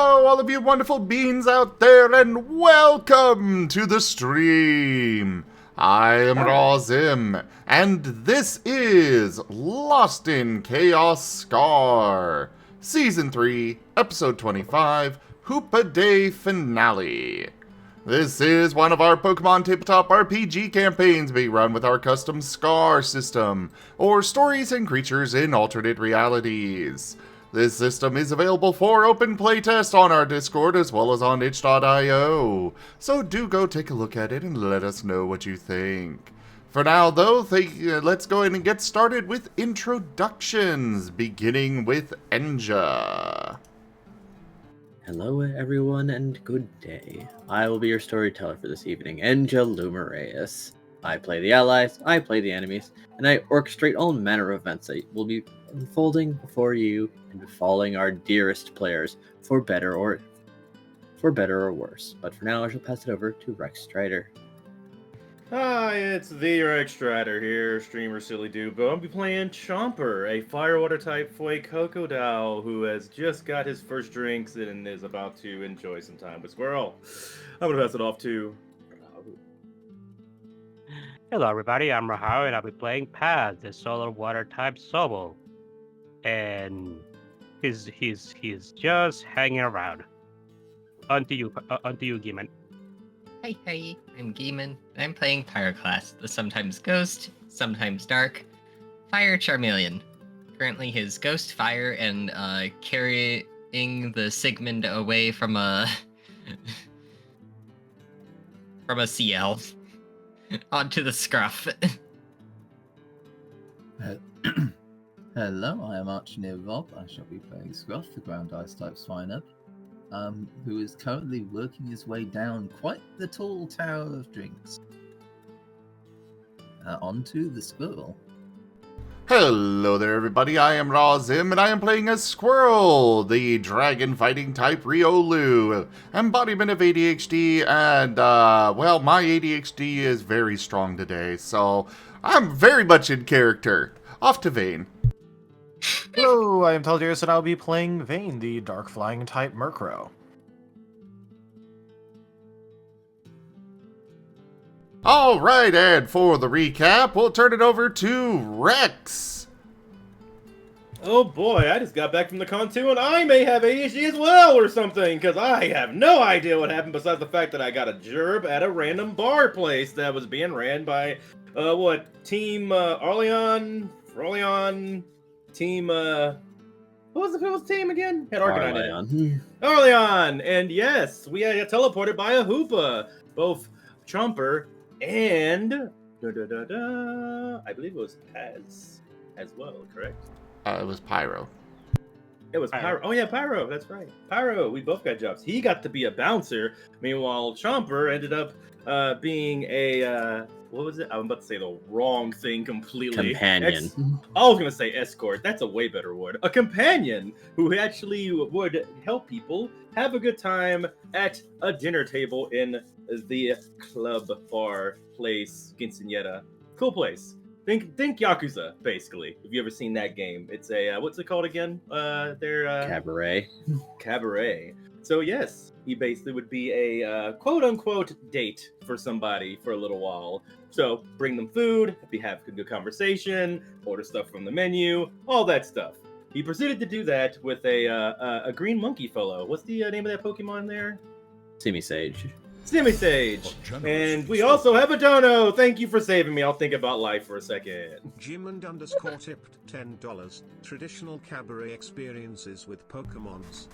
Hello, all of you wonderful beings out there, and welcome to the stream. I am Razim, and this is Lost in Chaos Scar, Season 3, Episode 25, Hoopa Day Finale. This is one of our Pokemon Tabletop RPG campaigns being run with our custom Scar system, or Stories and Creatures in Alternate Realities. This system is available for open playtest on our Discord as well as on itch.io, so do go take a look at it and let us know what you think. For now, though, let's go ahead and get started with introductions, beginning with Enja. Hello everyone and good day. I will be your storyteller for this evening, Enja Lumereus. I play the allies, I play the enemies, and I orchestrate all manner of events that will be unfolding before you and befalling our dearest players, for better or worse. But for now, I shall pass it over to Rex Strider. Hi, it's the Rex Strider here, streamer Silly Dubo. I'll be playing Chomper, a firewater type Foy Crocodile who has just got his first drinks and is about to enjoy some time with Squirrel. I'm gonna pass it off to Raharu. Hello everybody, I'm Raharu and I'll be playing Paz, the solar water type Sobol. And he's just hanging around. Onto you, Gimund. Hey, I'm Gimund. I'm playing Pyroclast, the sometimes ghost, sometimes dark, fire Charmeleon. Currently his ghost fire and carrying the Sigmund away from a CL onto the Scruff. Hello, I am ArchineerRob. I shall be playing Scruff, the ground ice type Swinub, who is currently working his way down quite the tall tower of drinks. Onto the squirrel. Hello there, everybody. I am Razim, and I am playing as Squirrel, the dragon-fighting type Riolu, embodiment of ADHD, and, well, my ADHD is very strong today, so I'm very much in character. Off to Vane. Hello, I am Taldiris, and I'll be playing Vane, the dark flying type Murkrow. Alright, and for the recap, we'll turn it over to Rex. Oh boy, I just got back from the con too, and I may have ADHD as well or something, because I have no idea what happened besides the fact that I got a gerb at a random bar place that was being ran by, Team Arleon, Team, what was the team again? Had Arcanine in it. Arleon! And yes, we got teleported by a Hoopa. Both Chomper and I believe it was Paz as well, correct? It was Pyro. It was Pyro. Oh yeah, Pyro, that's right. Pyro, we both got jobs. He got to be a bouncer, meanwhile Chomper ended up being a what was it? I'm about to say the wrong thing completely. Companion. I was going to say escort. That's a way better word. A companion who actually would help people have a good time at a dinner table in the club bar place, Quinceañera. Cool place. Think Yakuza, basically. If you ever seen that game. It's a, what's it called again? Cabaret. Cabaret. So yes, he basically would be a quote-unquote date for somebody for a little while. So bring them food, have a good conversation, order stuff from the menu, all that stuff. He proceeded to do that with a green monkey fellow. What's the name of that Pokemon there? Simisage. Simisage. And we also have a dono. Thank you for saving me. I'll think about life for a second. Gimund _ tipped $10. Traditional cabaret experiences with Pokemons.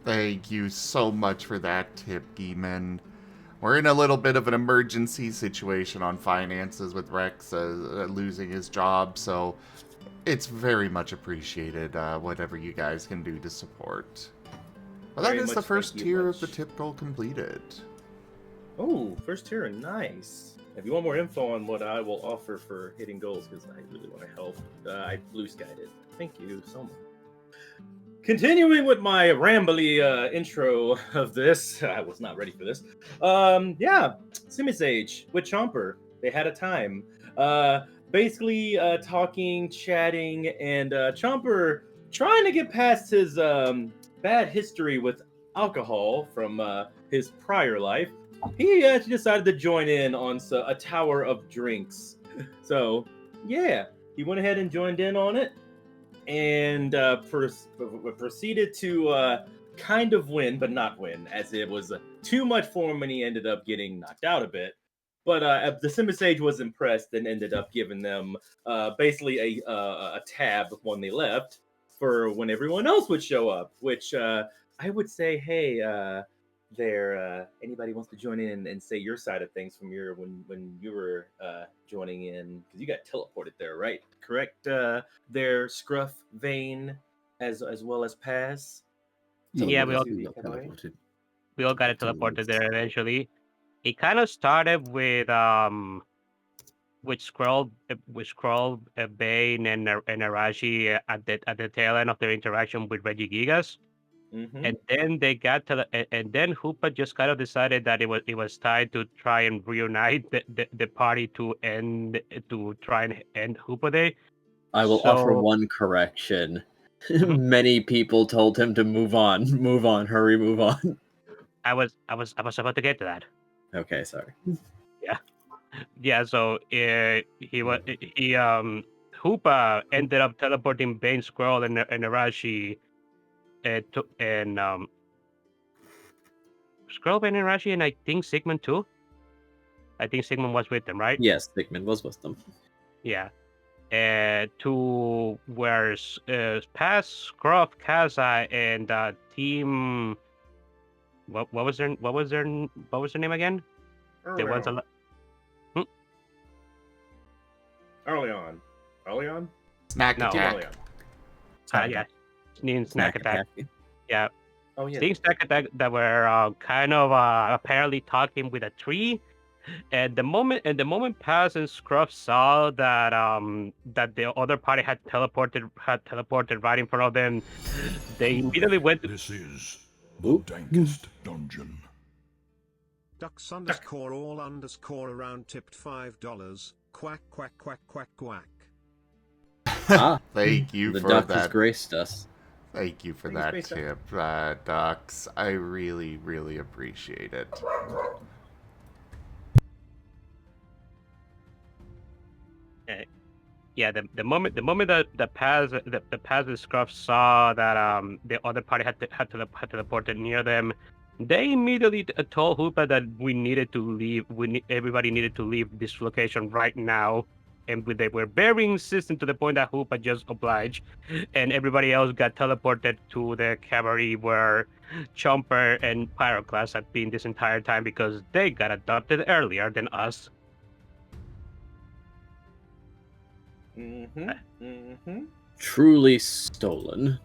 Thank you so much for that tip, Gimund. We're in a little bit of an emergency situation on finances with Rex losing his job, so it's very much appreciated, whatever you guys can do to support. Well, that is the first tier of the tip goal completed. Oh, first tier, nice. If you want more info on what I will offer for hitting goals, because I really want to help, I blue skied it. Thank you so much. Continuing with my rambly intro of this, I was not ready for this. Yeah, Simisage with Chomper. They had a time. Basically talking, chatting, and Chomper trying to get past his bad history with alcohol from his prior life, he actually decided to join in on a tower of drinks. So, yeah, he went ahead and joined in on it, and proceeded to kind of win, but not win, as it was too much for him, and he ended up getting knocked out a bit. But the Simbasage was impressed and ended up giving them basically a tab when they left for when everyone else would show up, which I would say, hey, anybody wants to join in and say your side of things from your when you were joining in, because you got teleported there, right? Correct. Their Scruff, Vane, as well as Pass. Yeah, we all- to the got Cabaret? teleported. We all got it teleported there eventually. It kind of started with Scroll, Bane, and Arashi at the tail end of their interaction with Regigigas. Mm-hmm. And then they got to and then Hoopa just kind of decided that it was time to try and reunite the party to try and end Hoopa Day. I will offer So- one correction. Mhm. Many people told him to move on, hurry, move on. I was about to get to that. Okay, sorry. Yeah, so Hoopa ended up teleporting Bane, Squirrel, and Arashi, Squirrel, Bane, and Arashi, and I think Sigmund too. I think Sigmund was with them, right? Yes, Dickman was with them. Yeah. To where Pass, Scruff, Kaza, and team. What was their name again? Early There was on. Early on. Snack No. attack. Yeah, Sneak Snack Attack. Yeah, Oh yeah. Sneak Snack Attack that were kind of apparently talking with a tree. And the moment Paz and Scruff saw that that the other party had teleported right in front of them, they immediately went to This is the Oop. dankest dungeon. Ducks underscore all underscore around tipped $5. Quack quack quack quack quack. Ah, Thank you the for duck has that. graced us. Thank you for Thanks, that Space tip, Ducks. I really, really appreciate it. yeah, the moment that Paz and Scruff saw that the other party had teleported near them, they immediately told Hoopa that we needed to leave. Everybody needed to leave this location right now, and they were very insistent to the point that Hoopa just obliged, and everybody else got teleported to the cabaret where Chomper and Pyroclast had been this entire time because they got adopted earlier than us. Truly stolen.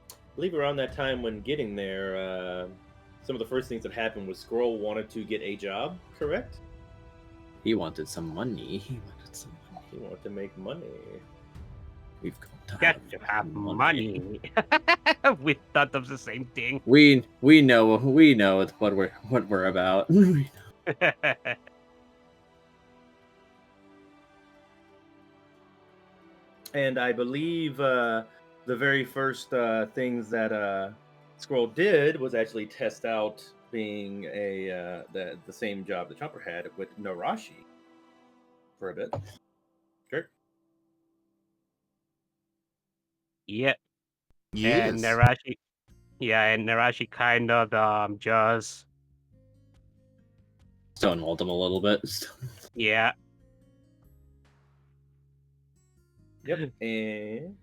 I believe around that time when getting there, some of the first things that happened was Squirrel wanted to get a job, correct? He wanted some money. He wanted to make money. We've got to Got to have money. We thought of the same thing. We know it's what we're about. And I believe the very first things that Squirrel did was actually test out being the same job that Chomper had with Narashi for a bit. Sure. Yeah, Yes. and Narashi kind of just Stonewalled him a little bit. yeah. Yep. And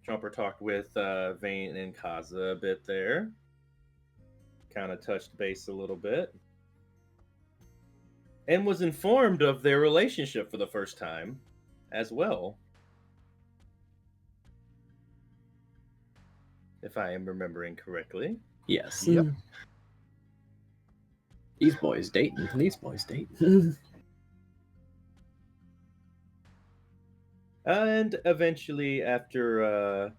Chomper talked with Vane and Kaza a bit there. Kind of touched base a little bit. And was informed of their relationship for the first time as well. If I am remembering correctly. Yes. Yep. These boys dating. And eventually, after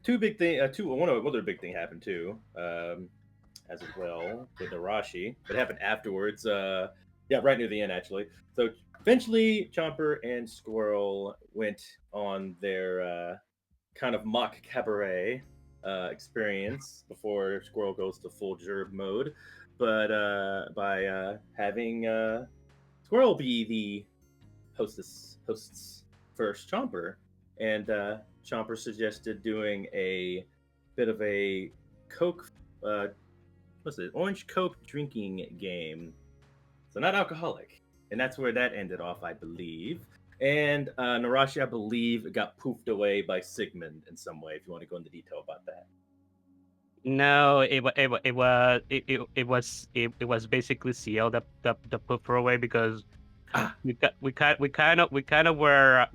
one other big thing happened too, as well with Narashi. It happened afterwards. Right near the end actually. So eventually, Chomper and Squirrel went on their kind of mock cabaret experience before Squirrel goes to full gerb mode, but by having Squirrel be the host's first Chomper, and Chomper suggested doing a bit of a Coke, what's it, orange Coke drinking game. So not alcoholic, and that's where that ended off, I believe. And Narashi, I believe, got poofed away by Sigmund in some way. If you want to go into detail about that. No, it was basically CL that put her away because we kind of were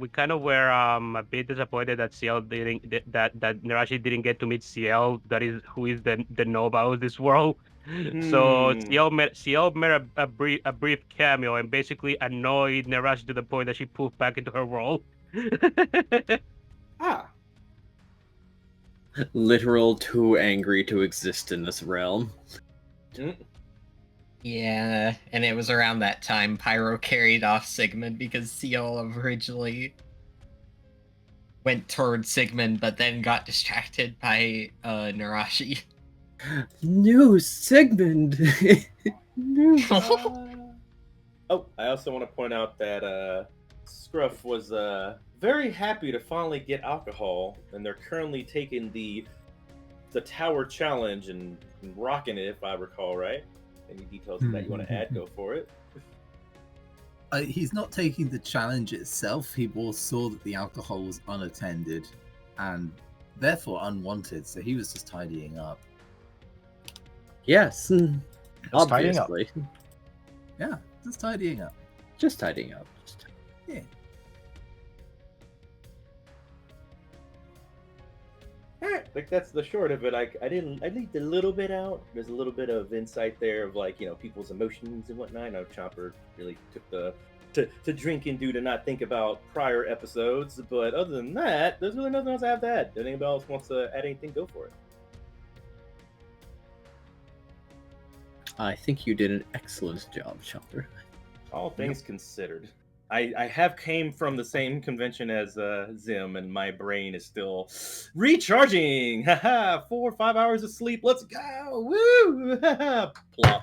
a bit disappointed that CL didn't that Narashi didn't get to meet CL, that is who is the Nova of this world. So CL made a brief cameo and basically annoyed Narashi to the point that she poofed back into her world. Literal too angry to exist in this realm. Yeah, and it was around that time Pyro carried off Sigmund because CL originally went towards Sigmund, but then got distracted by Narashi. No, Sigmund! No. Oh, I also want to point out that Scruff was very happy to finally get alcohol, and they're currently taking the tower challenge and rocking it, if I recall right. Any details of that you want to add? Go for it. He's not taking the challenge itself. He saw that the alcohol was unattended and therefore unwanted, so he was just tidying up. Yes, Just tidying up. obviously. Yeah, just tidying up. Just tidying up. Yeah. I think that's the short of it. I leaked a little bit out. There's a little bit of insight there of people's emotions and whatnot. I know Chomper really took to drink and do to not think about prior episodes, but other than that, there's really nothing else I have to add. If anybody else wants to add anything, go for it. I think you did an excellent job, Chomper. All things considered. I have came from the same convention as Zim, and my brain is still recharging. 4 or 5 hours of sleep. Let's go! Woo! Plop.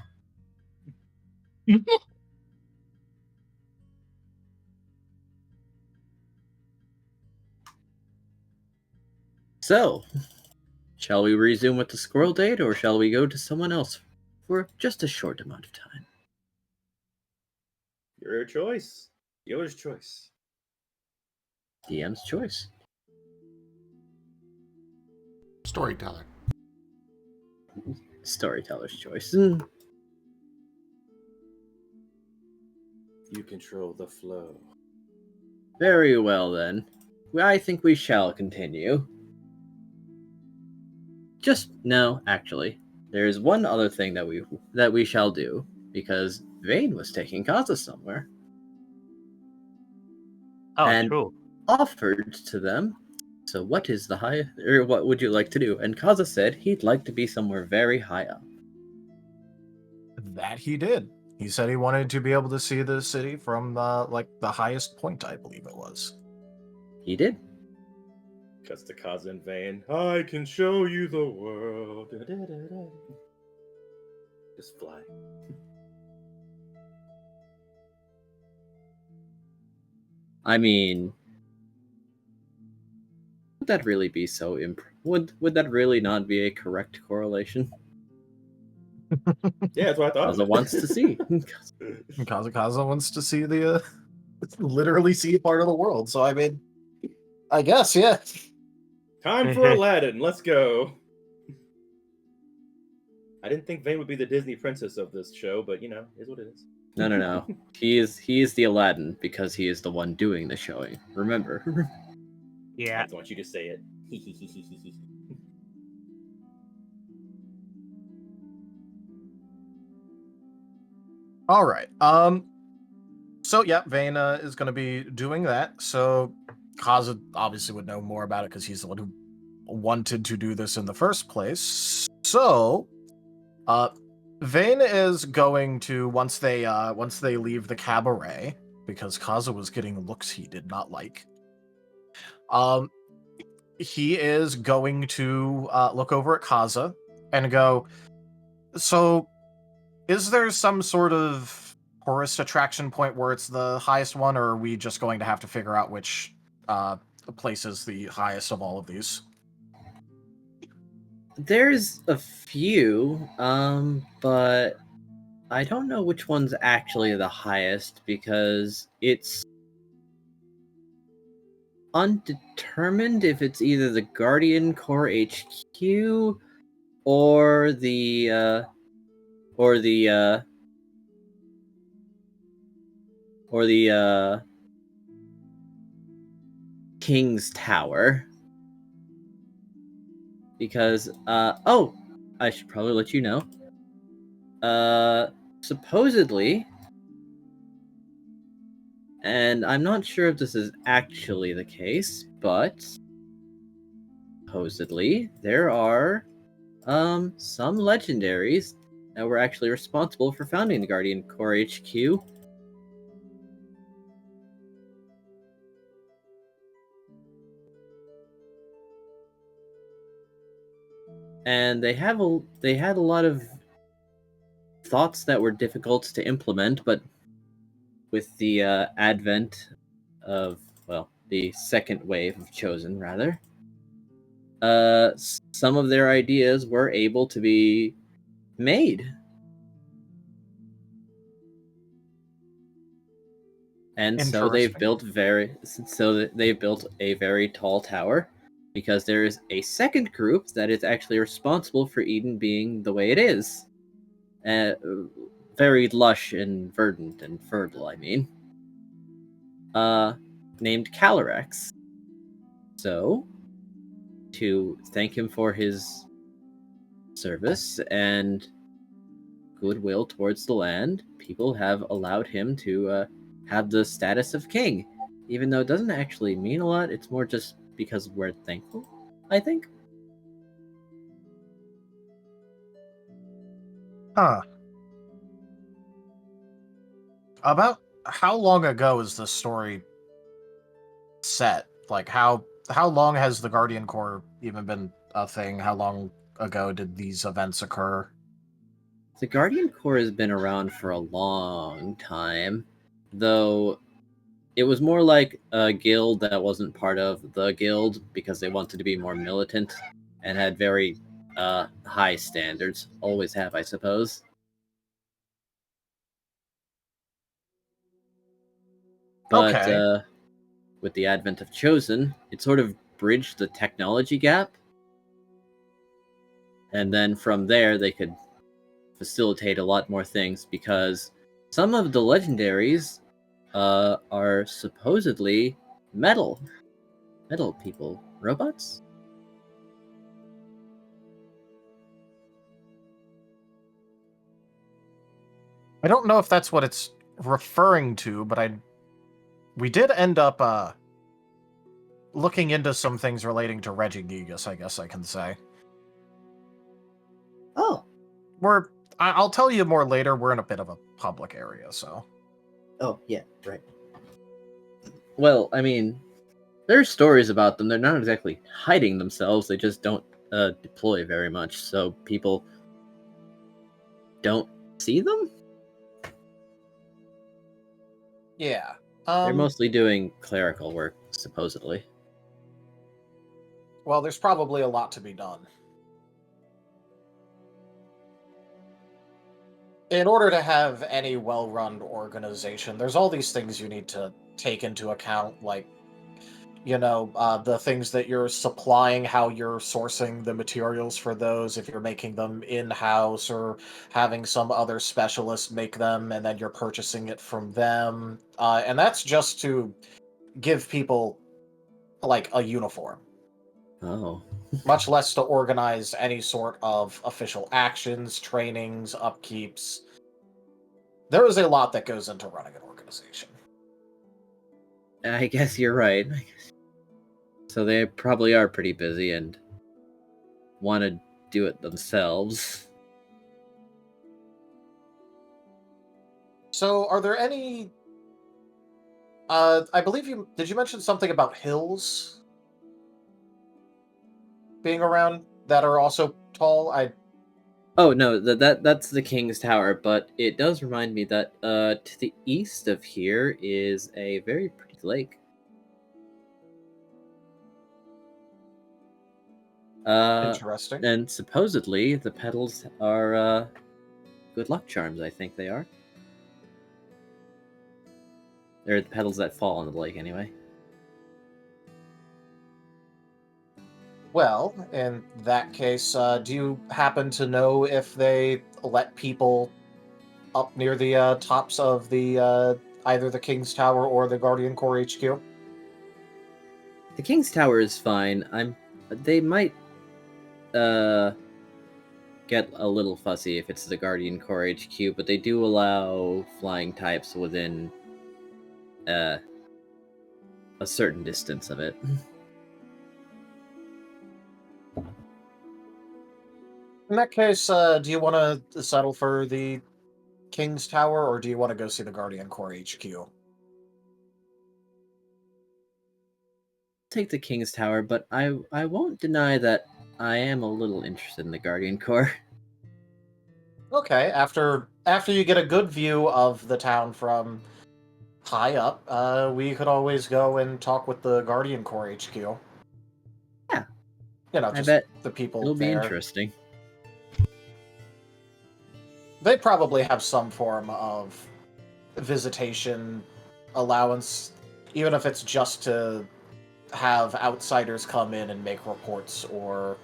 So, shall we resume with the squirrel date, or shall we go to someone else for just a short amount of time? Your choice. Yours choice. DM's choice. Storyteller. Storyteller's choice. You control the flow. Very well then. I think we shall continue. Actually, there's one other thing that we shall do, because Vane was taking Kaza somewhere. Oh, and true. offered to them. So what would you like to do? And Kaza said he'd like to be somewhere very high up. That he did. He said he wanted to be able to see the city from the highest point, I believe it was. He did. Cuts to Kaza in vain. I can show you the world. Just fly. I mean, would that really be so would that really not be a correct correlation? Yeah, that's what I thought. Kaza wants to see. Kaza wants to see the literally see part of the world. So I mean, I guess, yeah. Time for Aladdin. Let's go. I didn't think Vane would be the Disney princess of this show, but is what it is. No. He is the Aladdin because he is the one doing the showing. Remember? Yeah. I just want you to say it. All right. So yeah, Vane is going to be doing that. So Kaza obviously would know more about it because he's the one who wanted to do this in the first place. So, Vane is going to once they leave the cabaret, because Kaza was getting looks he did not like. he is going to look over at Kaza and go, so is there some sort of tourist attraction point where it's the highest one, or are we just going to have to figure out which place is the highest of all of these? There's a few, but I don't know which one's actually the highest because it's undetermined if it's either the Guardian Core HQ or the or the or the King's Tower. Because oh, I should probably let you know. Supposedly, and I'm not sure if this is actually the case, but supposedly there are some legendaries that were actually responsible for founding the Guardian Core HQ. And they had a lot of thoughts that were difficult to implement, but with the advent of, well, the second wave of Chosen, rather, some of their ideas were able to be made. And so they've built a very tall tower, because there is a second group that is actually responsible for Eden being the way it is. Very lush and verdant and fertile, I mean. Named Calyrex. So, to thank him for his service and goodwill towards the land, people have allowed him to have the status of king. Even though it doesn't actually mean a lot, it's more just because we're thankful, I think. Huh. About how long ago is this story set? Like, how long has the Guardian Corps even been a thing? How long ago did these events occur? The Guardian Corps has been around for a long time, though it was more like a guild that wasn't part of the guild because they wanted to be more militant and had very high standards. Always have, I suppose. But Okay. with the advent of Chosen, it sort of bridged the technology gap. And then from there, they could facilitate a lot more things, because some of the legendaries are supposedly metal people. Robots? I don't know if that's what it's referring to, but we did end up looking into some things relating to Regigigas, I guess I can say. Oh. I'll tell you more later. We're in a bit of a public area, so. Oh, yeah, right. Well, I mean, there are stories about them. They're not exactly hiding themselves. They just don't deploy very much, so people don't see them? Yeah. They're mostly doing clerical work, supposedly. Well, there's probably a lot to be done. In order to have any well-run organization, there's all these things you need to take into account, like, the things that you're supplying, how you're sourcing the materials for those, if you're making them in-house or having some other specialist make them, and then you're purchasing it from them. And that's just to give people, like, a uniform. Oh. Much less to organize any sort of official actions, trainings, upkeeps. There is a lot that goes into running an organization. I guess you're right. So they probably are pretty busy and want to do it themselves. So, are there any... I believe did you mention something about hills? being around that are also tall? Oh no, that's the King's Tower, but it does remind me that to the east of here is a very pretty lake. Interesting. And supposedly the petals are good luck charms. I think they are. They're the petals that fall on the lake, anyway. Well, in that case, do you happen to know if they let people up near the tops of the either the King's Tower or the Guardian Core HQ? The King's Tower is fine. They might get a little fussy if it's the Guardian Core HQ, but they do allow flying types within a certain distance of it. In that case, do you want to settle for the King's Tower, or do you want to go see the Guardian Core HQ? Take the King's Tower, but I won't deny that I am a little interested in the Guardian Core. Okay, after you get a good view of the town from high up, we could always go and talk with the Guardian Core HQ. Yeah. You know, I just bet the people it'll be there. interesting. They probably have some form of visitation allowance, even if it's just to have outsiders come in and make reports or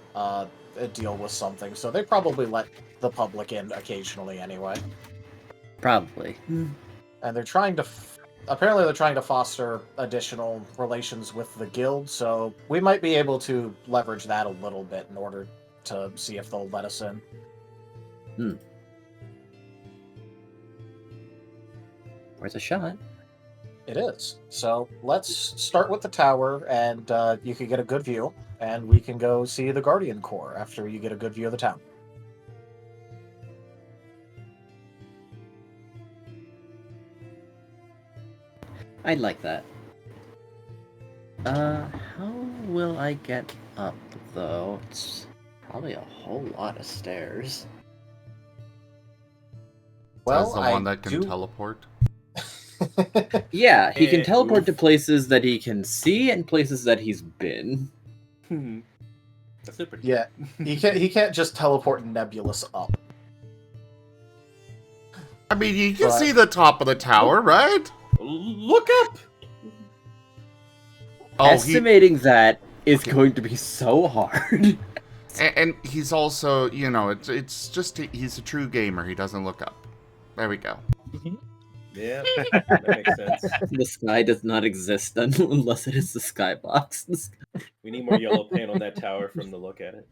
deal with something. So they probably let the public in occasionally anyway. Probably. And they're trying to... apparently they're trying to foster additional relations with the guild, so we might be able to leverage that a little bit in order to see if they'll let us in. Worth a shot. It is. So let's start with the tower, and you can get a good view, and we can go see the Guardian Core after you get a good view of the town. I'd like that. How will I get up, though? It's probably a whole lot of stairs. Well, That's the one that can teleport. Yeah, he can teleport oof. to places that he can see and places that he's been. That's super. Yeah, he can't just teleport Nebulous up. I mean, you can see the top of the tower, right? Look up. Oh, Estimating that is going to be so hard. and he's also, you know, it's just he's a true gamer. He doesn't look up. There we go. Yeah, that makes sense. The sky does not exist unless it is the skybox. We need more yellow paint on that tower from the look at it.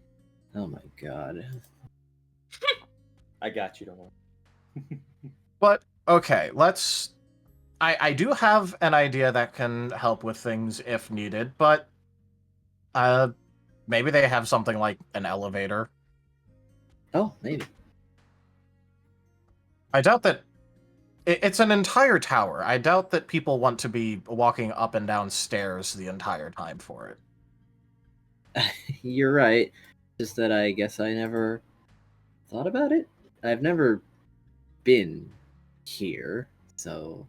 Oh my god. I got you, don't worry. But, okay, let's... I do have an idea that can help with things if needed, but maybe they have something like an elevator. Oh, maybe. I doubt that... It's an entire tower. I doubt that people want to be walking up and down stairs the entire time for it. You're right. Just that I guess I never thought about it. I've never been here, so...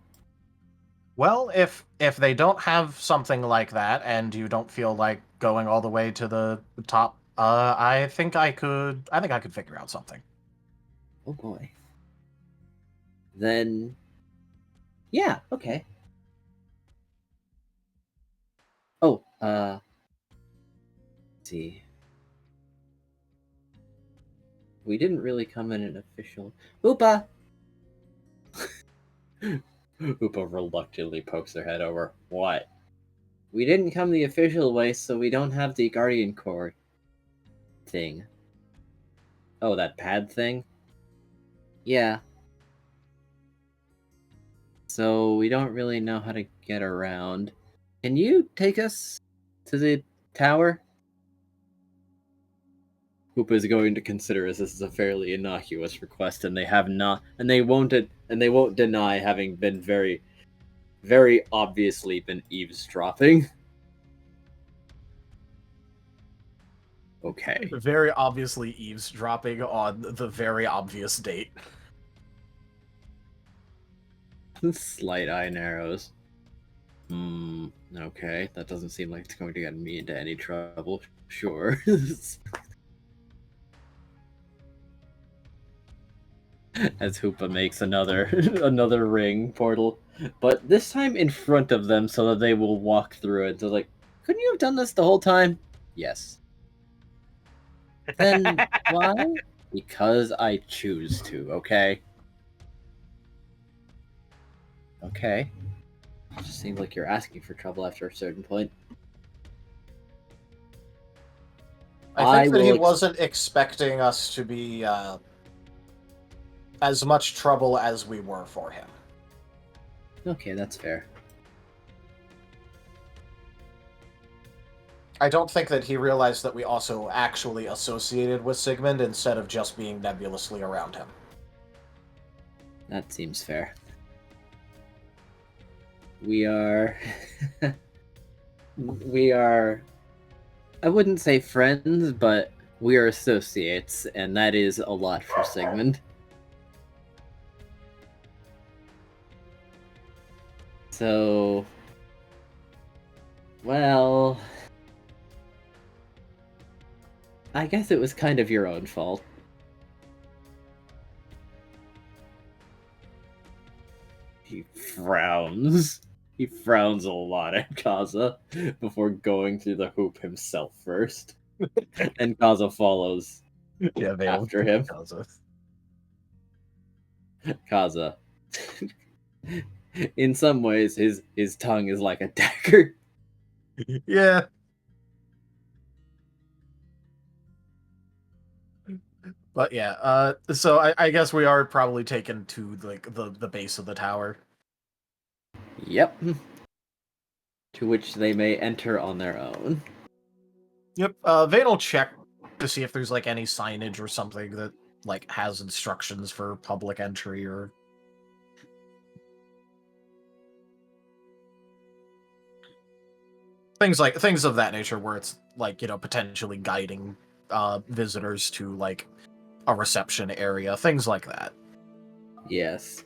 Well, if they don't have something like that, and you don't feel like going all the way to the top, I think I could figure out something. Oh boy. Then... yeah, okay. Oh, let's see. We didn't really come in an official... Hoopa! Hoopa reluctantly pokes their head over. What? We didn't come the official way, so we don't have the Guardian Core thing. Oh, that pad thing? Yeah. So we don't really know how to get around. Can you take us to the tower? Hoopa is going to consider as this is a fairly innocuous request, and they have not, and they won't deny having been very, very obviously been eavesdropping. Okay. Very obviously eavesdropping on the very obvious date. Slight eye narrows. Okay. That doesn't seem like it's going to get me into any trouble. Sure. As Hoopa makes another another ring portal, but this time in front of them so that they will walk through it. So like, couldn't you have done this the whole time? Yes. Then why? Because I choose to, okay? Okay. It just seems like you're asking for trouble after a certain point. I think that he will wasn't expecting us to be as much trouble as we were for him. Okay, that's fair. I don't think that he realized that we also actually associated with Sigmund instead of just being nebulously around him. That seems fair. We are... we are... I wouldn't say friends, but we are associates, and that is a lot for Sigmund. So... well... I guess it was kind of your own fault. He frowns. He frowns a lot at Kaza before going through the hoop himself first. And Kaza follows after him. Kaza. In some ways, his tongue is like a dagger. Yeah. But yeah, so I guess we are probably taken to like the base of the tower. Yep. To which they may enter on their own. Yep. Vane will check to see if there's like any signage or something that like has instructions for public entry or things of that nature, where it's like, you know, potentially guiding visitors to like a reception area, things like that. Yes.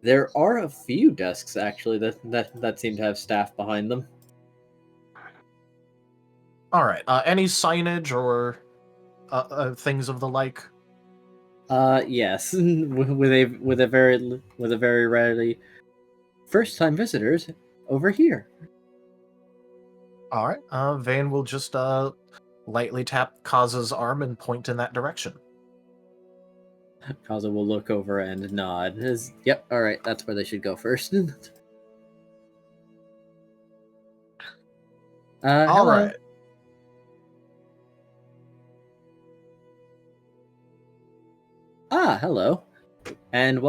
There are a few desks actually that seem to have staff behind them. All right. Any signage or things of the like? Yes, with a very rarely first time visitors over here. All right. Vane will just lightly tap Kaza's arm and point in that direction. Kaza will look over and nod. Yep, all right, that's where they should go first. All hello. right. Ah, hello, and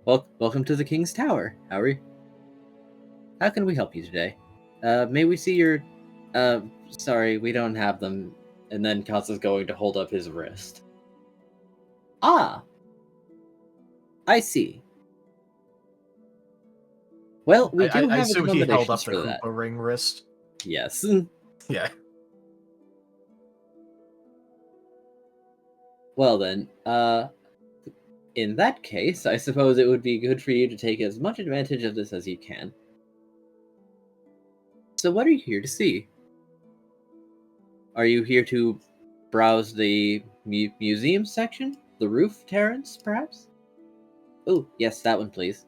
welcome to the King's Tower. How are you? How can we help you today? May we see your? Sorry, we don't have them. And then Kaza's going to hold up his wrist. Ah, I see. Well, we do I have assume he held up accommodations the for that. Hoopa ring wrist. Yes. Yeah. Well then, in that case, I suppose it would be good for you to take as much advantage of this as you can. So what are you here to see? Are you here to browse the museum section? The roof terrace, perhaps? Oh, yes, that one, please.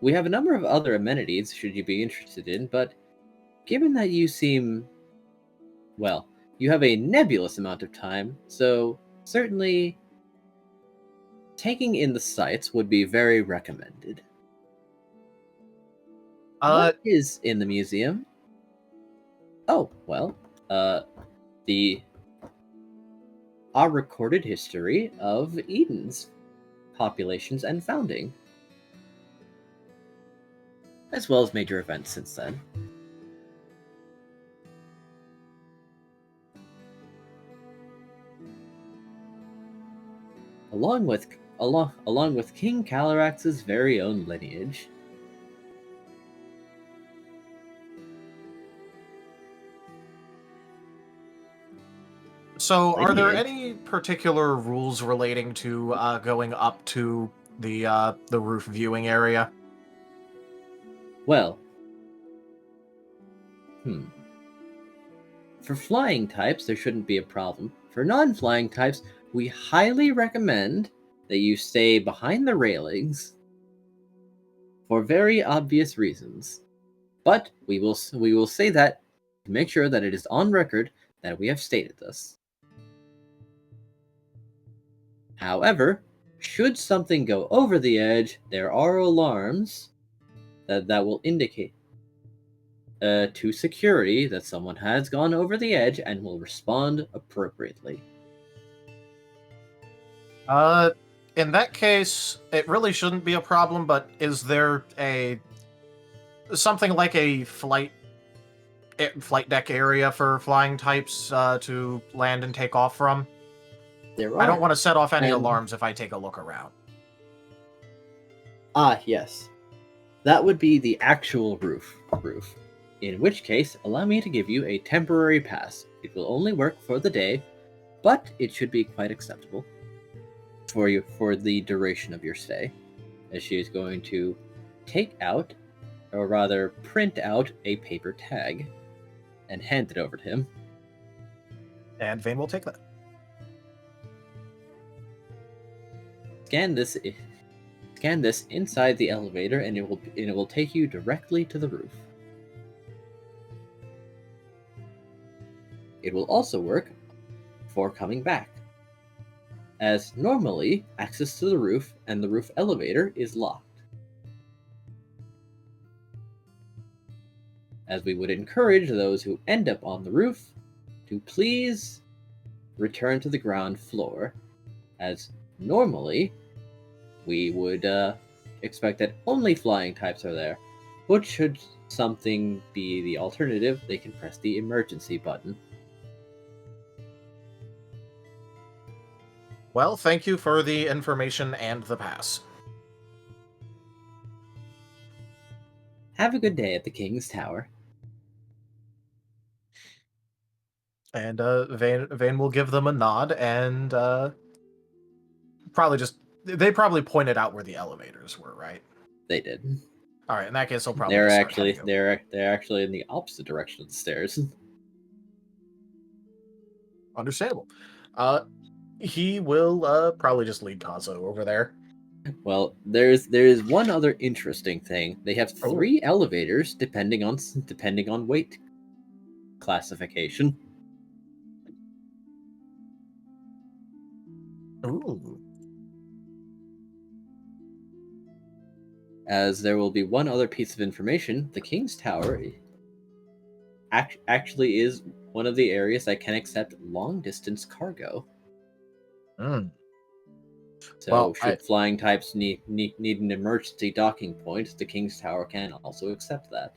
We have a number of other amenities, should you be interested in, but given that you seem... well, you have a nebulous amount of time, so certainly taking in the sights would be very recommended. What is in the museum? Oh, well, our recorded history of Eden's populations and founding, as well as major events since then. Along with King Calarax's very own lineage. So, are there Lineage. any particular rules relating to going up to the roof viewing area? Well, for flying types, there shouldn't be a problem. For non-flying types, we highly recommend that you stay behind the railings for very obvious reasons. But we will say that to make sure that it is on record that we have stated this. However, should something go over the edge, there are alarms that will indicate to security that someone has gone over the edge and will respond appropriately. In that case, it really shouldn't be a problem, but is there something like a flight deck area for flying types to land and take off from? There are. I don't want to set off any And- alarms if I take a look around. Ah, yes. That would be the actual roof. In which case, allow me to give you a temporary pass. It will only work for the day, but it should be quite acceptable for you for the duration of your stay. As she is going to take out, or rather print out, a paper tag and hand it over to him. And Vane will take that. Scan this inside the elevator, and it will take you directly to the roof. It will also work for coming back, as normally access to the roof and the roof elevator is locked. As we would encourage those who end up on the roof to please return to the ground floor, as normally we would expect that only flying types are there, but should something be the alternative, they can press the emergency button. Well, thank you for the information and the pass. Have a good day at the King's Tower. And Vane will give them a nod and they probably pointed out where the elevators were, right? They did. All right, in that case, they'll probably They're just start actually heading over. they're actually in the opposite direction of the stairs. Understandable. He will probably just lead Kazo over there. Well, there is one other interesting thing. They have Oh. 3 elevators depending on weight classification. Ooh. As there will be one other piece of information, the King's Tower actually is one of the areas that can accept long-distance cargo. Mm. So, Well, should flying types need an emergency docking point, the King's Tower can also accept that.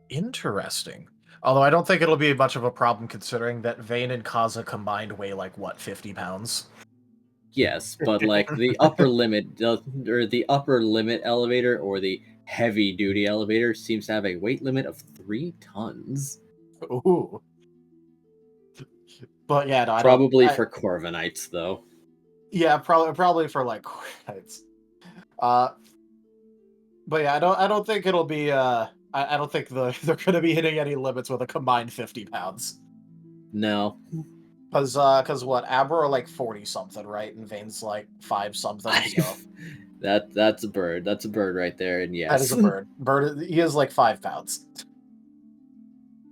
Interesting. Although I don't think it'll be much of a problem considering that Vane and Kaza combined weigh like, what, 50 pounds? Yes, but like the upper limit, or the upper limit elevator, or the heavy duty elevator seems to have a weight limit of 3 tons. Ooh. But yeah, no, Probably for Corvinites, though. Yeah, probably for like Corvinites. But yeah, I don't think it'll be I don't think they're gonna be hitting any limits with a combined 50 pounds. No. Cause what, Abra are like 40 something, right? And Vane's like 5 something. So That's a bird. That's a bird right there, and yes. that is a bird. He is like 5 pounds.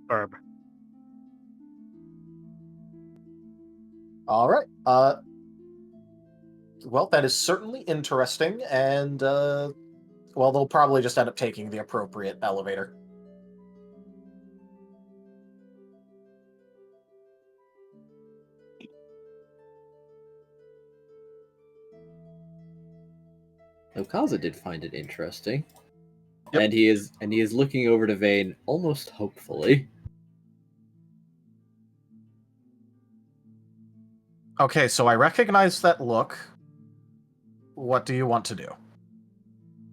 Herb. All right. Well, that is certainly interesting, and well, they'll probably just end up taking the appropriate elevator. Okaza did find it interesting. Yep. And he is looking over to Vane almost hopefully. Okay, so I recognize that look. What do you want to do?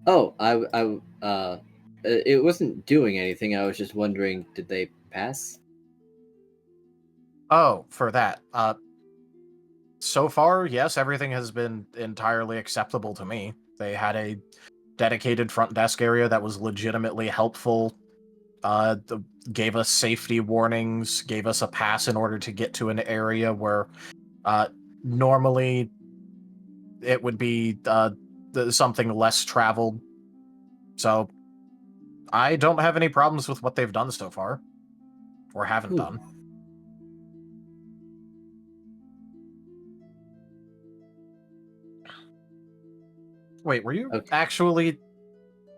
Oh, it wasn't doing anything. I was just wondering, did they pass? Oh, for that. So far, yes, everything has been entirely acceptable to me. They had a dedicated front desk area that was legitimately helpful. Gave us safety warnings, gave us a pass in order to get to an area where normally it would be something less traveled. So I don't have any problems with what they've done so far, or haven't Ooh. done. Wait, were you Okay. actually...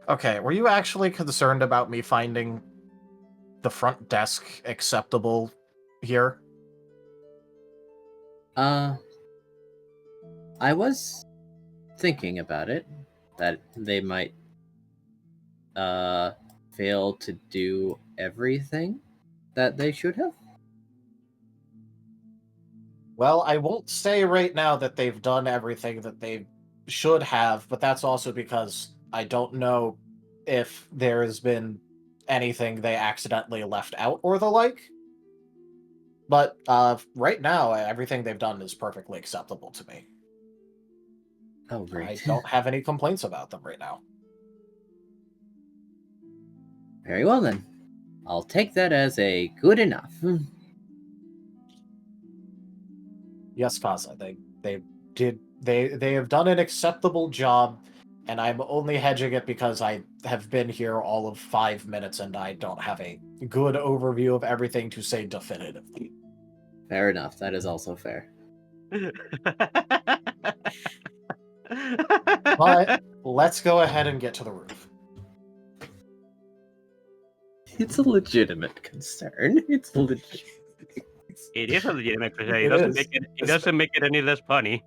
Okay, were you actually concerned about me finding the front desk acceptable here? I was thinking about it, that they might fail to do everything that they should have. Well, I won't say right now that they've done everything that they should have, but that's also because I don't know if there has been anything they accidentally left out or the like. But right now, everything they've done is perfectly acceptable to me. Oh, I great. don't have any complaints about them right now. Very well then. I'll take that as a good enough. Yes, Kaza, they have done an acceptable job, and I'm only hedging it because I have been here all of 5 minutes and I don't have a good overview of everything to say definitively. Fair enough. That is also fair. But let's go ahead and get to the roof. It's a legitimate concern. It's legit. It is a legitimate concern. It is. It doesn't make it any less funny.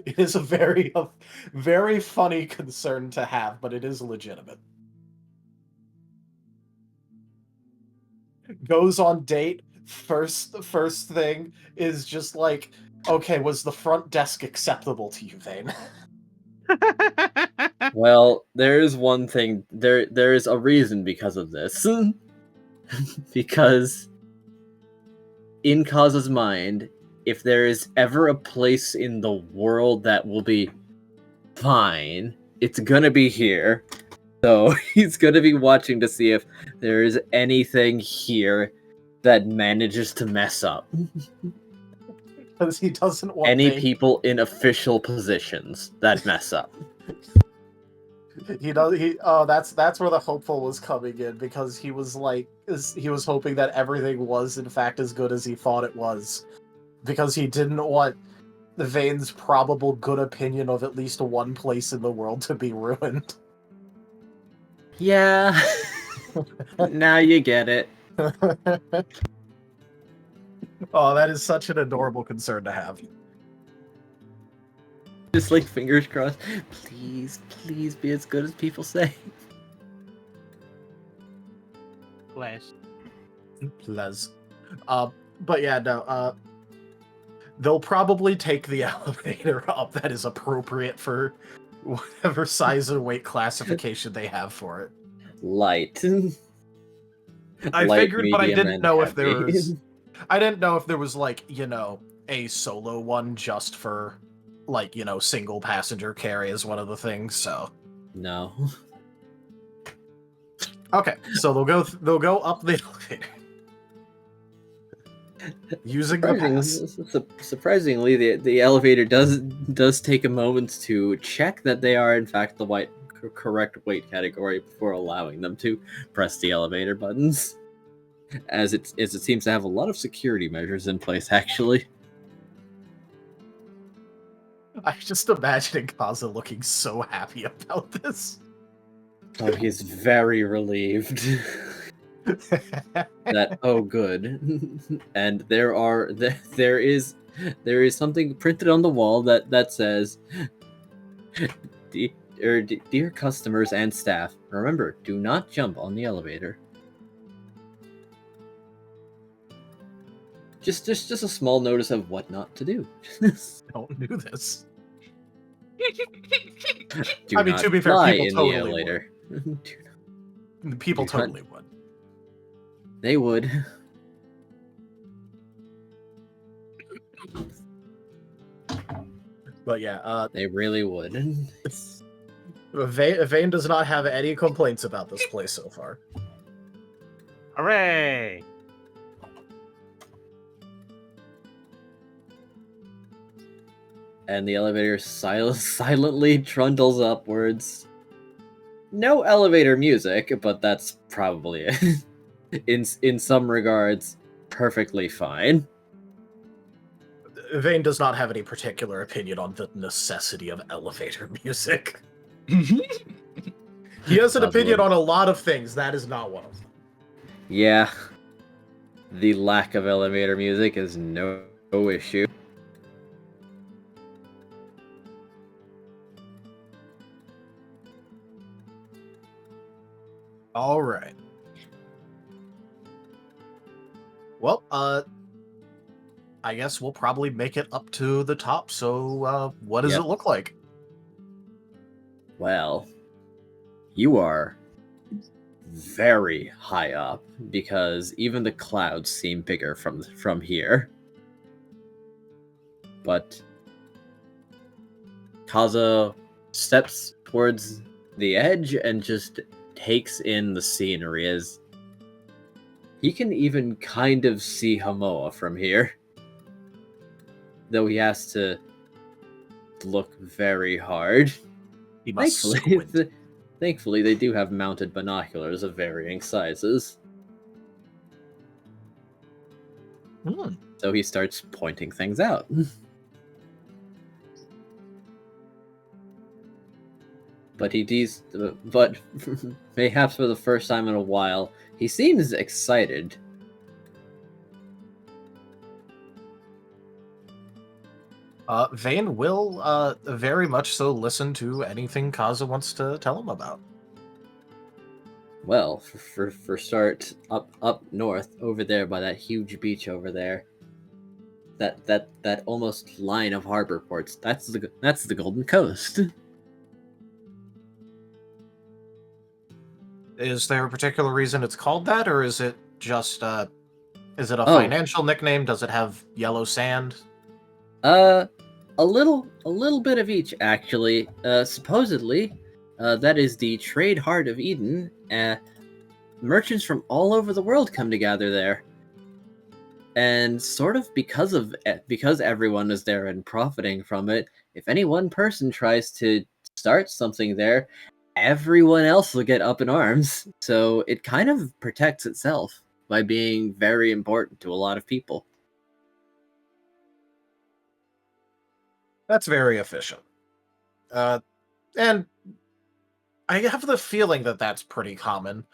It is a very funny concern to have, but it is legitimate. Goes on date. First thing is just like, okay, was the front desk acceptable to you, Vane? Well, there is one thing. There is a reason because of this. Because in Kaza's mind, if there is ever a place in the world that will be fine, it's gonna be here. So he's gonna be watching to see if there is anything here that manages to mess up. Because he doesn't want Any Vane... people in official positions that mess up. That's where the hopeful was coming in, because he was hoping that everything was in fact as good as he thought it was, because he didn't want the Vane's probable good opinion of at least one place in the world to be ruined. Yeah. Now you get it. Oh, that is such an adorable concern to have. Just like fingers crossed. Please, please be as good as people say. Bless. Les. But yeah, no, they'll probably take the elevator up that is appropriate for whatever size and weight classification they have for it. Light. I Light, figured, but I medium, didn't and know if there heavy. was... I didn't know if there was, like, a solo one just for, like, single passenger carry is one of the things, so... No. Okay, so they'll go up the elevator. Using the pass. Surprisingly, the elevator does take a moment to check that they are in fact the correct weight category before allowing them to press the elevator buttons. As it seems to have a lot of security measures in place, actually. I'm just imagining Kaza looking so happy about this. Oh, he's very relieved. That, oh good. And there is something printed on the wall that says, dear customers and staff, remember, do not jump on the elevator. Just a small notice of what not to do. Don't do this. Do I mean, not to be fair, fly people in totally the elevator. People Do not- totally would. They would. But yeah, They really would. Vane does not have any complaints about this place so far. Hooray! And the elevator silently trundles upwards. No elevator music, but that's probably it. in some regards, perfectly fine. Vane does not have any particular opinion on the necessity of elevator music. He has an opinion on a lot of things. That is not one of them. Yeah. The lack of elevator music is no issue. All right. Well, I guess we'll probably make it up to the top. So, what does Yep. it look like? Well, you are very high up because even the clouds seem bigger from here. But Kaza steps towards the edge and just takes in the scenery as he can even kind of see Hamoa from here. Though he has to look very hard. He must squint. Thankfully, they do have mounted binoculars of varying sizes. So he starts pointing things out. But but perhaps for the first time in a while, he seems excited. Vane will very much so listen to anything Kaza wants to tell him about. Well, for start, up north, over there by that huge beach over there, that almost line of harbor ports, that's the Golden Coast. Is there a particular reason it's called that, or is it just is it a Oh. financial nickname? Does it have yellow sand? A little bit of each, actually. Supposedly, that is the trade heart of Eden. Merchants from all over the world come to gather there, and sort of because everyone is there and profiting from it. If any one person tries to start something there, everyone else will get up in arms. So it kind of protects itself by being very important to a lot of people. That's very efficient. And I have the feeling that that's pretty common,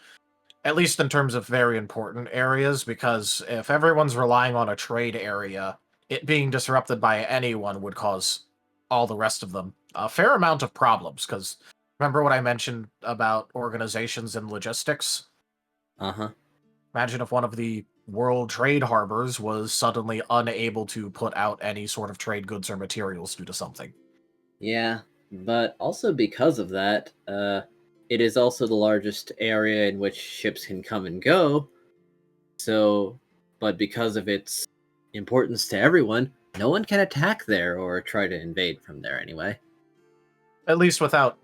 at least in terms of very important areas, because if everyone's relying on a trade area, it being disrupted by anyone would cause all the rest of them a fair amount of problems, because remember what I mentioned about organizations and logistics? Uh-huh. Imagine if one of the world trade harbors was suddenly unable to put out any sort of trade goods or materials due to something. Yeah, but also because of that, it is also the largest area in which ships can come and go. So, but because of its importance to everyone, no one can attack there or try to invade from there anyway. At least without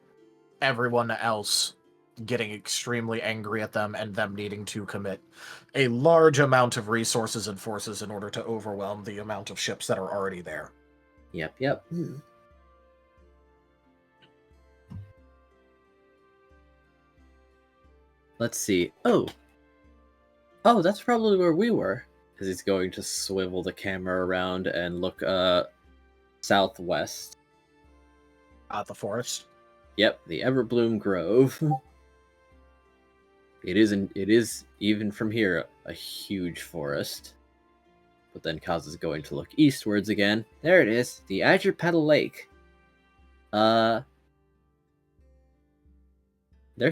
everyone else getting extremely angry at them and them needing to commit a large amount of resources and forces in order to overwhelm the amount of ships that are already there. Yep. Let's see. Oh, that's probably where we were. Because he's going to swivel the camera around and look southwest. At the forest. Yep, the Everbloom Grove. It is even from here a huge forest. But then Kaz is going to look eastwards again. There it is, the Azure Petal Lake. There's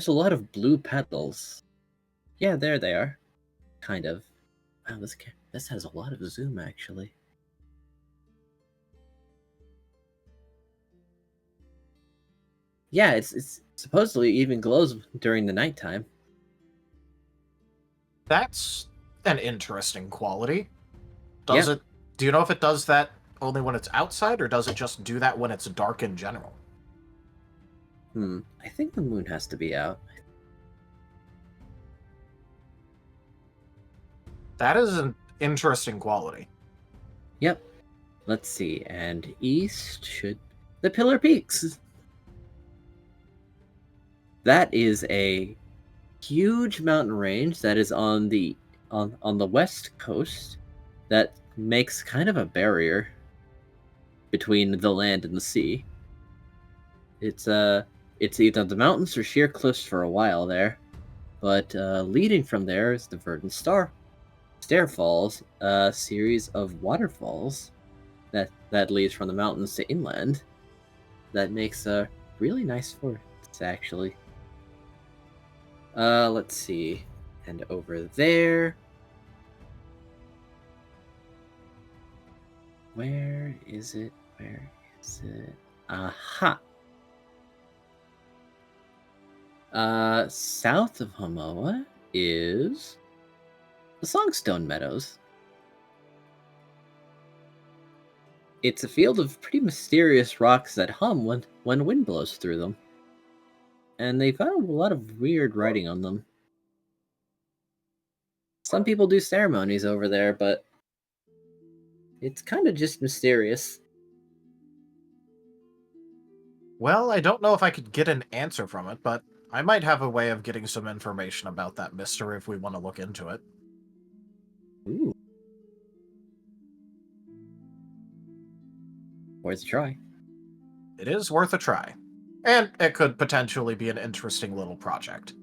a lot of blue petals. Yeah, there they are. Kind of. Wow, this has a lot of zoom actually. Yeah, it's supposedly even glows during the nighttime. That's an interesting quality. Does Yeah. it? Do you know if it does that only when it's outside, or does it just do that when it's dark in general? I think the moon has to be out. That is an interesting quality. Yep. Let's see. And east should the Pillar Peaks. That is a huge mountain range that is on the west coast that makes kind of a barrier between the land and the sea. It's either the mountains or sheer cliffs for a while there, but leading from there is the Verdant Stair Falls, a series of waterfalls that leads from the mountains to inland. That makes a really nice forest, actually. Let's see, and over there. Where is it? Where is it? Aha! South of Homoa is the Songstone Meadows. It's a field of pretty mysterious rocks that hum when wind blows through them. And they've got a lot of weird writing on them. Some people do ceremonies over there, but it's kind of just mysterious. Well, I don't know if I could get an answer from it, but I might have a way of getting some information about that mystery if we want to look into it. Ooh. Worth a try. It is worth a try. And it could potentially be an interesting little project.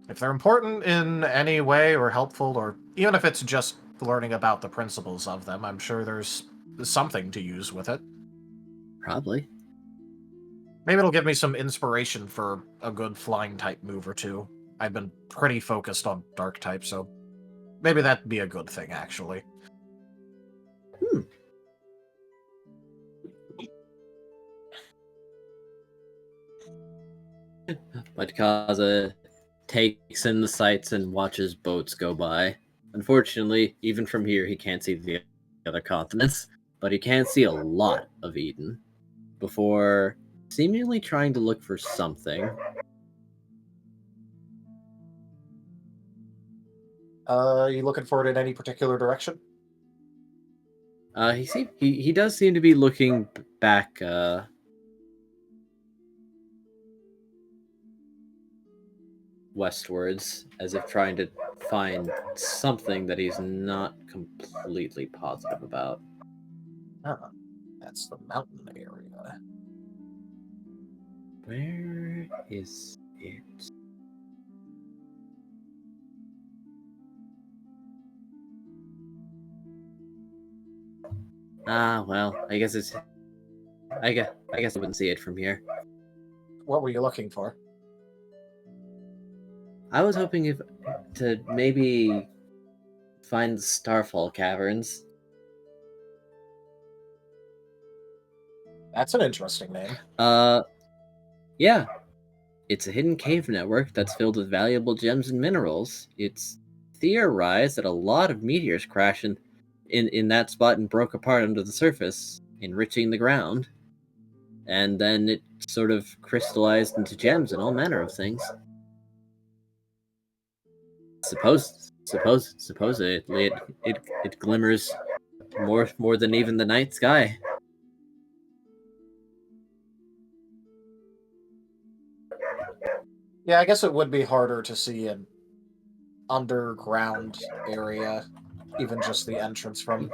If they're important in any way or helpful, or even if it's just learning about the principles of them, I'm sure there's something to use with it. Probably. Maybe it'll give me some inspiration for a good flying type move or two. I've been pretty focused on dark type, so maybe that'd be a good thing, actually. But Kaza takes in the sights and watches boats go by. Unfortunately, even from here, he can't see the other continents, but he can see a lot of Eden before seemingly trying to look for something. You looking for it in any particular direction? He does seem to be looking back westwards, as if trying to find something that he's not completely positive about. Ah, that's the mountain area. Where is it? Well, I guess I wouldn't see it from here. What were you looking for? I was hoping to maybe find the Starfall Caverns. That's an interesting name. Yeah. It's a hidden cave network that's filled with valuable gems and minerals. It's theorized that a lot of meteors crashed in that spot and broke apart under the surface, enriching the ground. And then it sort of crystallized into gems and all manner of things. Supposedly it glimmers more than even the night sky. Yeah, I guess it would be harder to see an underground area, even just the entrance from.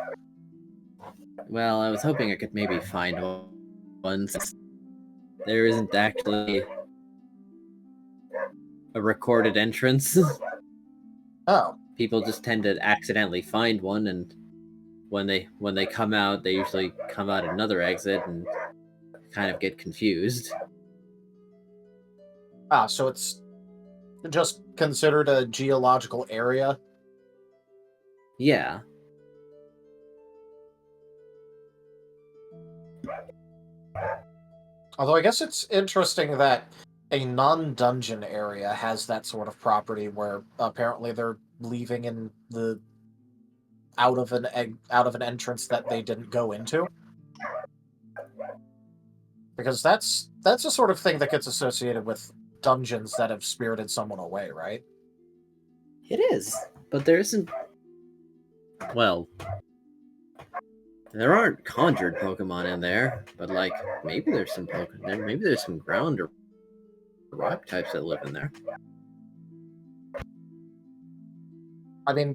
Well, I was hoping I could maybe find one, since there isn't actually a recorded entrance. Oh. People just tend to accidentally find one, and when they come out, they usually come out another exit and kind of get confused. Ah, so it's just considered a geological area? Yeah. Although I guess it's interesting that a non-dungeon area has that sort of property where apparently they're leaving in the out of an entrance that they didn't go into. Because that's the sort of thing that gets associated with dungeons that have spirited someone away, right? It is, but there isn't. Well, there aren't conjured Pokemon in there, but like maybe there's some Pokemon there. Maybe there's some ground or rock types that live in there. I mean,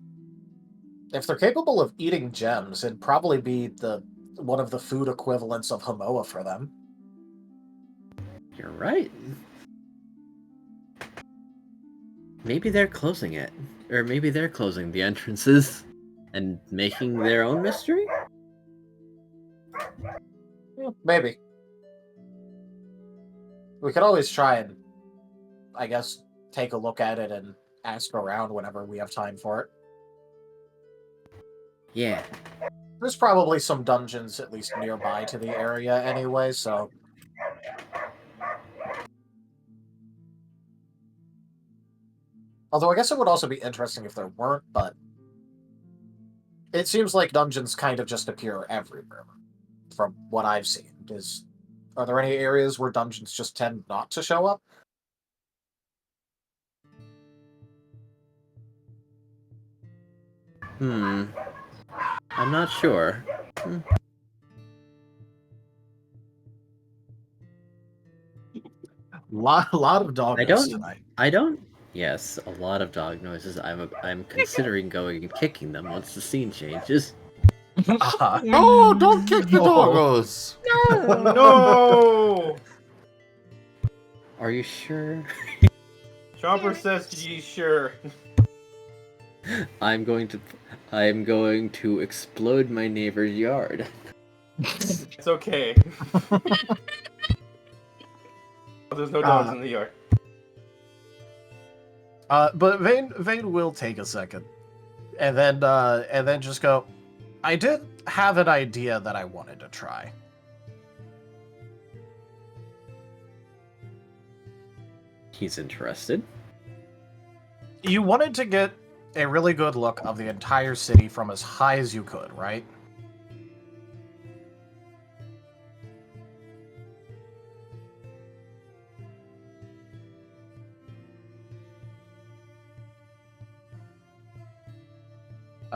if they're capable of eating gems, it'd probably be one of the food equivalents of Hamoa for them. You're right. Maybe they're closing it, or maybe they're closing the entrances and making their own mystery. Maybe. We could always try and, I guess, take a look at it and ask around whenever we have time for it. Yeah. There's probably some dungeons at least nearby to the area anyway, so... Although I guess it would also be interesting if there weren't, but... It seems like dungeons kind of just appear everywhere, from what I've seen. Are there any areas where dungeons just tend not to show up? I'm not sure. Lot of dog noises tonight. I don't. Yes, a lot of dog noises. I'm considering going and kicking them once the scene changes. No, don't kick the doggos! No! Are you sure? Chomper says, "Ye sure." I'm going to explode my neighbor's yard. It's okay. There's no dogs in the yard. But Vane will take a second, and then just go. I did have an idea that I wanted to try. He's interested. You wanted to get a really good look of the entire city from as high as you could, right?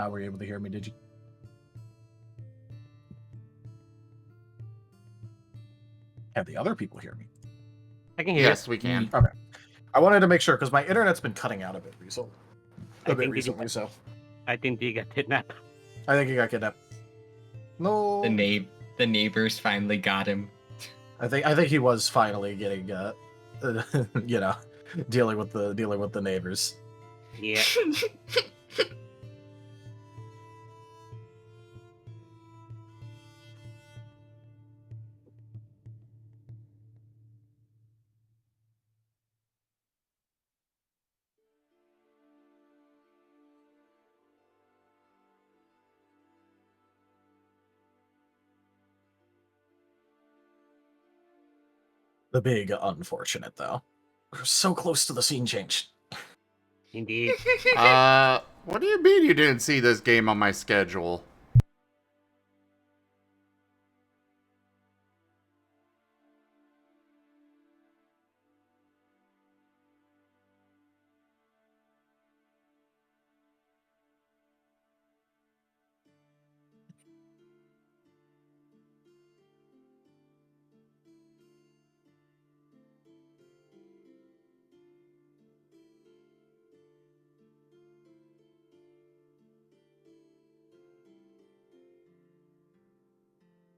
Were you able to hear me, did you? Have the other people hear me? I can hear Yes, we can. Okay. I wanted to make sure, because my internet's been cutting out a bit recently. So I think they got kidnapped. I think he got kidnapped. No. The neighbors finally got him. I think he was finally getting dealing with the neighbors. Yeah. The big unfortunate, though. We're so close to the scene change. Indeed. What do you mean you didn't see this game on my schedule?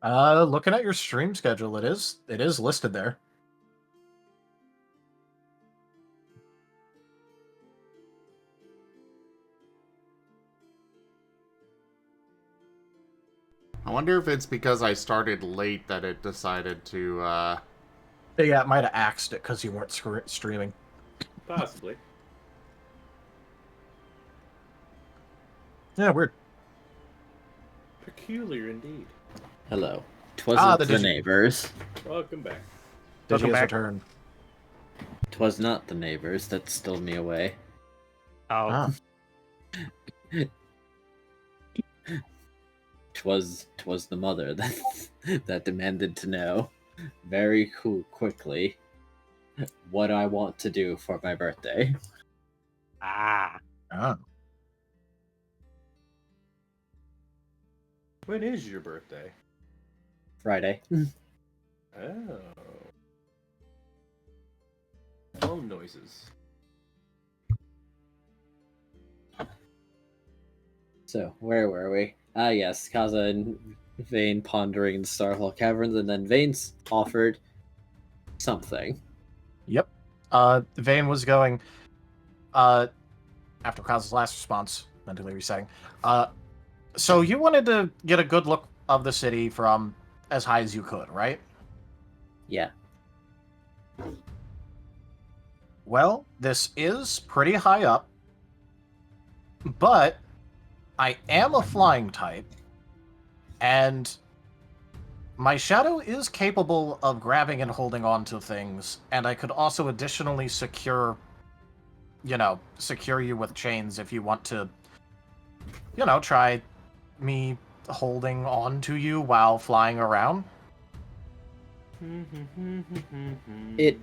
Looking at your stream schedule, it is listed there. I wonder if it's because I started late that it decided to, Yeah, it might have axed it because you weren't streaming. Possibly. Yeah, weird. Peculiar indeed. Hello. 'Twasn't the Digi- neighbors. Welcome back. Did you back. return? 'Twas not the neighbors that stole me away. Oh. Ah. 'Twas the mother that that demanded to know very quickly what I want to do for my birthday. Ah, Oh. When is your birthday? Friday. Oh. Phone noises. So, where were we? Ah, yes, Kaza and Vane pondering in Starhawk Caverns, and then Vane's offered something. Yep. Vane was going, after Kaza's last response, mentally resetting. So you wanted to get a good look of the city from as high as you could, right? Yeah. Well, this is pretty high up, but I am a flying type, and my shadow is capable of grabbing and holding on to things, and I could also additionally secure you with chains if you want to, try me holding on to you while flying around. It.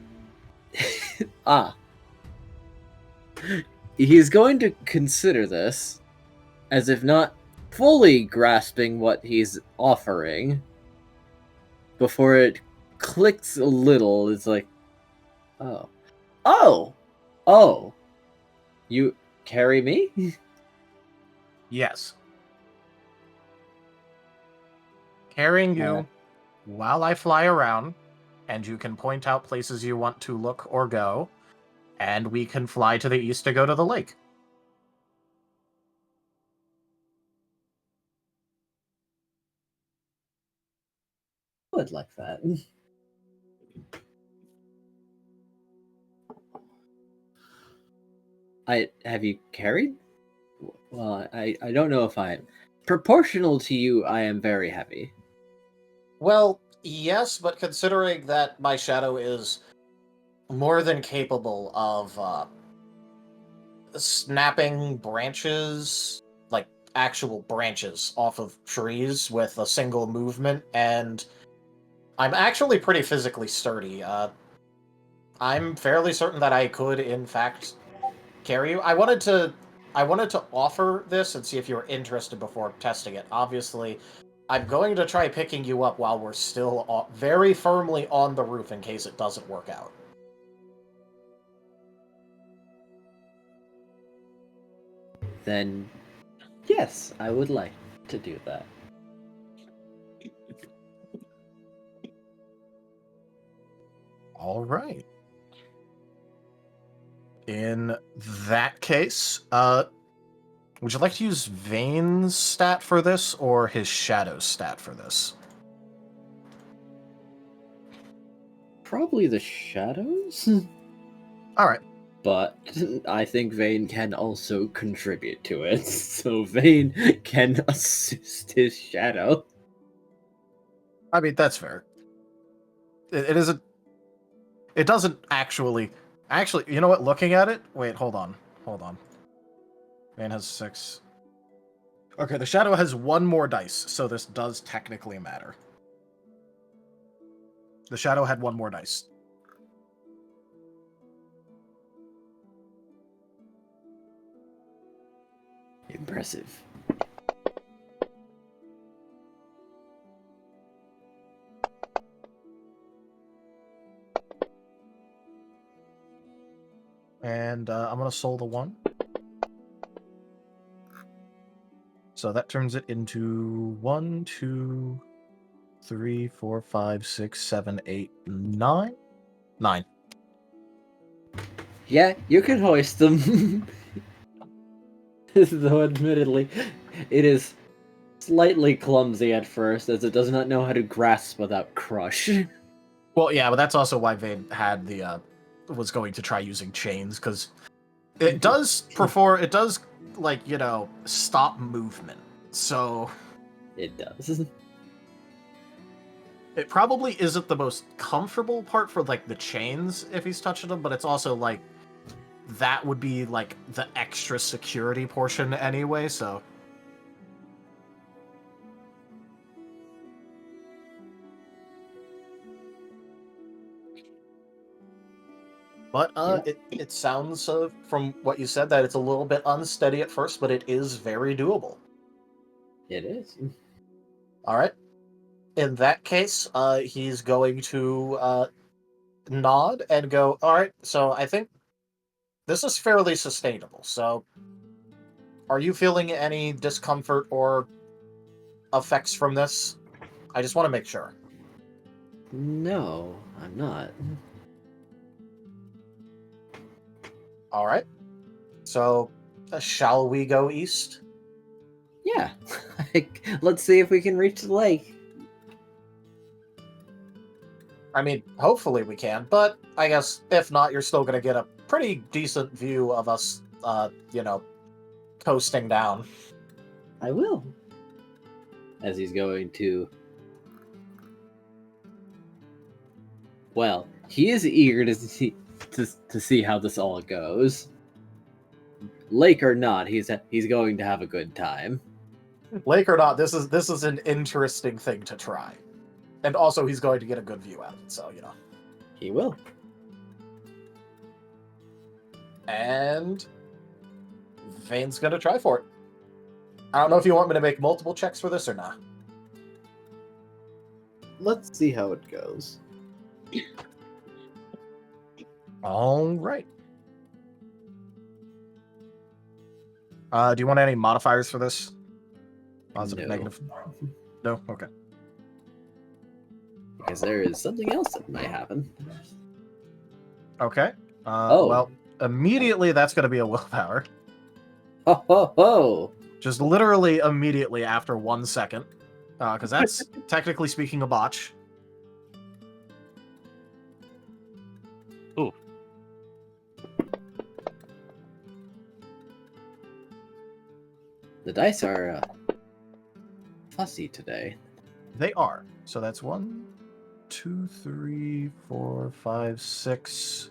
He's going to consider this, as if not fully grasping what he's offering, before it clicks a little. It's like, oh, you carry me? Yes. Carrying you while I fly around, and you can point out places you want to look or go, and we can fly to the east to go to the lake. I would like that. Have you carried? Well, I don't know if I'm proportional to you. I am very heavy. Well, yes, but considering that my shadow is more than capable of snapping branches, like actual branches off of trees with a single movement, and I'm actually pretty physically sturdy. I'm fairly certain that I could, in fact, carry you. I wanted to offer this and see if you were interested before testing it. Obviously, I'm going to try picking you up while we're still very firmly on the roof in case it doesn't work out. Then, yes, I would like to do that. All right. In that case, would you like to use Vane's stat for this, or his shadow stat for this? Probably the shadows? All right. But I think Vane can also contribute to it, so Vane can assist his shadow. I mean, that's fair. It isn't... It doesn't actually... Actually, you know what? Looking at it... Wait, hold on. Vane has 6. Okay, the shadow has 1 more dice, so this does technically matter. The shadow had 1 more dice. Impressive. And I'm going to soul the 1. So that turns it into 1, 2, 3, 4, 5, 6, 7, 8, 9. 9. Yeah, you can hoist them. Though admittedly, it is slightly clumsy at first, as it does not know how to grasp without crush. Well, yeah, but that's also why Vane had was going to try using chains, because it does stop movement. So It does. it probably isn't the most comfortable part for the chains if he's touching them, but it's also that would be the extra security portion anyway, so But it sounds from what you said that it's a little bit unsteady at first, but it is very doable. It is. All right. In that case, he's going to nod and go, all right, so I think this is fairly sustainable. So are you feeling any discomfort or effects from this? I just want to make sure. No, I'm not. All right. So shall we go east? Yeah. Let's see if we can reach the lake. I mean, hopefully we can, but I guess if not, you're still going to get a pretty decent view of us, coasting down. I will. As he's going to... Well, he is eager to see how this all goes. Lake or not, he's going to have a good time. Lake or not, this is an interesting thing to try. And also, he's going to get a good view out of it, so, He will. And Vane's going to try for it. I don't know if you want me to make multiple checks for this or not. Let's see how it goes. All right. Do you want any modifiers for this? Positive, No. negative? No? Okay. Because there is something else that might happen. Okay. Oh. Well, immediately that's going to be a willpower. Ho ho ho! Just literally immediately after 1 second. Because that's, technically speaking, a botch. Ooh. The dice are fussy today. They are. So that's 1, 2, 3, 4, 5, 6.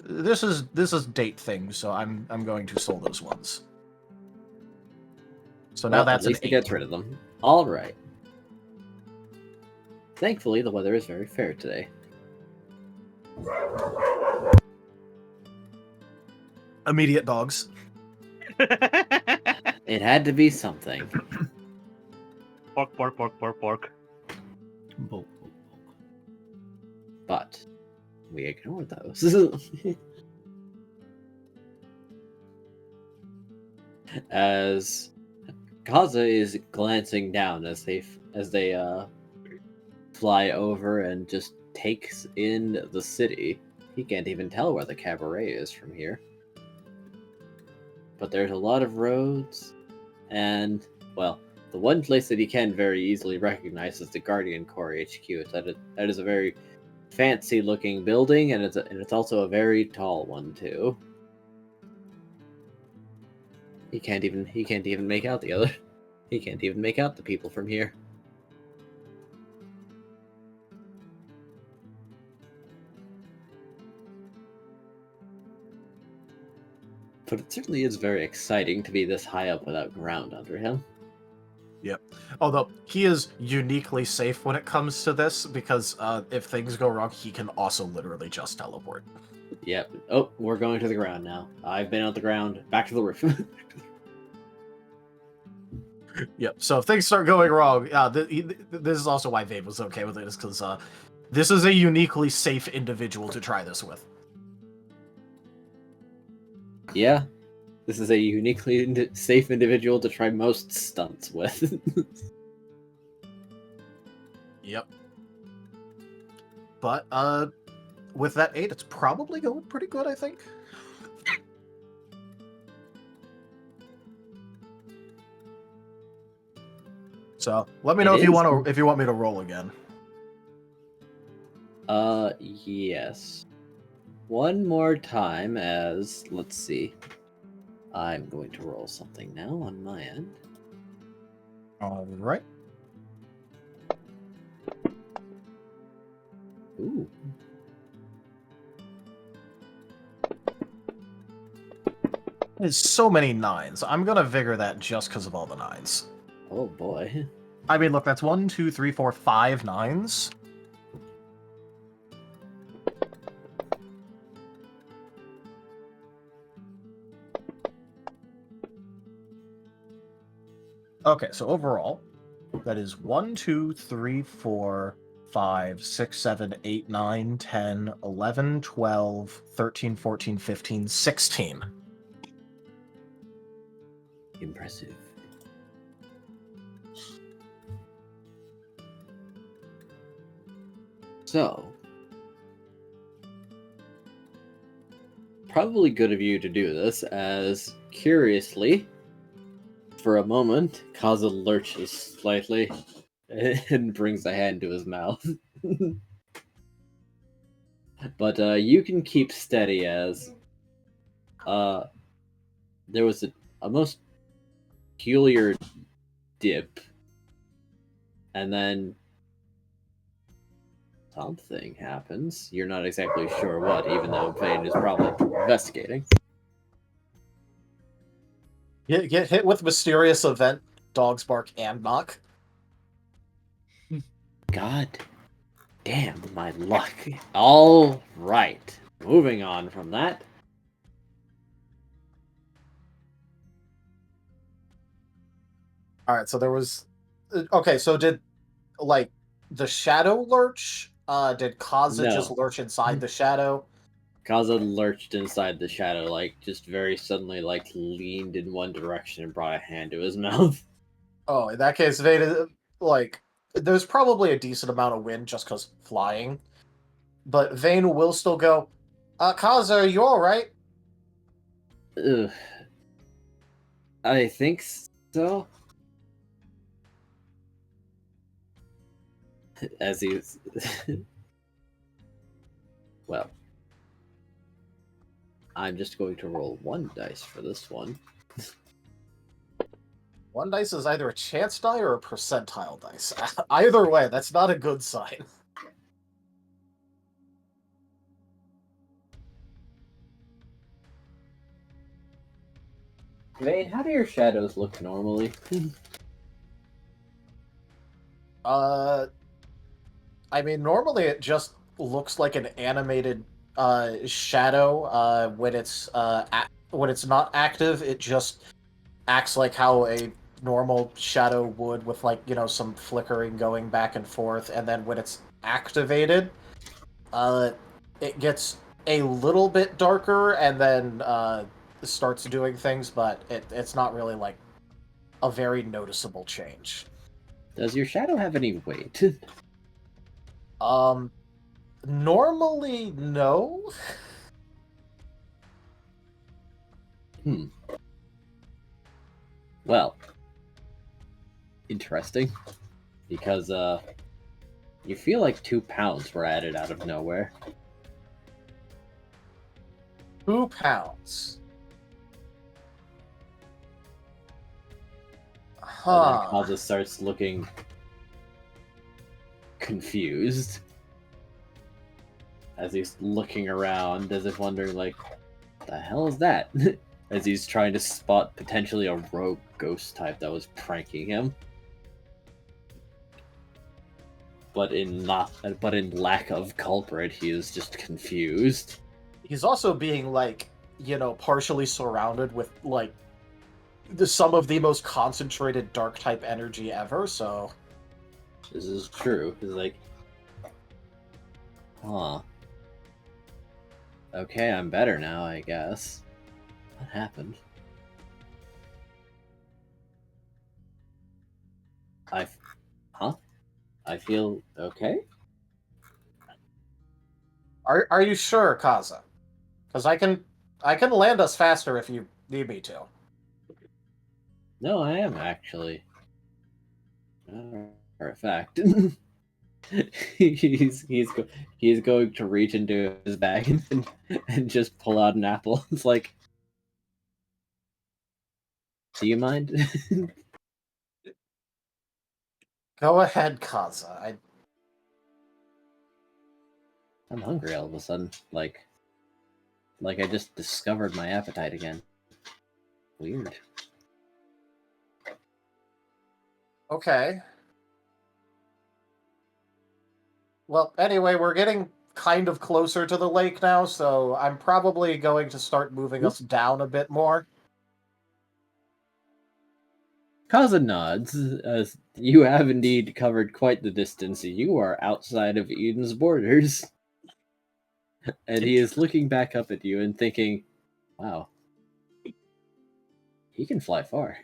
This is date things, so I'm going to soul those ones. So now Well, that's at least an he 8. gets rid of them. All right. Thankfully, the weather is very fair today. Immediate dogs. It had to be something. Pork, pork, pork, pork, pork. Bulk. But we ignore those. As Kaza is glancing down as they fly over and just takes in the city. He can't even tell where the cabaret is from here. But there's a lot of roads, and, well, the one place that he can very easily recognize is the Guardian Corps HQ. That is a very fancy-looking building, and it's also a very tall one too. He can't even make out He can't even make out the people from here. But it certainly is very exciting to be this high up without ground under him. Yep. Although he is uniquely safe when it comes to this, because if things go wrong, he can also literally just teleport. Yep. Oh, we're going to the ground now. I've been on the ground. Back to the roof. Yep. So if things start going wrong, this is also why Vane was okay with it, is because this is a uniquely safe individual to try this with. Yeah. This is a uniquely safe individual to try most stunts with. Yep. But with that 8, it's probably going pretty good, I think. So let me know if you want me to roll again. Yes. One more time as, let's see. I'm going to roll something now on my end. All right. Ooh. There's so many 9s. I'm gonna vigor that just because of all the 9s. Oh boy. I mean, look, that's 1, 2, 3, 4, 5 9s. Okay, so overall, that is 1, 2, 3, 4, 5, 6, 7, 8, 9, 10, 11, 12, 13, 14, 15, 16. Impressive. So, probably good of you to do this, as curiously, for a moment, Kaza lurches slightly and brings a hand to his mouth. But you can keep steady as there was a most peculiar dip, and then something happens. You're not exactly sure what, even though Vane is probably investigating. Get hit with mysterious event, dogs bark and knock. God damn my luck. All right, moving on from that. All right, so there was. Okay, so did like the shadow lurch? Did Kaza just No. lurch inside the shadow? Kaza lurched inside the shadow, like just very suddenly, like leaned in one direction and brought a hand to his mouth. Oh, in that case, Vane, like, there's probably a decent amount of wind just because flying. But Vane will still go, Kaza, are you alright? Ugh. I think so. As he's. Well. I'm just going to roll 1 dice for this one. 1 dice is either a chance die or a percentile dice. Either way, that's not a good sign. Vane, how do your shadows look normally? I mean, normally it just looks like an animated shadow. When it's not active, it just acts like how a normal shadow would, with like, you know, some flickering going back and forth. And then when it's activated, it gets a little bit darker and then starts doing things, but it's not really like a very noticeable change. Does your shadow have any weight? Normally, no. Well, interesting. Because, you feel like 2 pounds were added out of nowhere. 2 pounds. And then Huh. Kaza starts looking confused. As he's looking around, as if wondering, like, what the hell is that? As he's trying to spot potentially a rogue ghost type that was pranking him. But in lack of culprit, he is just confused. He's also being, like, you know, partially surrounded with, like, some of the most concentrated dark type energy ever, so... This is true. He's like, huh. Okay, I'm better now, I guess. What happened? I feel okay? Are you sure, Kaza? Because I can land us faster if you need me to. No, I am actually. For a fact. he's going to reach into his bag and just pull out an apple. It's like, do you mind? Go ahead, Kaza. I'm hungry all of a sudden. Like I just discovered my appetite again. Weird. Okay. Well, anyway, we're getting kind of closer to the lake now, so I'm probably going to start moving us down a bit more. Kaza nods, as you have indeed covered quite the distance. You are outside of Eden's borders. And he is looking back up at you and thinking, wow, he can fly far.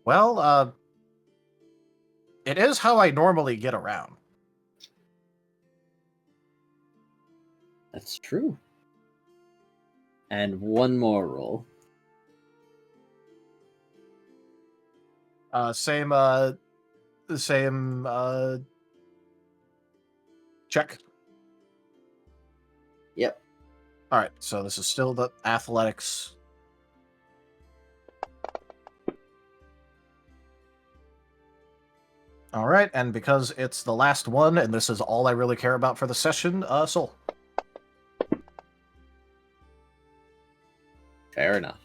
Well, it is how I normally get around. That's true. And one more roll. Same check. Yep. All right, so this is still the athletics. All right, and because it's the last one, and this is all I really care about for the session, soul. Fair enough.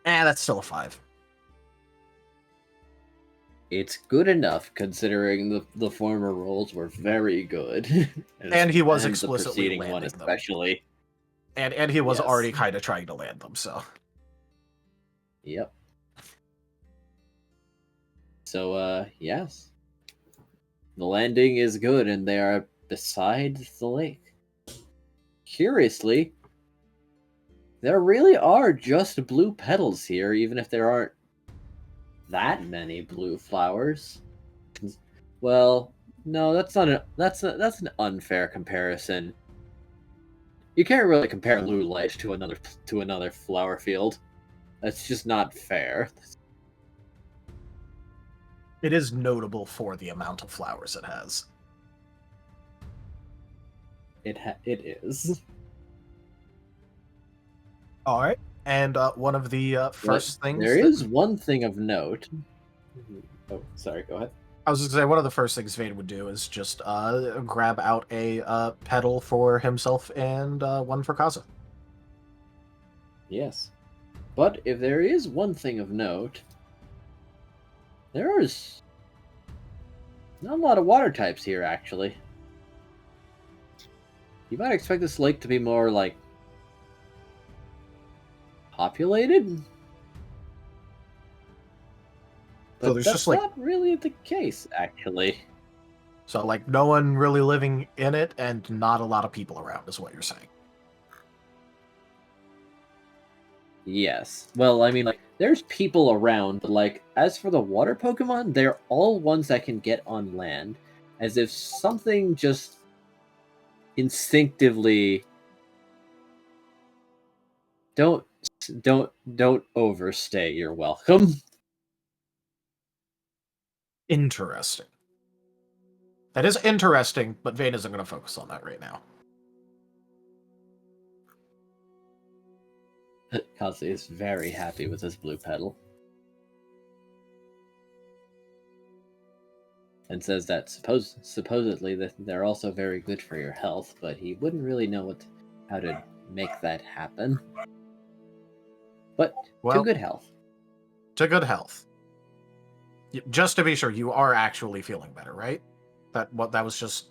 That's still a 5. It's good enough considering the former rolls were very good. And he was the explicitly preceding landing one them. especially. And he was Yes. already kind of trying to land them, so. Yep. So, yes. The landing is good, and they are beside the lake. Curiously, there really are just blue petals here, even if there aren't that many blue flowers. Well, no, that's an unfair comparison. You can't really compare blue light to another flower field. That's just not fair. It is notable for the amount of flowers it has. It is. All right, and one of the first things There is one thing of note. Oh, sorry. Go ahead. I was just gonna say, one of the first things Vane would do is just grab out a petal for himself and one for Kaza. Yes, but if there is one thing of note, there is not a lot of water types here, actually. You might expect this lake to be more, like, populated. But So there's that's just, like- not really the case, actually. So, like, no one really living in it and not a lot of people around is what you're saying. Yes. Well, I mean, like, there's people around, but, like, as for the water Pokemon, they're all ones that can get on land. As if something just instinctively... Don't overstay your welcome. Interesting. That is interesting, but Vane isn't going to focus on that right now. Kazi is very happy with his blue petal. And says that supposedly that they're also very good for your health, but he wouldn't really know how to make that happen. But Well, to good health. To good health. Just to be sure, you are actually feeling better, right? That was just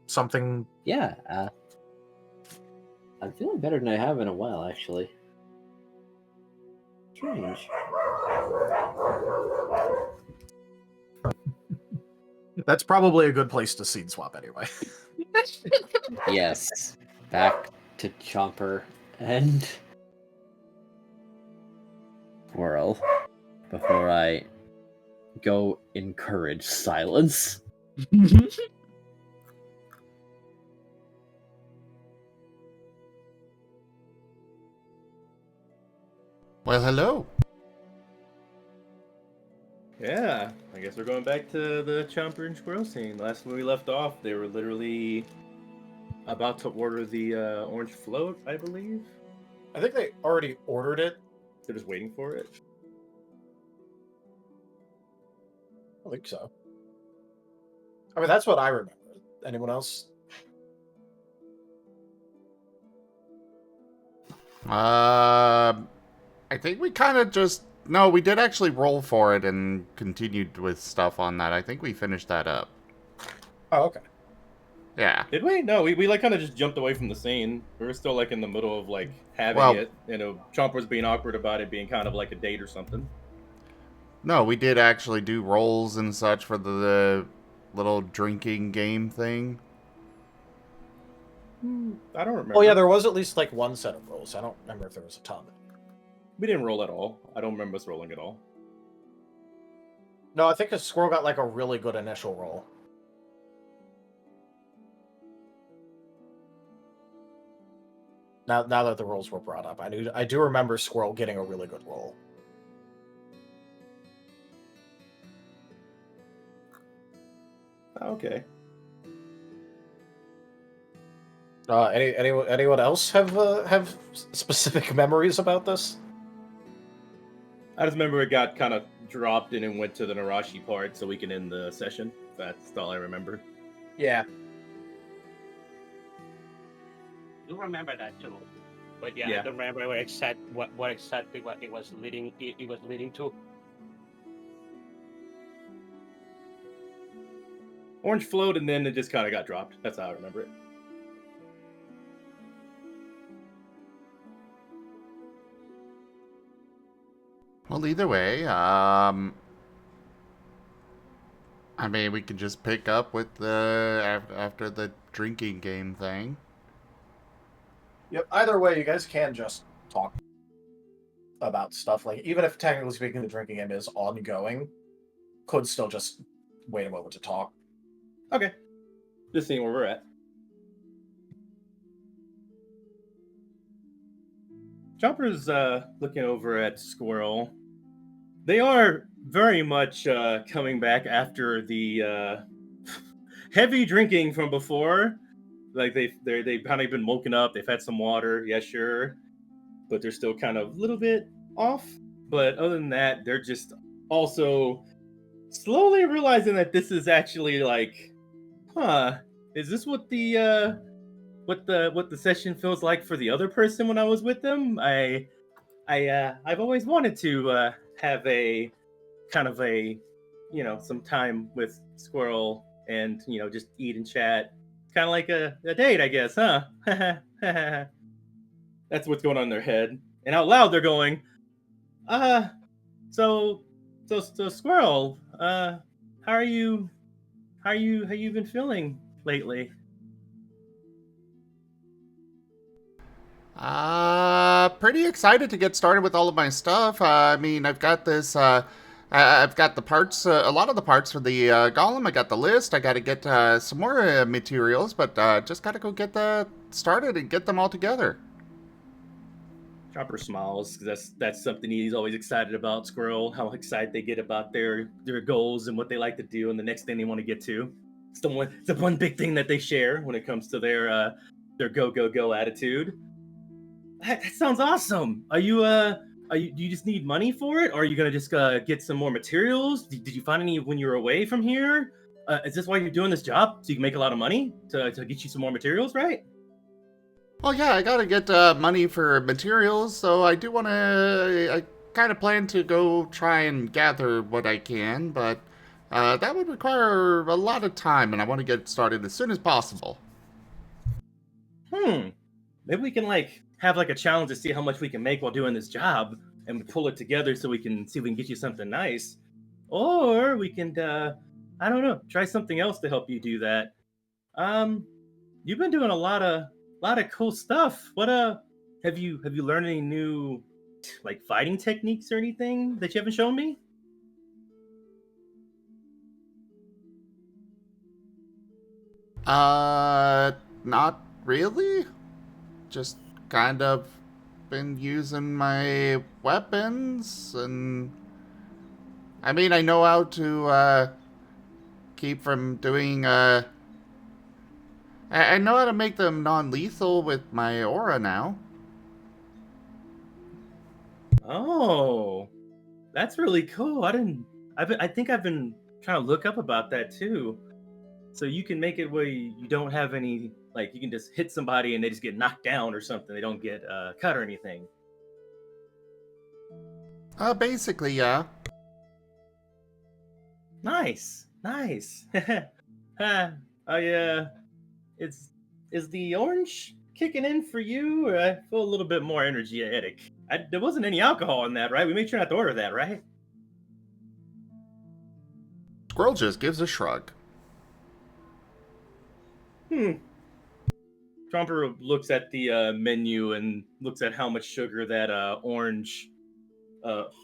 something. Yeah, I'm feeling better than I have in a while, actually. Strange. That's probably a good place to seed swap anyway. Yes. Back to Chomper and Whirl before I go encourage silence. Well, hello. Yeah, I guess we're going back to the Chomper and Squirrel scene. Last when we left off, they were literally about to order the orange float, I believe. I think they already ordered it. They're just waiting for it. I think so. I mean, that's what I remember. Anyone else? I think we kind of just... No, we did actually roll for it and continued with stuff on that. I think we finished that up. Oh, okay. Yeah. Did we? No, we like kind of just jumped away from the scene. We were still like in the middle of like having Well- it. You know, Chomper was being awkward about it being kind of like a date or something. No, we did actually do rolls and such for the little drinking game thing. I don't remember. Oh yeah, there was at least like one set of rolls. I don't remember if there was a ton. We didn't roll at all. I don't remember us rolling at all. No, I think a squirrel got like a really good initial roll. Now that the rolls were brought up, I do remember Squirrel getting a really good roll. Okay. Anyone else have specific memories about this? I just remember it got kind of dropped and it went to the Narashi part so we can end the session. That's all I remember. Yeah. I do remember that too. But yeah, Yeah. I don't remember what exactly what it was leading to. Orange flowed and then it just kind of got dropped. That's how I remember it. Well, either way, I mean, we could just pick up with the after the drinking game thing. Yep. Either way, you guys can just talk about stuff. Like, even if technically speaking, the drinking game is ongoing, could still just wait a moment to talk. Okay. Just seeing where we're at. Chopper's looking over at Squirrel. They are very much coming back after the heavy drinking from before. Like they've kind of been woken up. They've had some water, yeah, sure, but they're still kind of a little bit off. But other than that, they're just also slowly realizing that this is actually like, is this what the session feels like for the other person when I was with them? I've always wanted to have a kind of a, some time with Squirrel and, just eat and chat. Kind of like a date, I guess, huh? That's what's going on in their head. And out loud, they're going, so Squirrel, how you been feeling lately? Pretty excited to get started with all of my stuff. I mean, I've got this, I've got the parts, a lot of the parts for the golem. I got the list. I got to get some more materials, but just got to go get started and get them all together. Chopper smiles because that's something he's always excited about. Squirrel, how excited they get about their goals and what they like to do, and the next thing they want to get to. It's the one big thing that they share when it comes to their go attitude. That sounds awesome. Do you just need money for it, or are you gonna just get some more materials? Did you find any when you were away from here? Is this why you're doing this job, so you can make a lot of money to get you some more materials, right? Well, yeah, I gotta get money for materials, so I do want to. I kind of plan to go try and gather what I can, but that would require a lot of time, and I want to get started as soon as possible. Maybe we can have a challenge to see how much we can make while doing this job, and we pull it together so we can see if we can get you something nice, or we can I don't know, try something else to help you do that. You've been doing a lot of cool stuff. What have you learned any new fighting techniques or anything that you haven't shown me? Not really. Just kind of been using my weapons, and I mean, I know how to keep from doing I know how to make them non-lethal with my aura now. Oh, that's really cool. I think I've been trying to look up about that too. So you can make it where you don't have any, you can just hit somebody and they just get knocked down or something. They don't get cut or anything. Basically, yeah. Nice. is the orange kicking in for you? I feel a little bit more energetic. There wasn't any alcohol in that, right? We made sure not to order that, right? Squirrel just gives a shrug. Trumper looks at the menu and looks at how much sugar that orange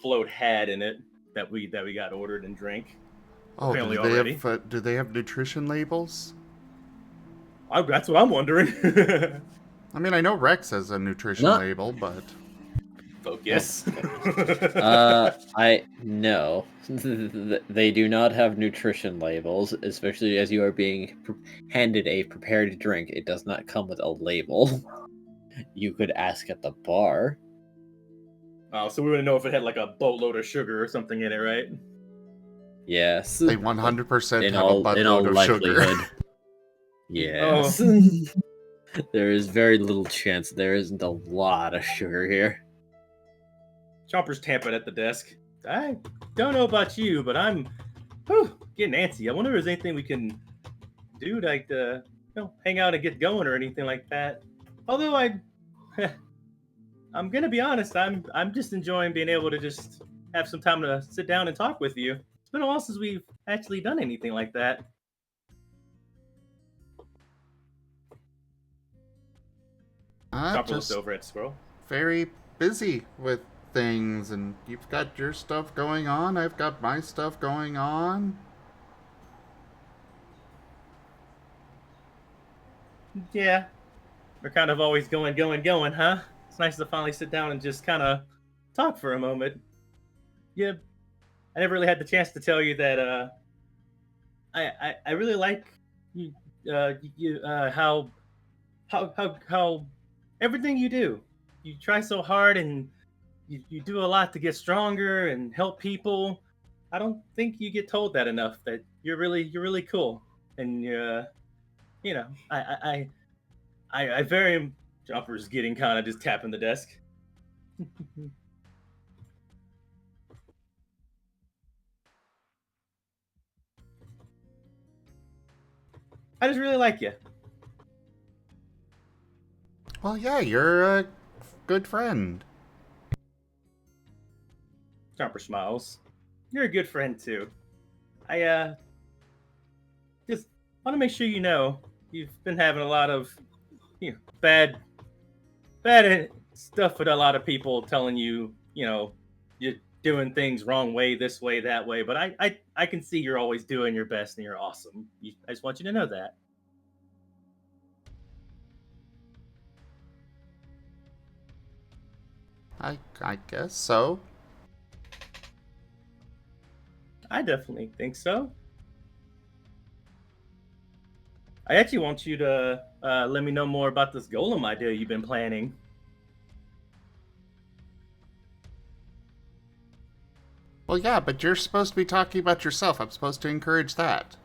float had in it that we got ordered and drank. Oh, Apparently already. Do they have nutrition labels? That's what I'm wondering. I mean, I know Rex has a nutrition No. label, but Focus. I no. They do not have nutrition labels, especially as you are being handed a prepared drink. It does not come with a label. You could ask at the bar. Oh, so we wouldn't know if it had like a boatload of sugar or something in it, right? Yes. they 100% In have all a buttload of sugar. likelihood. Yes. There is very little chance there isn't a lot of sugar here. Chomper's tamping at the desk. I don't know about you, but I'm getting antsy. I wonder if there's anything we can do to like hang out and get going or anything like that. Although I'm gonna be honest, I'm just enjoying being able to just have some time to sit down and talk with you. It's been a while since we've actually done anything like that. Chomper looks Just over at Squirrel. very busy with things, and you've got your stuff going on, I've got my stuff going on. Yeah, we're kind of always going, huh? It's nice to finally sit down and just kind of talk for a moment. Yeah, I never really had the chance to tell you that I really like you how everything you do. You try so hard and you do a lot to get stronger and help people. I don't think you get told that enough. That you're really cool, and I very Jumper's getting kind of just tapping the desk. I just really like you. Well, yeah, you're a good friend. Jumper smiles. You're a good friend too. I just want to make sure you know you've been having a lot of bad stuff with a lot of people telling you you're doing things wrong way, this way, that way. But I can see you're always doing your best and you're awesome. I just want you to know that. I guess so. I definitely think so. I actually want you to let me know more about this golem idea you've been planning. Well, yeah, but you're supposed to be talking about yourself. I'm supposed to encourage that.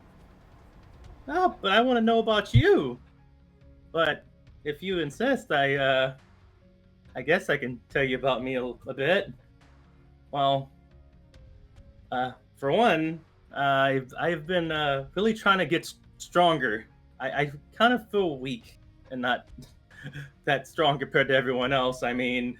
Oh, but I want to know about you. But if you insist, I guess I can tell you about me a bit. Well, for one, I've been really trying to get stronger. I kind of feel weak and not that strong compared to everyone else. I mean,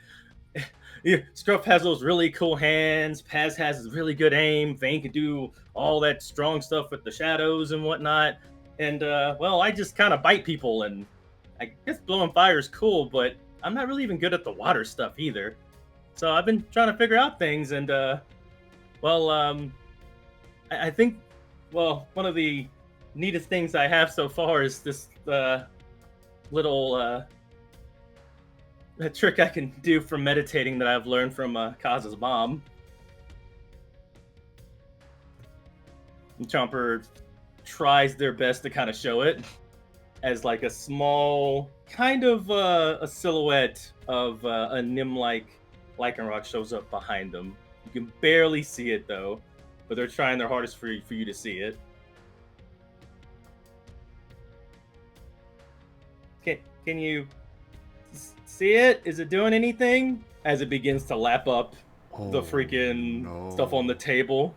Scruff has those really cool hands. Paz has really good aim. Vane can do all that strong stuff with the shadows and whatnot. And well, I just kind of bite people, and I guess blowing fire is cool, but I'm not really even good at the water stuff either. So I've been trying to figure out things, and I think one of the neatest things I have so far is this little a trick I can do from meditating that I've learned from Kaz's mom. And Chomper tries their best to kind of show it as like a small kind of a silhouette of a Nim-like Lycanroc shows up behind them. You can barely see it though, but they're trying their hardest for you to see it. Can you see it? Is it doing anything? As it begins to lap up the freaking stuff on the table.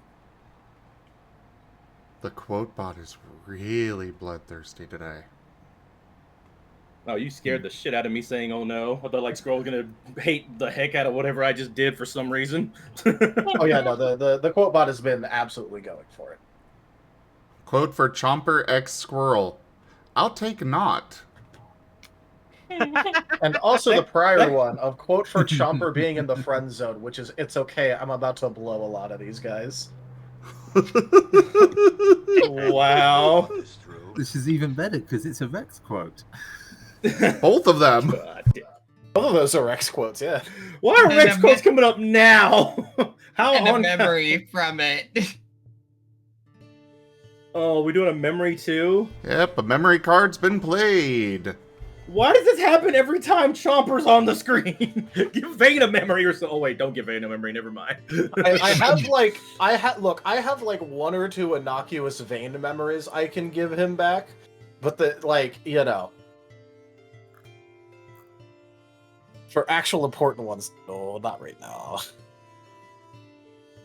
The quote bot is really bloodthirsty today. Oh, you scared the shit out of me saying, "Oh no!" I thought like Scroll's gonna hate the heck out of whatever I just did for some reason. Oh yeah, no, the quote bot has been absolutely going for it. Quote for Chomper X Squirrel. I'll take not. And also the prior one of quote for Chomper being in the friend zone, which is it's okay, I'm about to blow a lot of these guys. Wow. This is even better because it's a Rex quote. Both of them. God damn. Both of those are Rex quotes, yeah. Why are And Rex a quotes coming up now? How And a on memory from it. Oh, we doing a memory too? Yep, a memory card's been played. Why does this happen every time Chomper's on the screen? Give Vane a memory or so. Oh wait, don't give Vane a memory. Never mind. I have like one or two innocuous Vane memories I can give him back, but for actual important ones, no, not right now.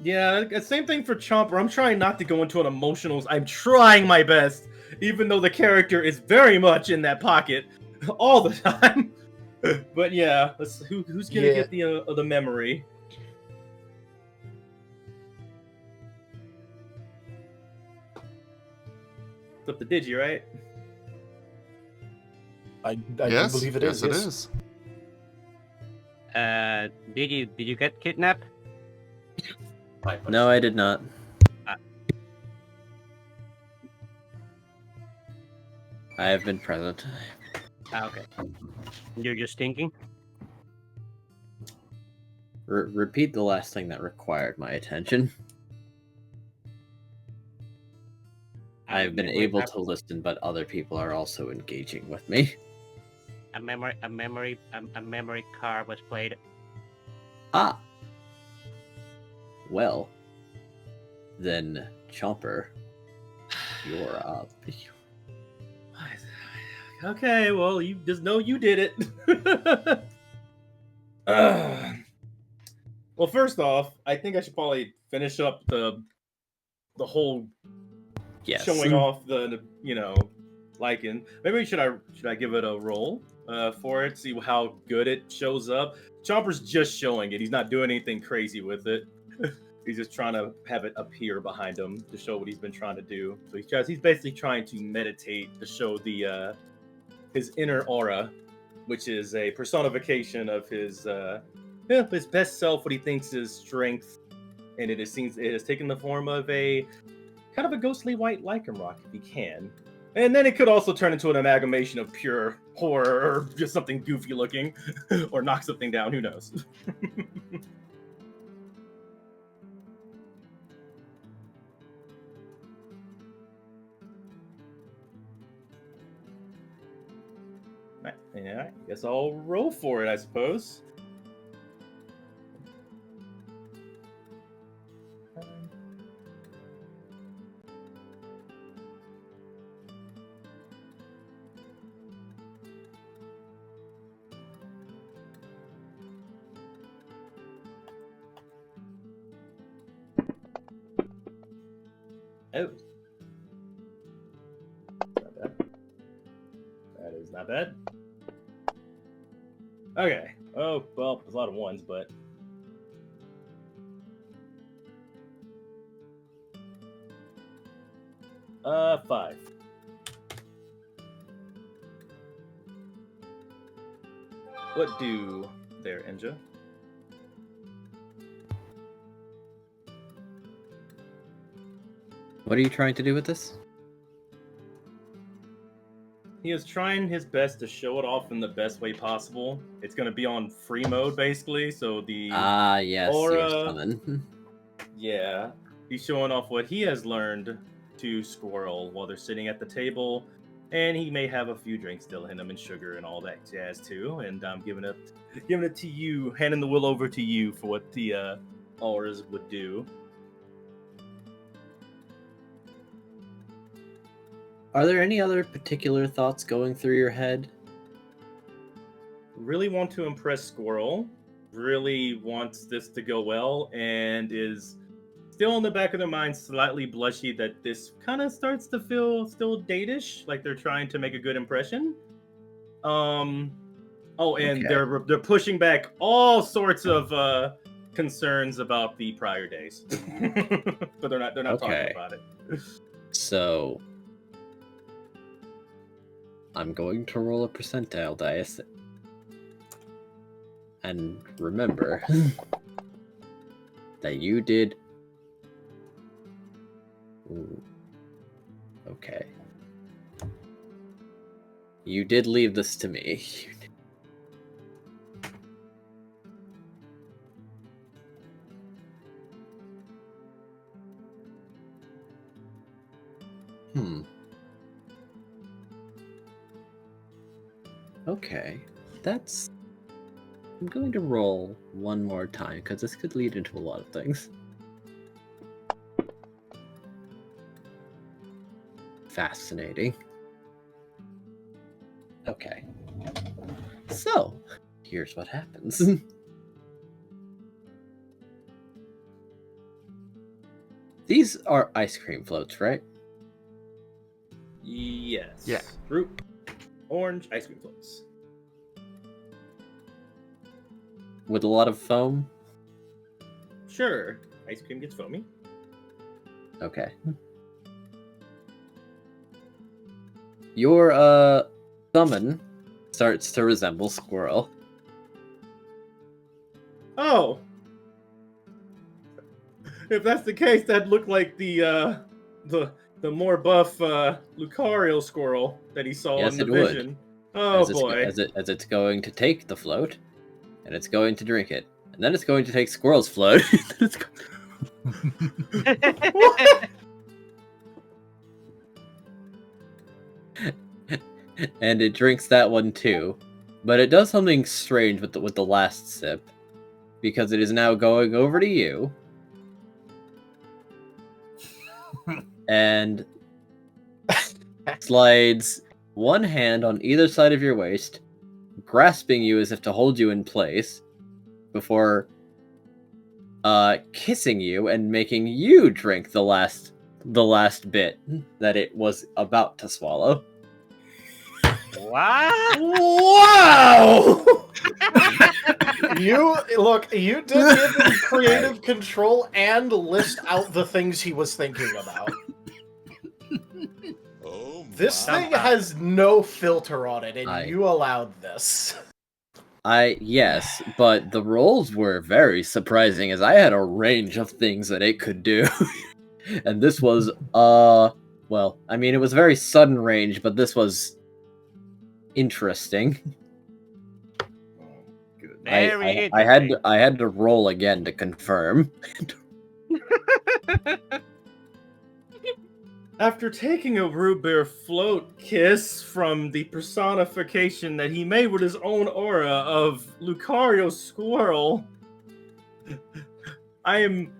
Yeah, same thing for Chomper. I'm trying not to go into an emotional. I'm trying my best, even though the character is very much in that pocket all the time. But yeah, who's gonna get the memory? It's up to Digi, right? I Yes, do believe it yes, is. it yes. is. Did you get kidnapped? No, I did not. I have been present. Okay. You're just thinking? Repeat the last thing that required my attention. I've been able to listen, but other people are also engaging with me. A memory card was played. Ah. Well, then, Chomper, you're up. Okay, well, you just know you did it. Well, first off, I think I should probably finish up the whole Yes. showing off the liking. Maybe should I give it a roll for it, see how good it shows up. Chomper's just showing it. He's not doing anything crazy with it. He's just trying to have it appear behind him to show what he's been trying to do. So he's basically trying to meditate to show the his inner aura, which is a personification of his best self, what he thinks is strength, and it has taken the form of a kind of a ghostly white lichen rock, if he can. And then it could also turn into an amalgamation of pure horror or just something goofy looking, or knock something down. Who knows? Yeah, I guess I'll roll for it, I suppose. Oh. Not bad. That is not bad. Okay. Oh, well, there's a lot of ones, but... Five. What do there, Enja? What are you trying to do with this? He is trying his best to show it off in the best way possible. It's going to be on free mode, basically, so the Yes, aura... you're summoned. Yeah, he's showing off what he has learned to Squirrel while they're sitting at the table, and he may have a few drinks still in him and sugar and all that jazz too. And I'm giving it to you, handing the will over to you for what the auras would do. Are there any other particular thoughts going through your head? Really want to impress Squirrel. Really wants this to go well, and is still in the back of their mind slightly blushy that this kind of starts to feel still date-ish, like they're trying to make a good impression. Oh, and Okay. they're pushing back all sorts of concerns about the prior days, but they're not Okay. talking about it. So I'm going to roll a percentile dice. And remember that you did. Ooh. Okay. You did leave this to me. Okay. That's. I'm going to roll one more time because this could lead into a lot of things. Fascinating. Okay. So, here's what happens. These are ice cream floats, right? Yes. Yeah. Fruit, orange, ice cream floats. With a lot of foam? Sure. Ice cream gets foamy. Okay. Your, summon starts to resemble Squirrel. Oh. If that's the case, that'd look like the more buff Lucario squirrel that he saw Yes, in the it would. vision. Oh boy. As it's going to take the float, and it's going to drink it, and then it's going to take Squirrel's float. And it drinks that one too, but it does something strange with the last sip, because it is now going over to you, and slides one hand on either side of your waist, grasping you as if to hold you in place, before kissing you and making you drink the last bit that it was about to swallow. What? Wow! You did give him creative control and list out the things he was thinking about. Oh, This my. thing has no filter on it, and I- you allowed this. Yes, but the rolls were very surprising as I had a range of things that it could do. And this was, well, I mean, it was very sudden range, but this was interesting. Very I had to roll again to confirm. After taking a root beer float kiss from the personification that he made with his own aura of Lucario Squirrel, I am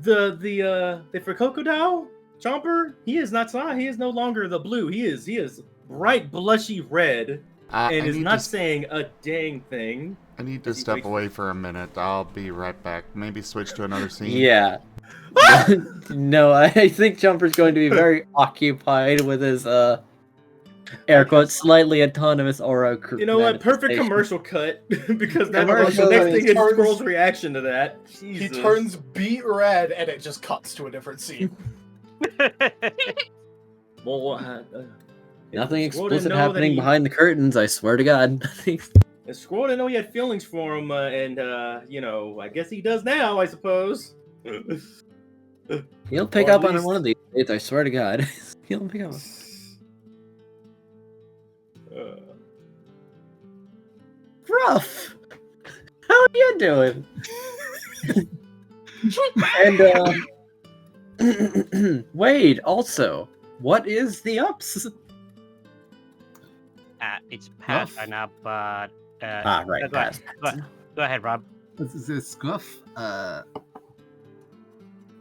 the for Crocodile Chomper. He is no longer the blue. He is bright blushy red and is not saying a dang thing. I need to step away for a minute. I'll be right back. Maybe switch to another scene. Yeah. No, I think Jumper's going to be very occupied with his, air quotes, slightly autonomous aura. You know what? Perfect manifestation. commercial cut because that Commercial the next cut. thing He is turns- Squirrel's reaction to that. He Jesus. turns beet red, and it just cuts to a different scene. Well, Nothing Squirrel didn't explicit know that happening he- behind the curtains, I swear to God. And Squirrel didn't know he had feelings for him, and you know, I guess he does now, I suppose. He'll pick Or at up on least- one of these days, I swear to God. He'll pick up. Ruff! How are you doing? And, Wade, also, what is the ups? It's past Rough. by now, but Right, go ahead. pass. Go ahead, Rob. This is a Scruff. I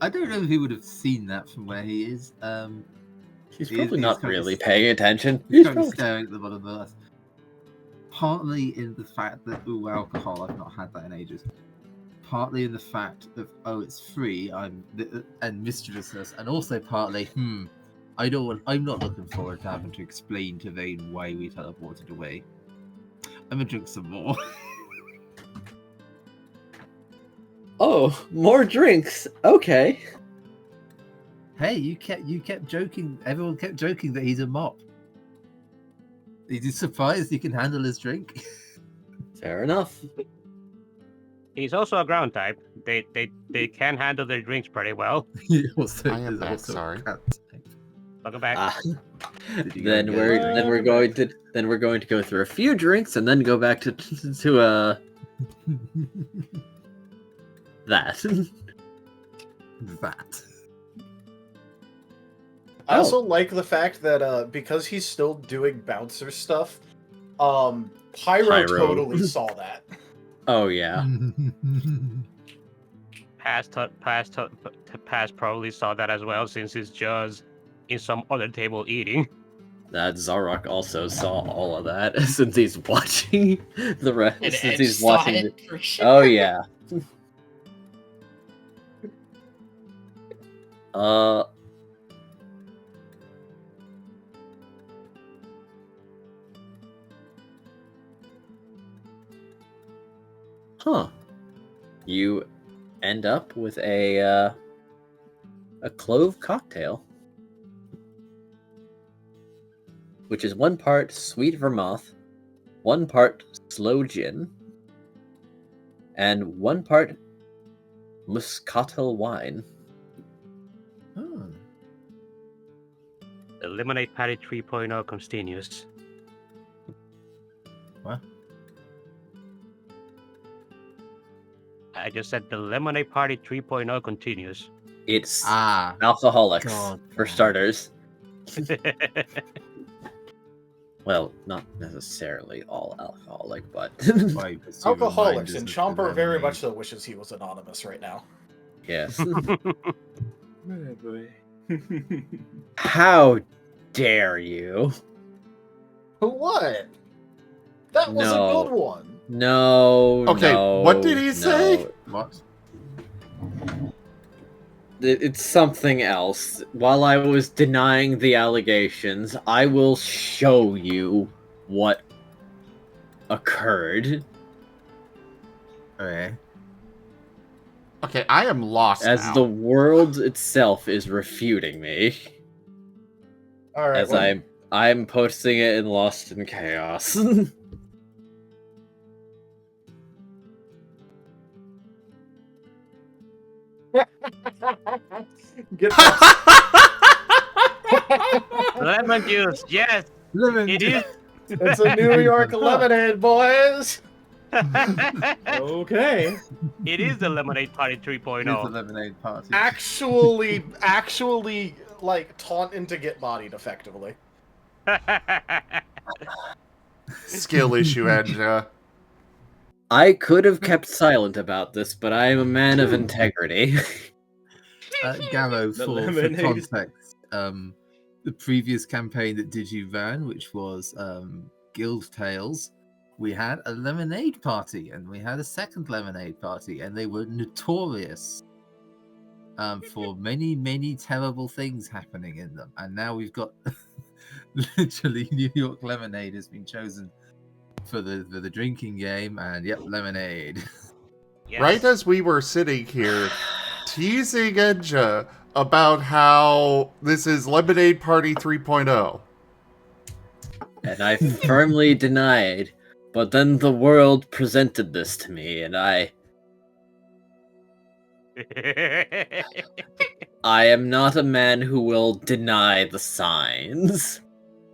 don't know if he would have seen that from where he is. He's He is- probably he's not kind of really st- paying attention. He's He's kind of probably... staring at the bottom of the glass. Partly in the fact that, ooh, alcohol, I've not had that in ages. Partly in the fact of, oh, it's free, and mischievousness, and also partly, I'm not looking forward to having to explain to Vane why we teleported away. I'm gonna drink some more. Oh, more drinks. Okay. Hey, you kept joking. Everyone kept joking that he's a mop. He's surprised he can handle his drink. Fair enough. He's also a ground type. They can handle their drinks pretty well. He also I am is back, also a sorry. cat type. Welcome back. Ah. Did you Then go we're get then we're going to go through a few drinks and then go back to that. that? I also like the fact that because he's still doing bouncer stuff, Pyro Pyro. totally saw that. Oh yeah. Past probably saw that as well, since he's just in some other table eating. That Zarok also saw all of that since he's watching the rest. And Since Edge he's saw watching. it for sure. Oh yeah. Huh. You end up with a clove cocktail, which is 1 part sweet vermouth, 1 part sloe gin, and 1 part muscatel wine. Oh. The Lemonade Party 3.0 continues. What? I just said the Lemonade Party 3.0 continues. It's Ah. alcoholics, God. for starters. Well, not necessarily all alcoholic, but Why pursue Alcoholics, reminders and of Chomper the very lemonade? much so wishes he was anonymous right now. yes. Oh, boy. How dare you? What? That was No. a good one. No. Okay, no, what did he say? no. What? It's something else. While I was denying the allegations, I will show you what occurred Okay. Okay, I am lost as now. the world itself is refuting me. All right. As I'm posting it in Lost in Chaos. Get that. Lemon juice, yes, Lemon it is. It's a New York lemonade, boys. Okay. It is the Lemonade Party Here's the 3.0. lemonade party. Actually, like taunt into get bodied effectively. Skill issue, Edja. I could have kept silent about this, but I am a man of integrity. Garrow, The for lemonade. context, the previous campaign that Digi ran, which was Guild Tales, we had a lemonade party, and we had a second lemonade party, and they were notorious for many, many terrible things happening in them. And now we've got literally New York Lemonade has been chosen for the drinking game, and yep, lemonade. Yes. Right as we were sitting here teasing Edja about how this is Lemonade Party 3.0. And I firmly denied. But then the world presented this to me, and I am not a man who will deny the signs.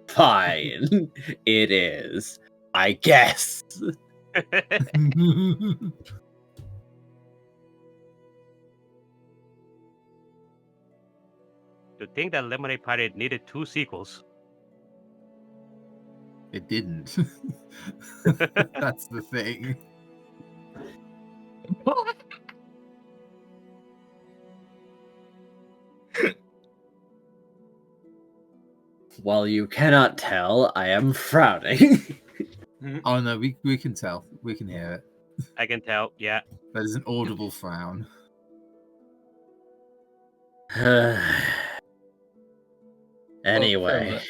Fine. It is. I guess. To think that Lemonade Party needed 2 sequels. It didn't. That's the thing. While you cannot tell, I am frowning. Oh no, we can tell. We can hear it. I can tell, yeah. That is an audible frown. Anyway,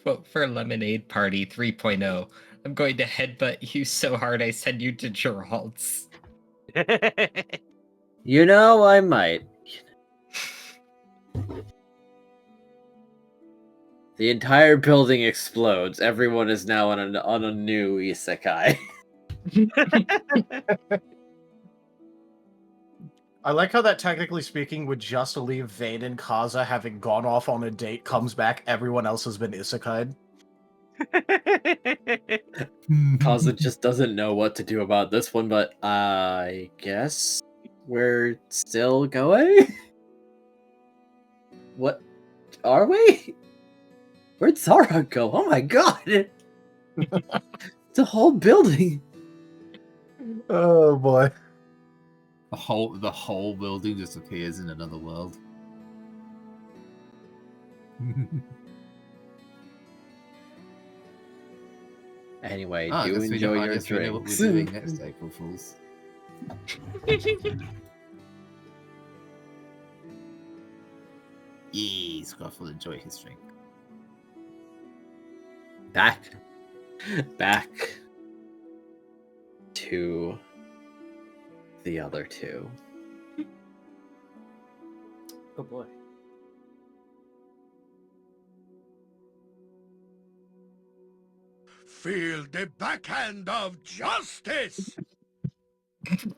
Quote for Lemonade Party 3.0. I'm going to headbutt you so hard I send you to Gerald's. you know, I might. The entire building explodes. Everyone is now on a new isekai. I like how that, technically speaking, would just leave Vane and Kaza having gone off on a date, comes back, everyone else has been isekai'd. Kaza just doesn't know what to do about this one, but I guess we're still going? What are we? Where'd Zara go? Oh my god! It's a whole building. Oh boy. The whole building just appears in another world. Anyway, I do guess enjoy your we know what we're drinks. doing next April Fools. Yee, Scruff will enjoy his drink. Back to the other two. Oh boy. Feel the backhand of justice! Fucking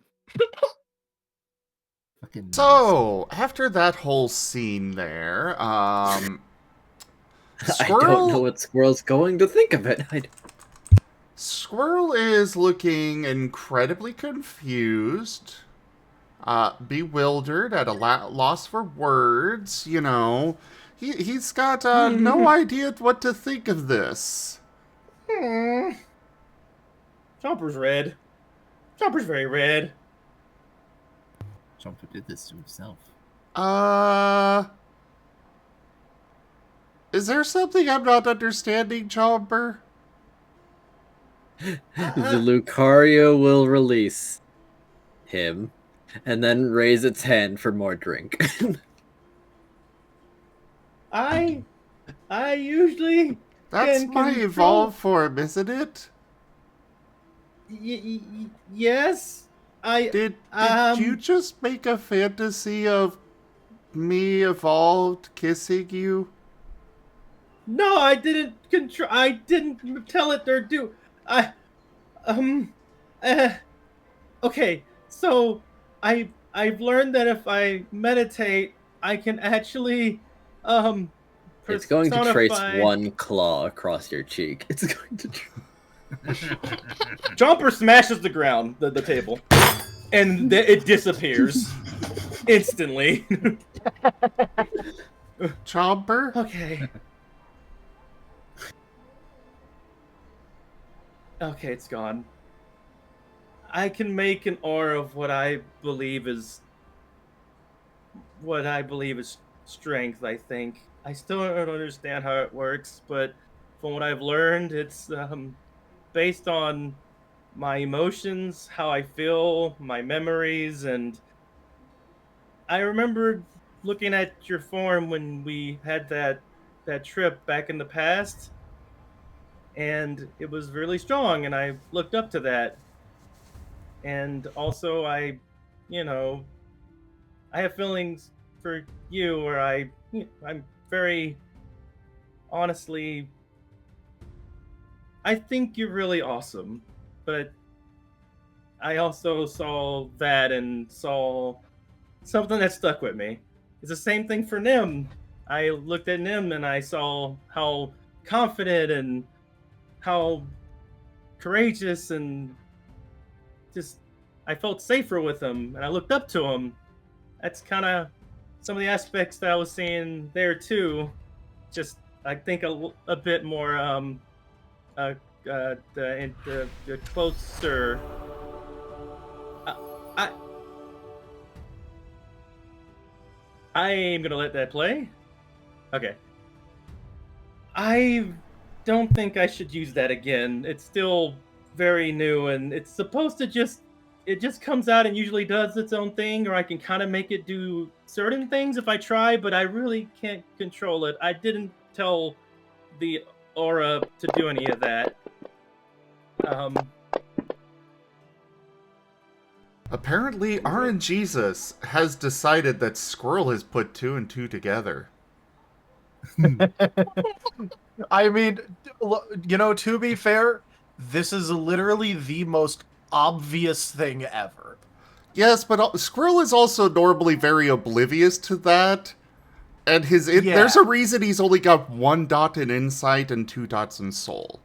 nice. So, after that whole scene there, I don't know Squirrel, what Squirrel's going to think of it. Squirrel is looking incredibly confused, bewildered, at a loss for words, you know. He's got no idea what to think of this. Chomper's red. Chomper's very red. Chomper did this to himself. Is there something I'm not understanding, Chomper? The Lucario will release him and then raise its hand for more drink. I usually That's can my control- evolved form, isn't it? Yes. Did you just make a fantasy of me evolved kissing you? No, I didn't control. I didn't tell it or do. Okay, so I've learned that if I meditate, I can actually It's going to trace personify- one claw across your cheek. It's going to. Jumper smashes the ground, the table, and it disappears instantly. Chomper? Okay. Okay, it's gone. I can make an aura of what I believe is strength, I think. I still don't understand how it works, but from what I've learned, it's based on my emotions, how I feel, my memories, and I remember looking at your form when we had that trip back in the past, and it was really strong, and I looked up to that. And also, I have feelings for you, where I'm very honestly, I think you're really awesome, but I also saw that and saw something that stuck with me. It's the same thing for Nim. I looked at Nim and I saw how confident and how courageous, and just I felt safer with him, and I looked up to him. That's kind of some of the aspects that I was seeing there too. Just I think a bit more the closer. I am gonna let that play. Okay. I don't think I should use that again. It's still very new, and it's supposed to just comes out and usually does its own thing, or I can kind of make it do certain things if I try, but I really can't control it. I didn't tell the aura to do any of that. Apparently, RNGesus has decided that Squirrel has put 2 and 2 together. I mean, you know, to be fair, this is literally the most obvious thing ever. Yes, but Squirrel is also normally very oblivious to that. And there's a reason he's only got 1 dot in Insight and 2 dots in Soul.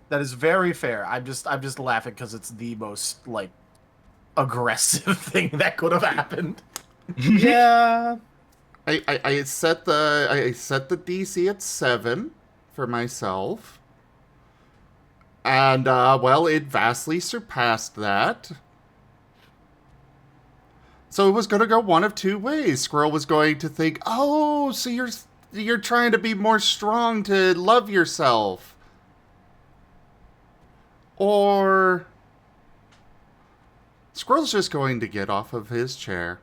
That is very fair. I'm just laughing because it's the most, like, aggressive thing that could have happened. Yeah. I set the DC at 7 for myself. And well, it vastly surpassed that. So it was going to go one of 2 ways. Squirrel was going to think, "Oh, so you're trying to be more strong to love yourself." Or Squirrel's just going to get off of his chair,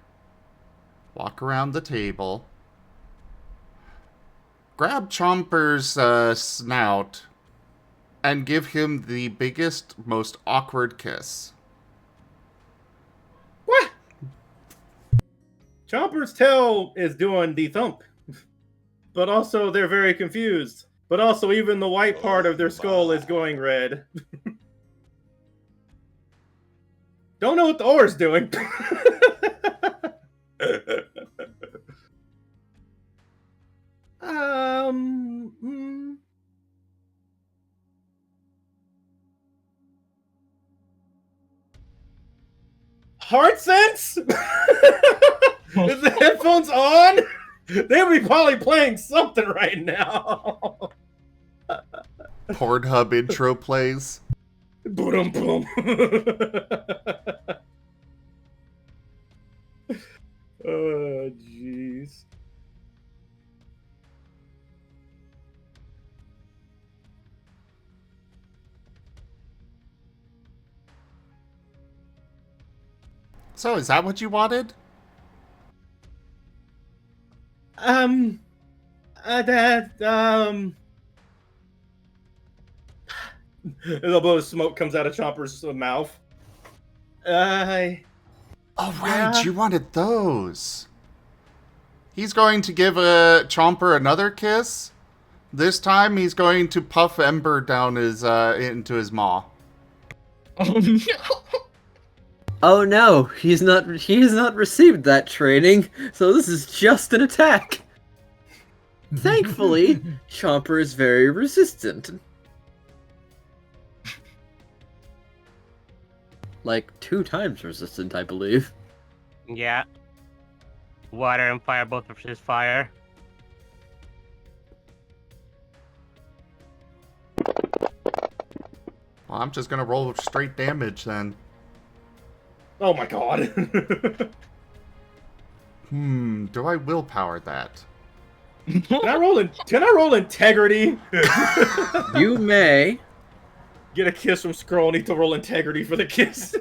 walk around the table, grab Chomper's snout, and give him the biggest, most awkward kiss. What? Chomper's tail is doing the thump. But also, they're very confused. But also, even the white part of their skull is going red. Don't know what the oar's doing. Heart sense? Is the headphones on? They would be probably playing something right now. Pornhub intro plays. Boom, boom. Oh, jeez. So, is that what you wanted? A little bit of smoke comes out of Chomper's mouth. Oh, right, Yeah. you wanted those. He's going to give Chomper another kiss. This time, he's going to puff Ember down into his maw. Oh no! Oh no, he has not received that training, so this is just an attack. Thankfully, Chomper is very resistant. Like 2 times resistant, I believe. Yeah. Water and fire both resist fire. Well, I'm just going to roll straight damage then. Oh my god. Do I willpower that? Can I roll integrity? You may Get a kiss from Skrull. Need to roll integrity for the kiss.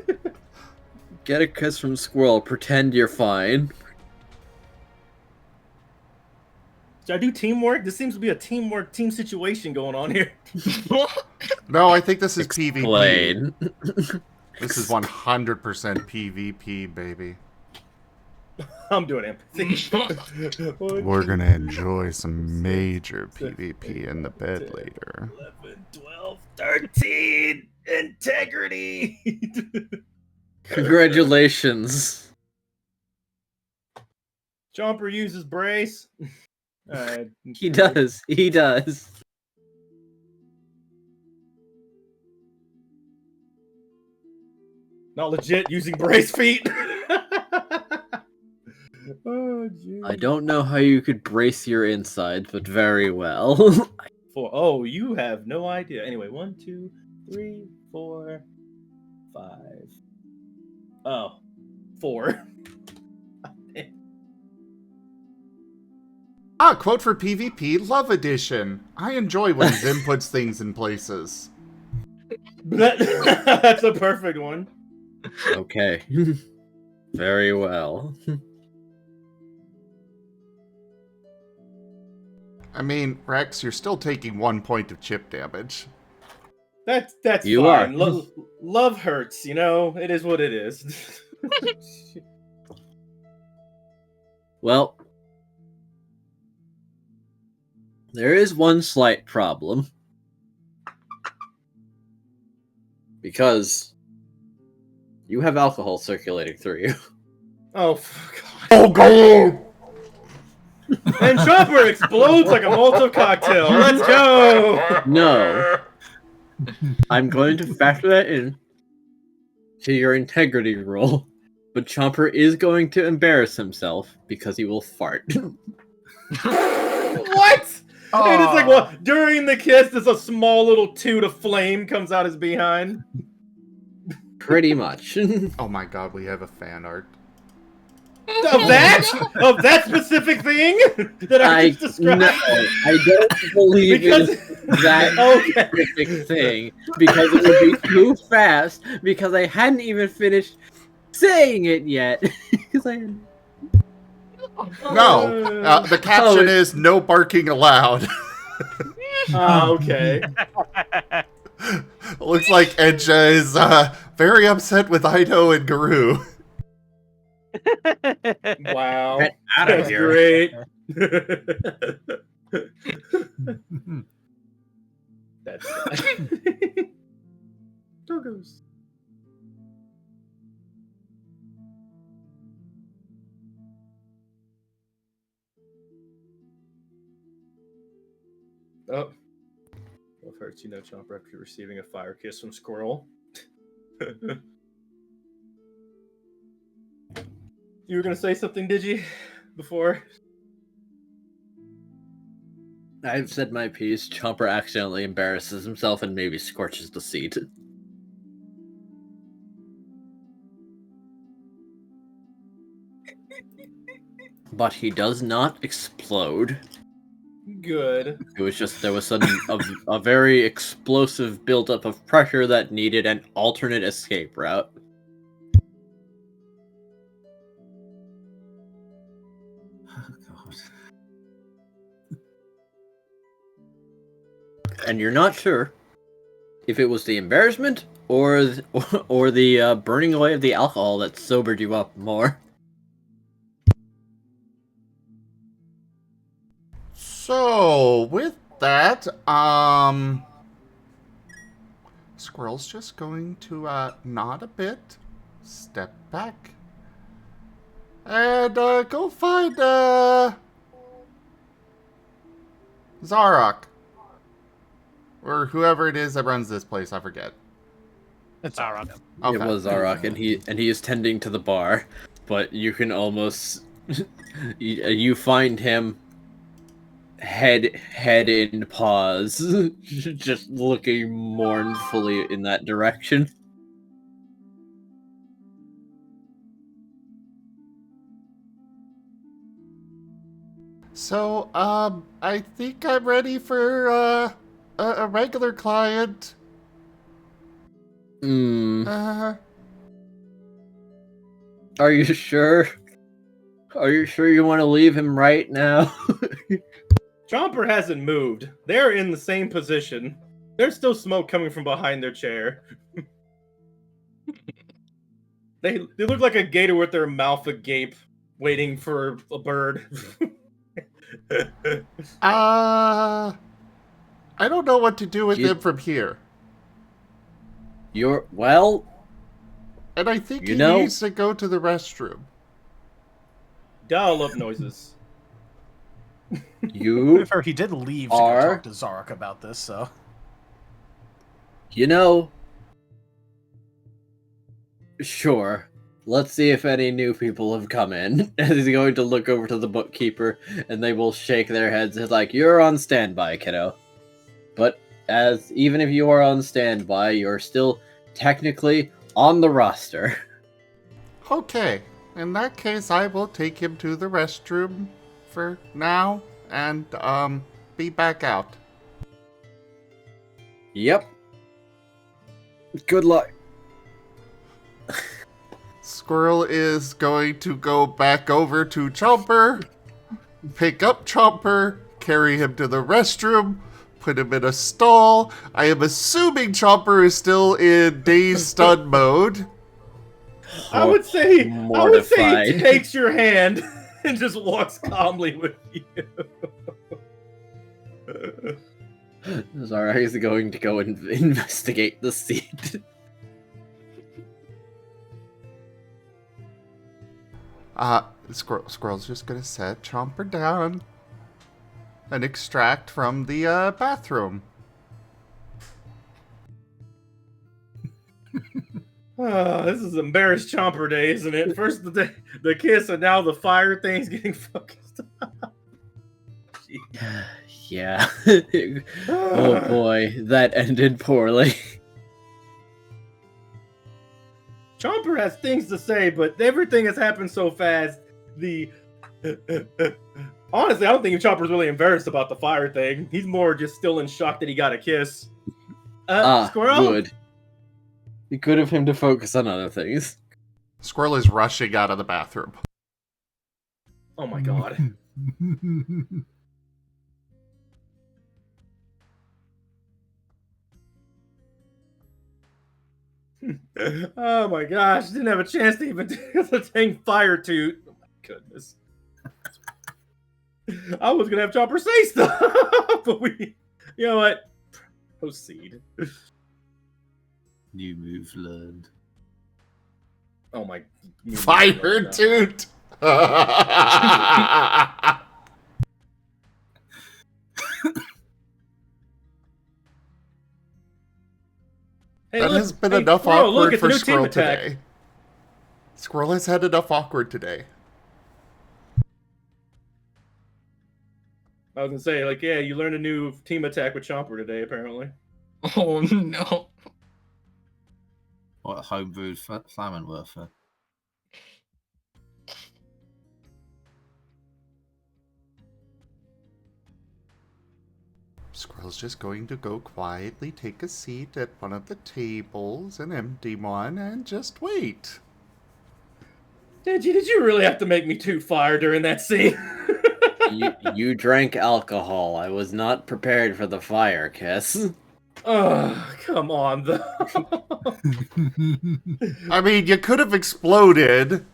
get a kiss from Squirrel, pretend you're fine. Should I do teamwork? This seems to be a team situation going on here. No, I think this is PvP. Explain. This is 100% PvP, baby. I'm doing empathy. We're gonna enjoy some major PvP in the bed later. 11, 12, 13! Integrity! Congratulations. Chomper uses brace. He does. He does. Not legit using brace feet. Oh, geez. I don't know how you could brace your insides, but very well. Oh, you have no idea. Anyway, 1, 2, 3, 4, 5. Oh, 4. Quote for PvP, Love Edition. I enjoy when Zim puts things in places. That's a perfect one. Okay. Very well. I mean, Rex, you're still taking 1 point of chip damage. That's You fine. are. Love hurts, you know? It is what it is. Well, there is one slight problem. Because you have alcohol circulating through you. Oh, God. Oh, God! And Chopper explodes like a Molotov cocktail. Let's go! No. I'm going to factor that in to your integrity roll. But Chomper is going to embarrass himself because he will fart. What? And it's like, what? During the kiss, there's a small little toot of flame comes out his behind. Pretty much. Oh my God, we have a fan art. Of that? Of that specific thing that I just described? No, I don't believe Because- in that Okay. specific thing because it would be too fast because I hadn't even finished saying it yet. Because I had... No, the caption is no barking allowed. Okay. Looks like Edja is very upset with Ido and Guru. Wow. Get out of That's here. great. That's Doggos. Oh. Well, hurts, you know, Chomper after receiving a fire kiss from Squirrel. You were gonna say something, did you? Before? I've said my piece. Chomper accidentally embarrasses himself and maybe scorches the seat. But he does not explode. Good. It was just there was a very explosive buildup of pressure that needed an alternate escape route. Oh, God. And you're not sure if it was the embarrassment or the burning away of the alcohol that sobered you up more. So, with that, Squirrel's just going to nod a bit, step back, and go find Zarok. Or whoever it is that runs this place, I forget. It's Zarok. Okay. It was Zarok, and he is tending to the bar, but you can almost you find him head in paws, just looking mournfully in that direction. So, I think I'm ready for a regular client. Are you sure? Are you sure you want to leave him right now? Chomper hasn't moved. They're in the same position. There's still smoke coming from behind their chair. They look like a gator with their mouth agape, waiting for a bird. I don't know what to do with You- him from here. Well, And I think You he know- needs to go to the restroom. Dial up noises. you He did leave to Are- go talk to Zarok about this, so. You know, sure. Let's see if any new people have come in. And he's going to look over to the bookkeeper, and they will shake their heads. It's like, you're on standby, kiddo. But even if you are on standby, you're still technically on the roster. Okay, in that case, I will take him to the restroom for now and be back out. Yep. Good luck. Squirrel is going to go back over to Chomper, pick up Chomper, carry him to the restroom, put him in a stall. I am assuming Chomper is still in dazed stun mode. I would say he Mortified. takes your hand and just walks calmly with you. Zara is going to go and investigate the seat. Squirrel's just gonna set Chomper down and extract from the bathroom. This is embarrassed Chomper Day, isn't it? First the kiss, and now the fire thing's getting focused. Yeah. Oh boy, that ended poorly. Chomper has things to say, but everything has happened so fast. Honestly, I don't think Chomper's really embarrassed about the fire thing. He's more just still in shock that he got a kiss. Squirrel? Good. Be good of him to focus on other things. Squirrel is rushing out of the bathroom. Oh my god. Oh my gosh, didn't have a chance to even do the dang fire toot. Oh my goodness. I was gonna have Chopper say stuff, but you know what? Proceed. New move learned. Oh my. Fire toot! Hey, That look, has been hey, enough Squirrel, look, awkward it's a for new team Squirrel attack. today. Squirrel has had enough awkward today. I was gonna say, like, yeah, you learned a new team attack with Chomper today, apparently. Oh no. What homebrewed Flammenwerfer? Squirrel's just going to go quietly take a seat at one of the tables, an empty one, and just wait. Did you really have to make me toot fire during that scene? You drank alcohol. I was not prepared for the fire kiss. Oh, come on, though. I mean, you could have exploded.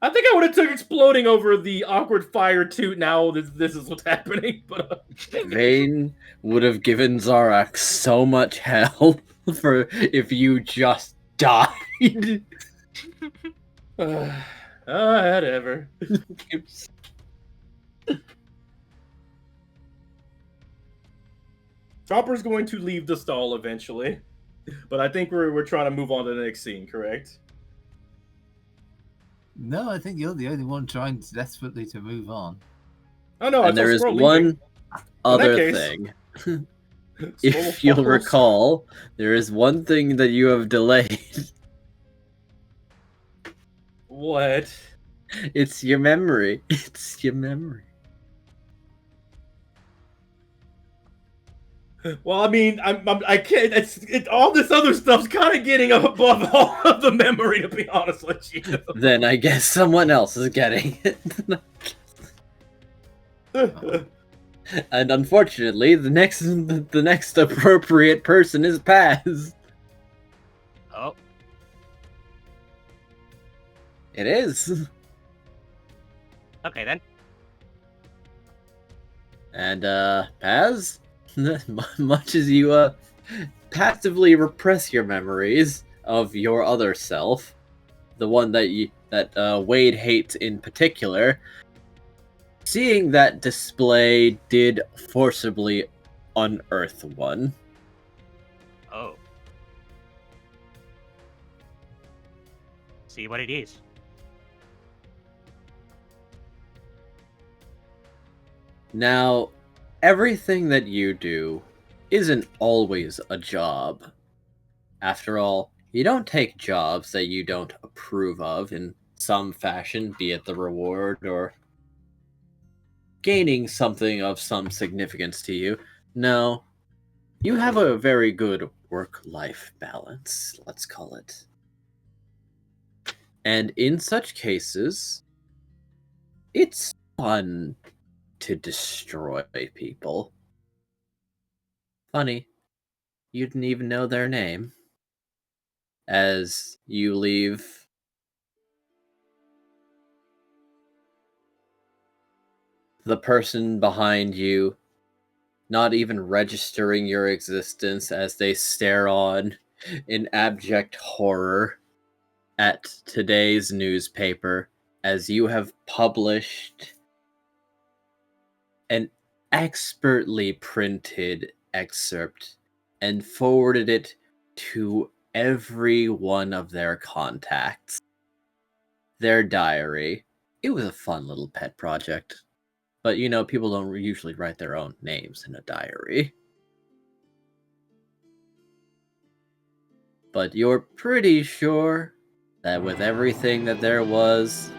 I think I would have took exploding over the awkward fire toot. Now this is what's happening. But Vane would have given Zarak so much hell for if you just died. Whatever. Chopper's going to leave the stall eventually, but I think we're trying to move on to the next scene. Correct? No, I think you're the only one trying desperately to move on. Oh no! And there is one other case- thing. If you'll recall, there is one thing that you have delayed. What? It's your memory. It's your memory. Well, I mean, I can't. All this other stuff's kind of getting above all of the memory, to be honest with you. Then I guess someone else is getting it. And unfortunately, the next appropriate person is Paz. Oh, It is. okay then. And Paz, much as you passively repress your memories of your other self, the one that Wade hates in particular, seeing that display did forcibly unearth one. Oh. See what it is. Now, everything that you do isn't always a job. After all, you don't take jobs that you don't approve of in some fashion, be it the reward or gaining something of some significance to you. No, you have a very good work-life balance, let's call it. And in such cases, it's fun to destroy people. Funny, you didn't even know their name. As you leave, the person behind you not even registering your existence as they stare on in abject horror at today's newspaper as you have published an expertly printed excerpt and forwarded it to every one of their contacts. Their diary. It was a fun little pet project. But you know, people don't usually write their own names in a diary. But you're pretty sure that with everything that there was,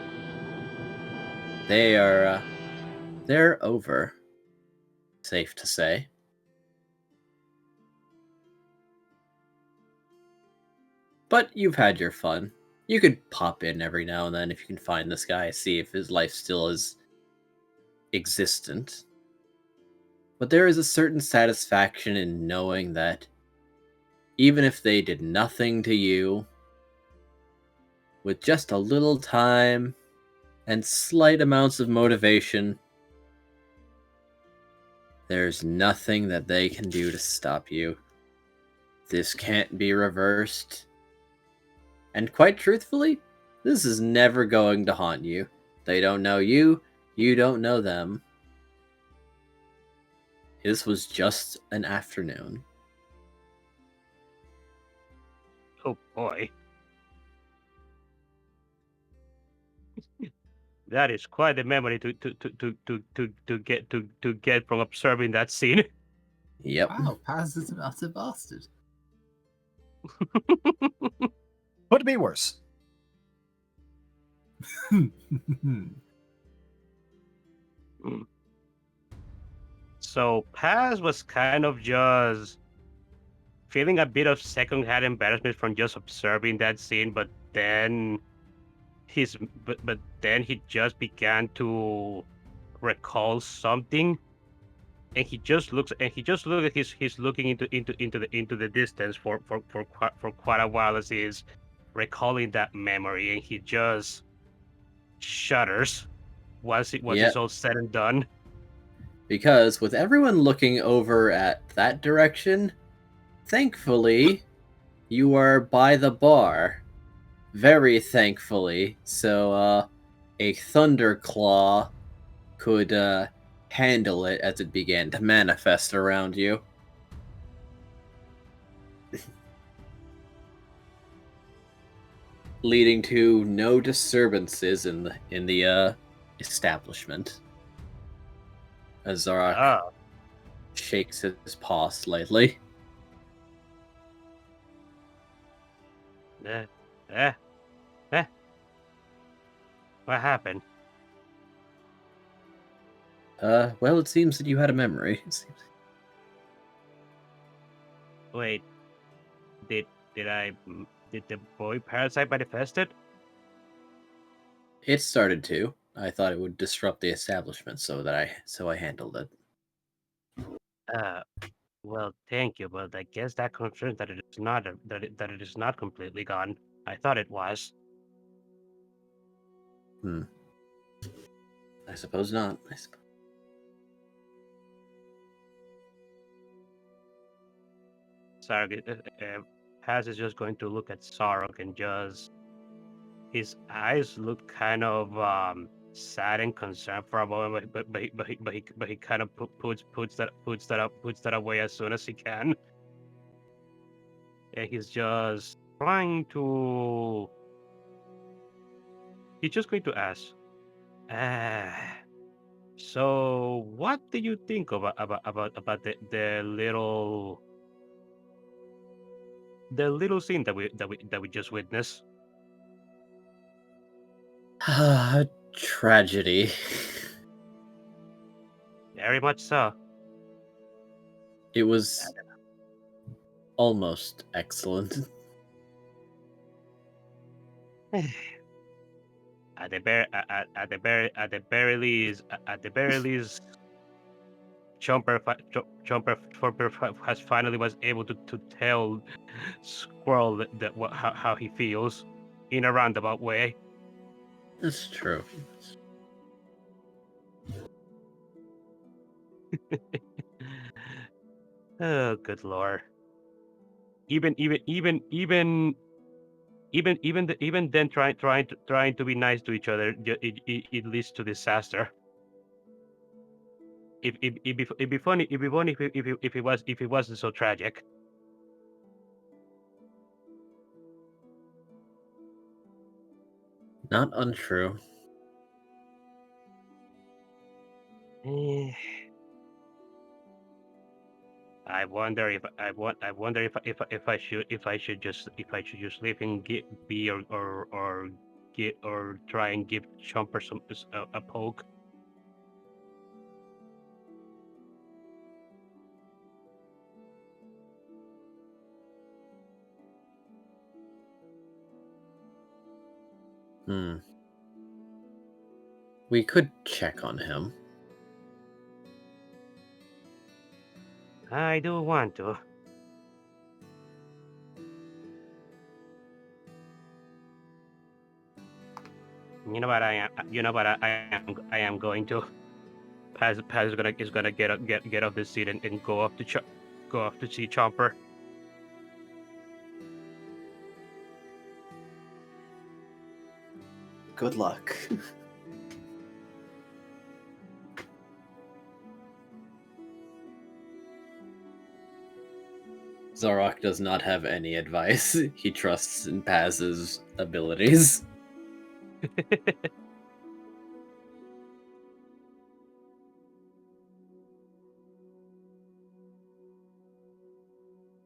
they're over. Safe to say. But you've had your fun. You could pop in every now and then if you can find this guy, see if his life still is existent. But there is a certain satisfaction in knowing that even if they did nothing to you, with just a little time and slight amounts of motivation, there's nothing that they can do to stop you. This can't be reversed. And quite truthfully, this is never going to haunt you. They don't know you, you don't know them. This was just an afternoon. Oh boy. That is quite a memory to get from observing that scene. Yep. Wow, Paz is an utter bastard. Could be worse. So Paz was kind of just feeling a bit of secondhand embarrassment from just observing that scene, but then then he just began to recall something, and he just looks at he's looking into the distance for quite a while as he's recalling that memory, and he just shudders once it's all said and done. Because with everyone looking over at that direction, thankfully, you are by the bar. Very thankfully. So, a thunderclaw could, handle it as it began to manifest around you. Leading to no disturbances in the establishment. As Zarak shakes his paw slightly. What happened? Well, it seems that you had a memory. Wait, did the boy parasite manifested? It started to. I thought it would disrupt the establishment, so I handled it. Well, thank you, but I guess that confirms that it is not that it is not completely gone. I thought it was. I suppose not. Sarg, Paz is just going to look at Sarok and just his eyes look kind of sad and concerned for a moment, but he kind of puts that away as soon as he can, and he's just trying to. He's just going to ask. So what do you think about the little scene that we just witnessed? Tragedy. Very much so. It was almost excellent. at the very least, Chomper has finally was able to tell Squirrel that how he feels in a roundabout way. That's true. Oh, good lord! Even then, trying to be nice to each other, it leads to disaster. It'd be funny if it wasn't so tragic. Not untrue. I wonder if I should just leave him be or try and give Chomper a poke. We could check on him. I do want to. You know what I am going to. Paz is gonna get off the seat and go off to see Chomper. Good luck. Zarok does not have any advice. He trusts in Paz's abilities.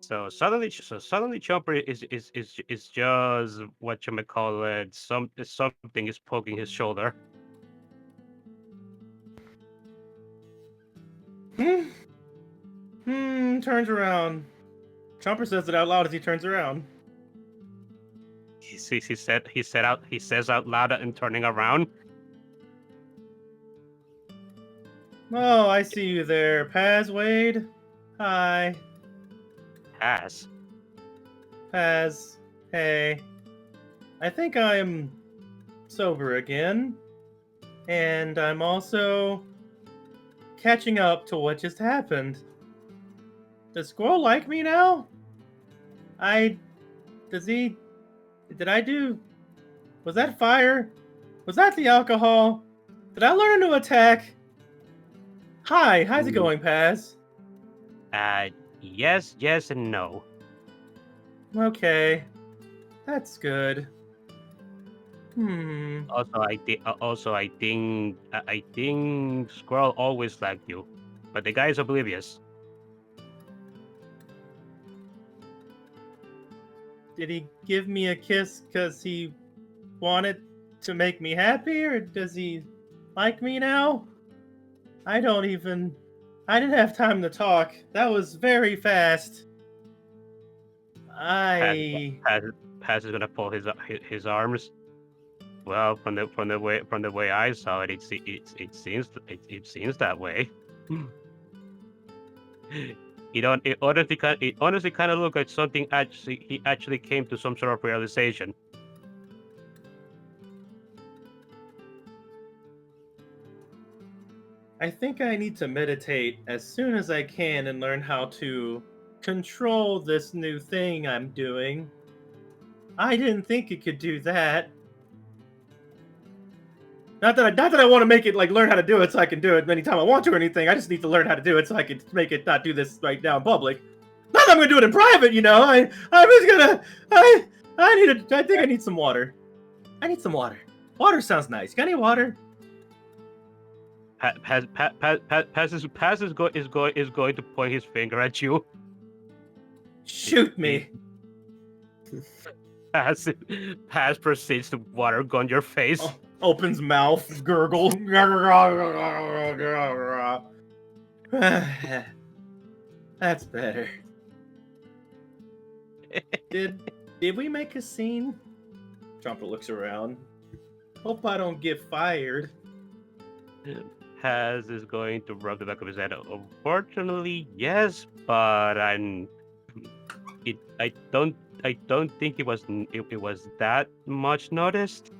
So suddenly Chomper is just whatchamacallit, something is poking his shoulder. Turns around. Chomper says it out loud as he turns around. He says out loud and turning around. Oh, I see you there, Paz Wade. Hi. Paz. Paz. Hey. I think I'm sober again. And I'm also catching up to what just happened. Does Squirrel like me now? Did I do... Was that fire? Was that the alcohol? Did I learn a new attack? Hi, how's it going, Paz? Yes and no. Okay. That's good. Also, I think Squirrel always liked you, but the guy is oblivious. Did he give me a kiss because he wanted to make me happy, or does he like me now? I didn't have time to talk. That was very fast. Paz is gonna pull his arms. Well, from the way I saw it, it seems that way. It honestly kind of looked like something he actually came to some sort of realization. I think I need to meditate as soon as I can and learn how to control this new thing I'm doing. I didn't think it could do that. Not that I want to make it like learn how to do it so I can do it anytime I want to or anything. I just need to learn how to do it so I can make it not do this right now in public. Not that I'm gonna do it in private, you know. I'm just gonna. I think I need some water. I need some water. Water sounds nice. Got any water? Paz is going to point his finger at you. Shoot me. Paz proceeds to water gun your face. Oh, opens mouth, gurgle. That's better. Did we make a scene? Chomper looks around. Hope I don't get fired. Paz is going to rub the back of his head. Unfortunately, yes, but I don't think it was that much noticed.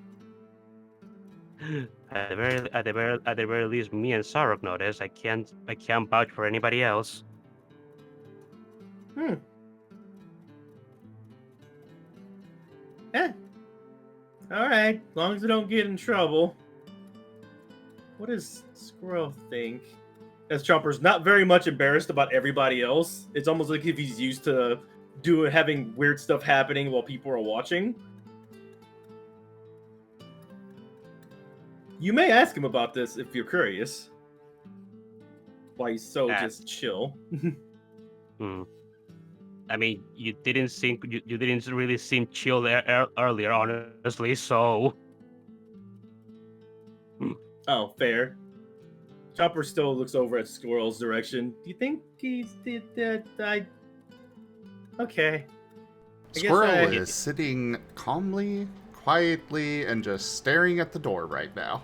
At the very least, me and Sarok noticed. I can't vouch for anybody else. Eh. Alright, as long as we don't get in trouble. What does Squirrel think? As Chomper's not very much embarrassed about everybody else. It's almost like if he's used to having weird stuff happening while people are watching. You may ask him about this if you're curious. Why he's so just chill. I mean, you didn't really seem chill there earlier, honestly. So. Oh, fair. Chopper still looks over at Squirrel's direction. Do you think he's did that? Okay. Squirrel is sitting calmly, quietly, and just staring at the door right now.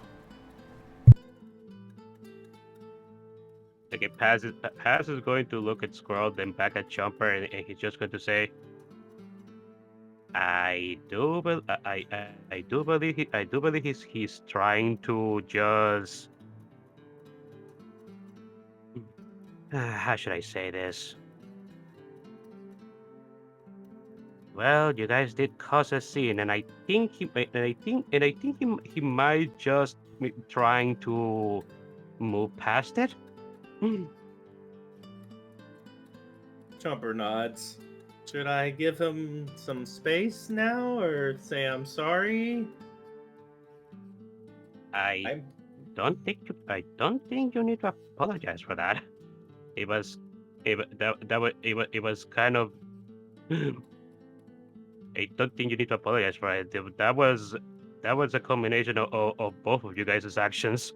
Okay, Paz is going to look at Squirrel, then back at Chomper, and he's just going to say, I do believe he's trying to just how should I say this? Well, you guys did cause a scene, and I think he might just be trying to move past it. Chomper nods. Should I give him some space now, or say I'm sorry? I don't think you need to apologize for that. It was kind of. I don't think you need to apologize for it. That was a combination of both of you guys' actions.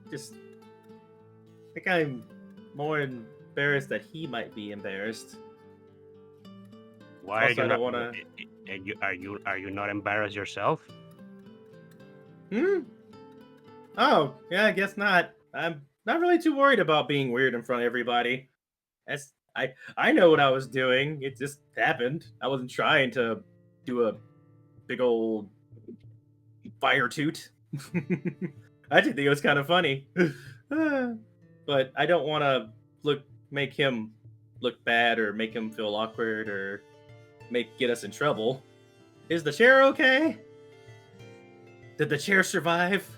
Just I think I'm more embarrassed that he might be embarrassed. Why Also, are you I not? don't wanna... And are you not embarrassed yourself? Oh, yeah, I guess not. I'm not really too worried about being weird in front of everybody. I know what I was doing. It just happened. I wasn't trying to do a big old fire toot. I did think it was kind of funny. But I don't want to make him look bad or make him feel awkward or get us in trouble. Is the chair okay? Did the chair survive?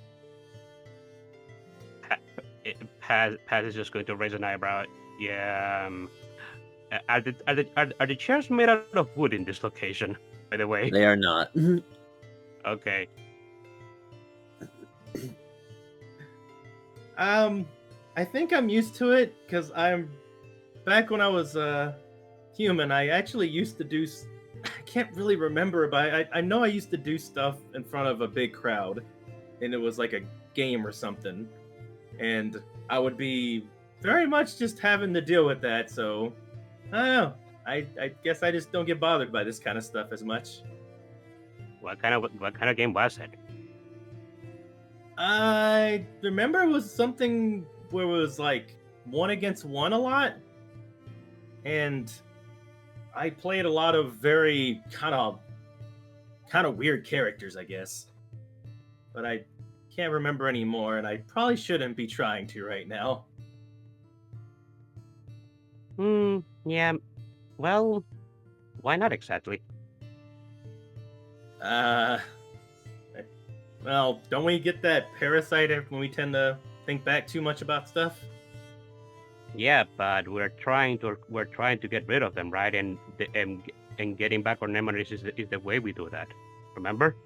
Paz is just going to raise an eyebrow. Yeah. Are the chairs made out of wood in this location? By the way, They are not. Okay. I think I'm used to it because back when I was human. I actually used to do. I can't really remember, but I know I used to do stuff in front of a big crowd, and it was like a game or something, and I would be very much just having to deal with that. So I don't know. I guess I just don't get bothered by this kind of stuff as much. What kind of game was it? I remember it was something where it was like 1 against 1 a lot, and I played a lot of very kind of weird characters, I guess. But I can't remember anymore, and I probably shouldn't be trying to right now. Yeah. Well, why not exactly? Well, don't we get that parasite when we tend to think back too much about stuff? Yeah, but we're trying to get rid of them, right? And getting back our memories is the way we do that. Remember?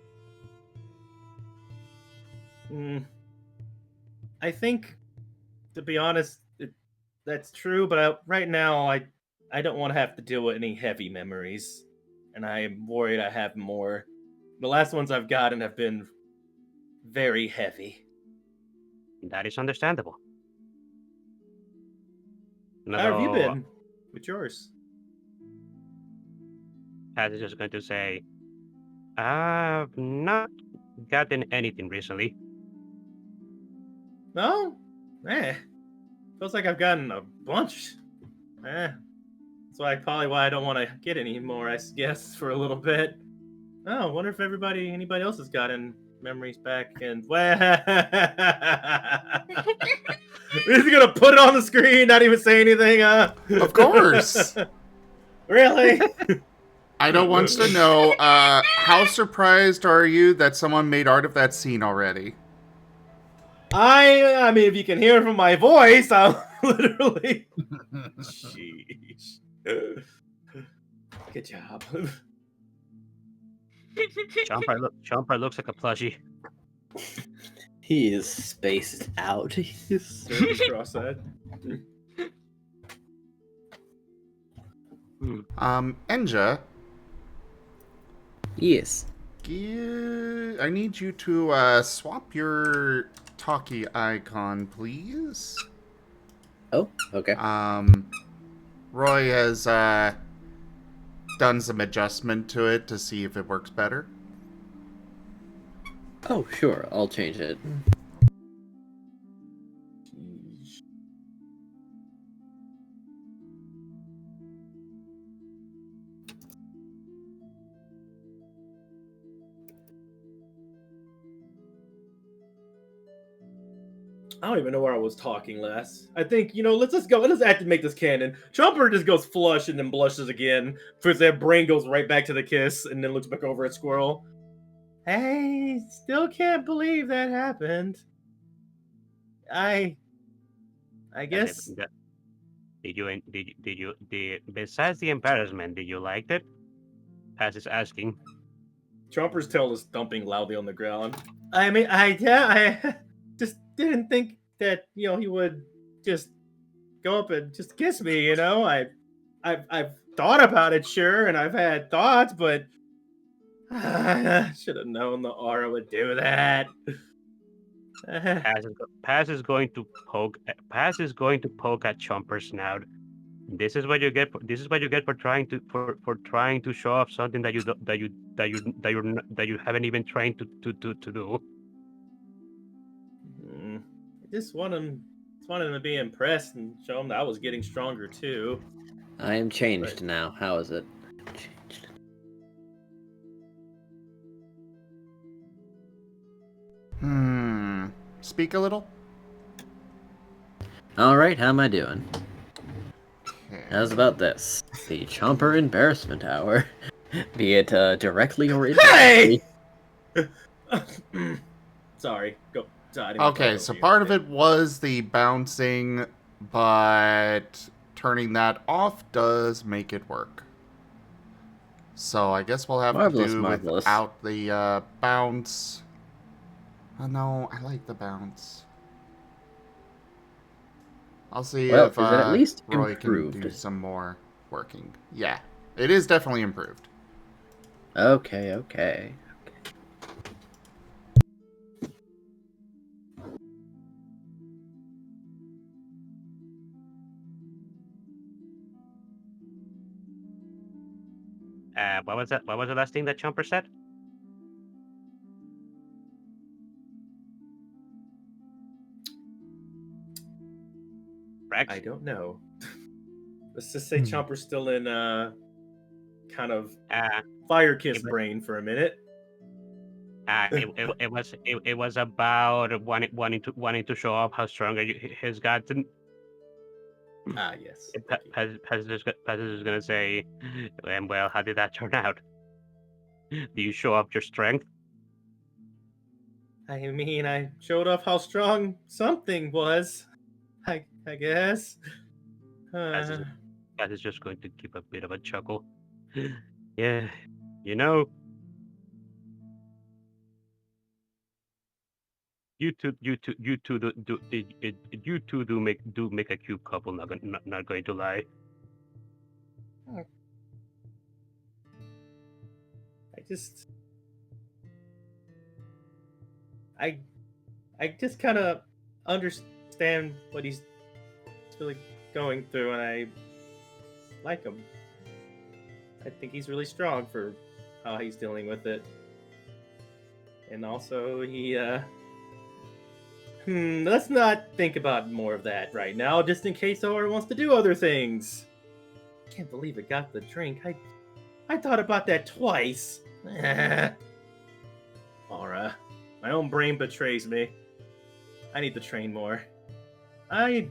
I think, to be honest, that's true. But right now, I don't want to have to deal with any heavy memories, and I'm worried I have more. The last ones I've gotten have been very heavy. That is understandable. How have you been with yours? Pat is just going to say, I've not gotten anything recently. No? Feels like I've gotten a bunch. That's probably why I don't want to get any more, I guess, for a little bit. Oh, wonder if anybody else has gotten memories back and He's gonna put it on the screen, not even say anything, Of course. Really? Ido wants to know, how surprised are you that someone made art of that scene already? I mean, if you can hear it from my voice, I'm literally. Sheesh. Good job. Chomper looks like a plushie. He is spaced out. He's Very cross-eyed. Enja, yes. I need you to swap your talkie icon, please. Oh, okay. Roy has done some adjustment to it to see if it works better. Oh, sure. I'll change it. I don't even know where I was talking last. I think, let's just go. Let's actually make this canon. Chomper just goes flush and then blushes again. Because their brain goes right back to the kiss and then looks back over at Squirrel. I still can't believe that happened. I guess. Did you besides the embarrassment, did you like it? Paz is asking. Chomper's tail is thumping loudly on the ground. I mean, I just didn't think that he would just go up and just kiss me. I've thought about it, sure, and I've had thoughts, but I should have known the aura would do that. Paz is going to poke at Chomper's snout. This is what you get. This is what you get for trying to show off something that you haven't even trained to do. I just want him to be impressed and show him that I was getting stronger too. I am changed now. How is it? Changed. Speak a little? Alright, how am I doing? Okay. How's about this? The Chomper Embarrassment Hour. Be it directly or indirectly. Hey! Sorry. Go. Okay, so part of it was the bouncing, but turning that off does make it work. So I guess we'll have to do without the bounce. Oh no, I like the bounce. I'll see if at least Roy improved? can do some more working. Yeah, it is definitely improved. Okay. What was that? What was the last thing that Chomper said? Rex? I don't know. Let's just say Chomper's still in kind of fire kiss brain for a minute. It was about wanting to show off how strong he's gotten. Yes. Paz is gonna say, well, how did that turn out? Do you show off your strength? I mean, I showed off how strong something was. I guess. Paz is just going to give a bit of a chuckle. Yeah, you two do make a cute couple. Not going to lie. I just kind of understand what he's really going through, and I like him. I think he's really strong for how he's dealing with it. And also, let's not think about more of that right now, just in case Or wants to do other things. Can't believe it got the drink. I thought about that twice. Aura, my own brain betrays me. I need to train more. I'm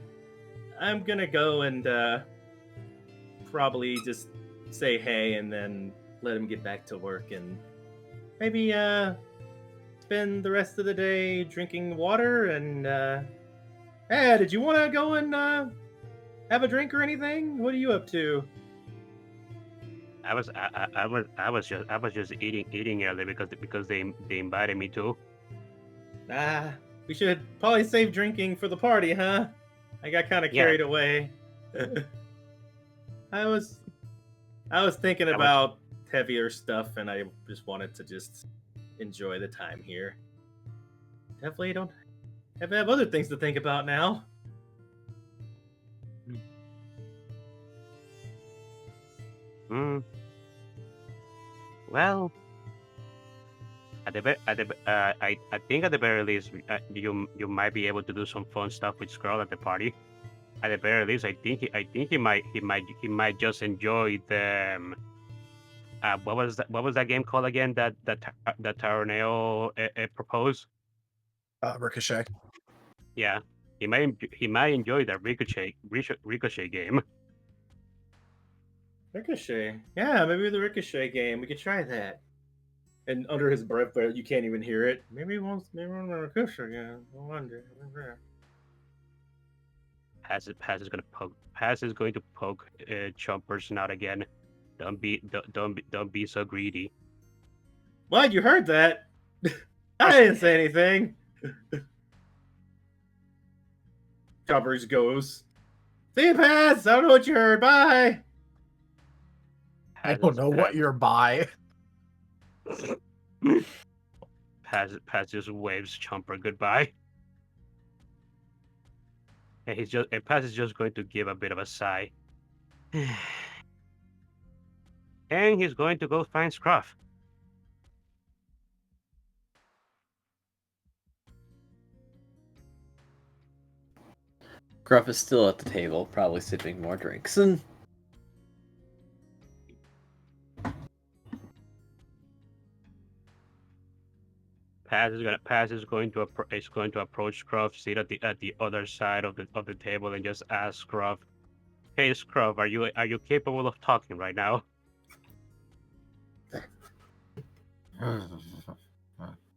gonna go and probably just say hey and then let him get back to work and maybe spend the rest of the day drinking water and hey, did you want to go and have a drink or anything? What are you up to? I was just eating earlier because they invited me to. We should probably save drinking for the party, huh? I got kind of carried away. I was thinking about heavier stuff, and I just wanted to just enjoy the time here. Definitely don't have other things to think about now. Well, I think at the very least, you might be able to do some fun stuff with Scruff at the party. At the very least, I think he might just enjoy the what was that game called again that Taroneo proposed? Ricochet. Yeah, he might enjoy the Ricochet game. Ricochet, yeah, maybe the Ricochet game. We could try that. And under his breath, but you can't even hear it. Maybe he wants to run a Ricochet game. I wonder. Paz is going to poke Chomper's snout again. Don't be so greedy. What? You heard that? I didn't say anything. Chompers goes. See you, Paz. I don't know what you heard. Bye. I don't know what you're by. Paz just waves Chomper goodbye. And Paz is just going to give a bit of a sigh. And he's going to go find Scruff. Scruff is still at the table, probably sipping more drinks. And Paz is going to approach Scruff, sit at the other side of the table, and just ask Scruff, "Hey Scruff, are you capable of talking right now?"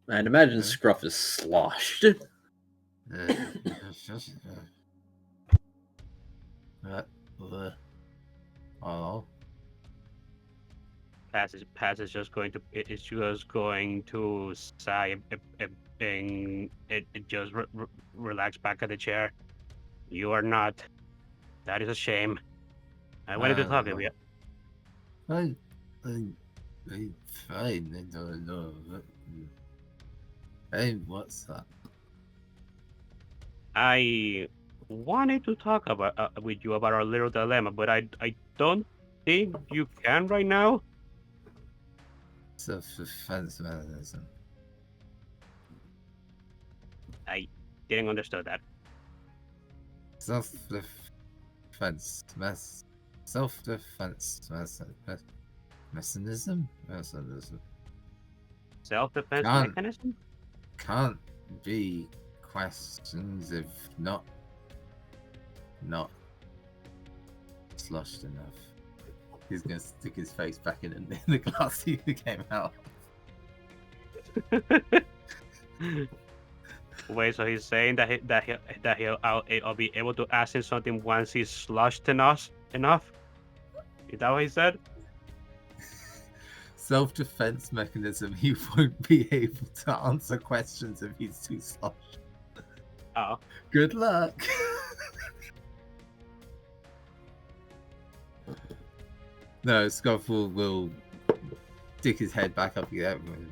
I'd imagine Scruff is sloshed. Oh. Paz is just going to sigh and just relax back at the chair. You are not. That is a shame. I wanted to talk to you. I'm fine. I don't know. Hey, what's that? I wanted to talk with you about our little dilemma, but I don't think you can right now. Self-defense mechanism. I didn't understand that. Self-defense mechanism? Self-defense mechanism? Can't be questions if not sloshed enough. He's gonna stick his face back in the glass he came out. Wait, so he's saying that I'll be able to ask him something once he's sloshed enough? Is that what he said? Self-defense mechanism. He won't be able to answer questions if he's too sloshed. Oh. Good luck. No, Scruff will stick his head back up again and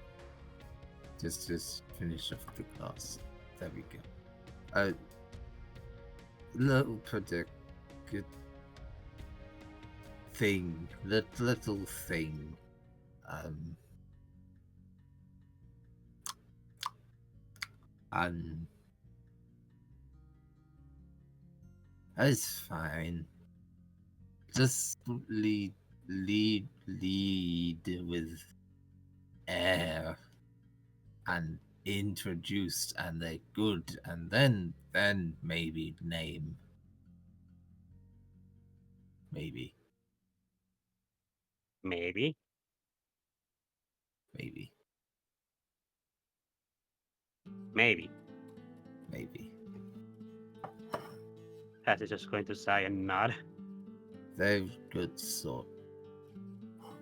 just finish off the glass. There we go. A little good thing, little thing. And that's fine. Just lead with air and introduced, and they're good, and then maybe name. Maybe. Maybe. Maybe. Maybe. Maybe. Paz is just going to sigh and nod. They're good sort.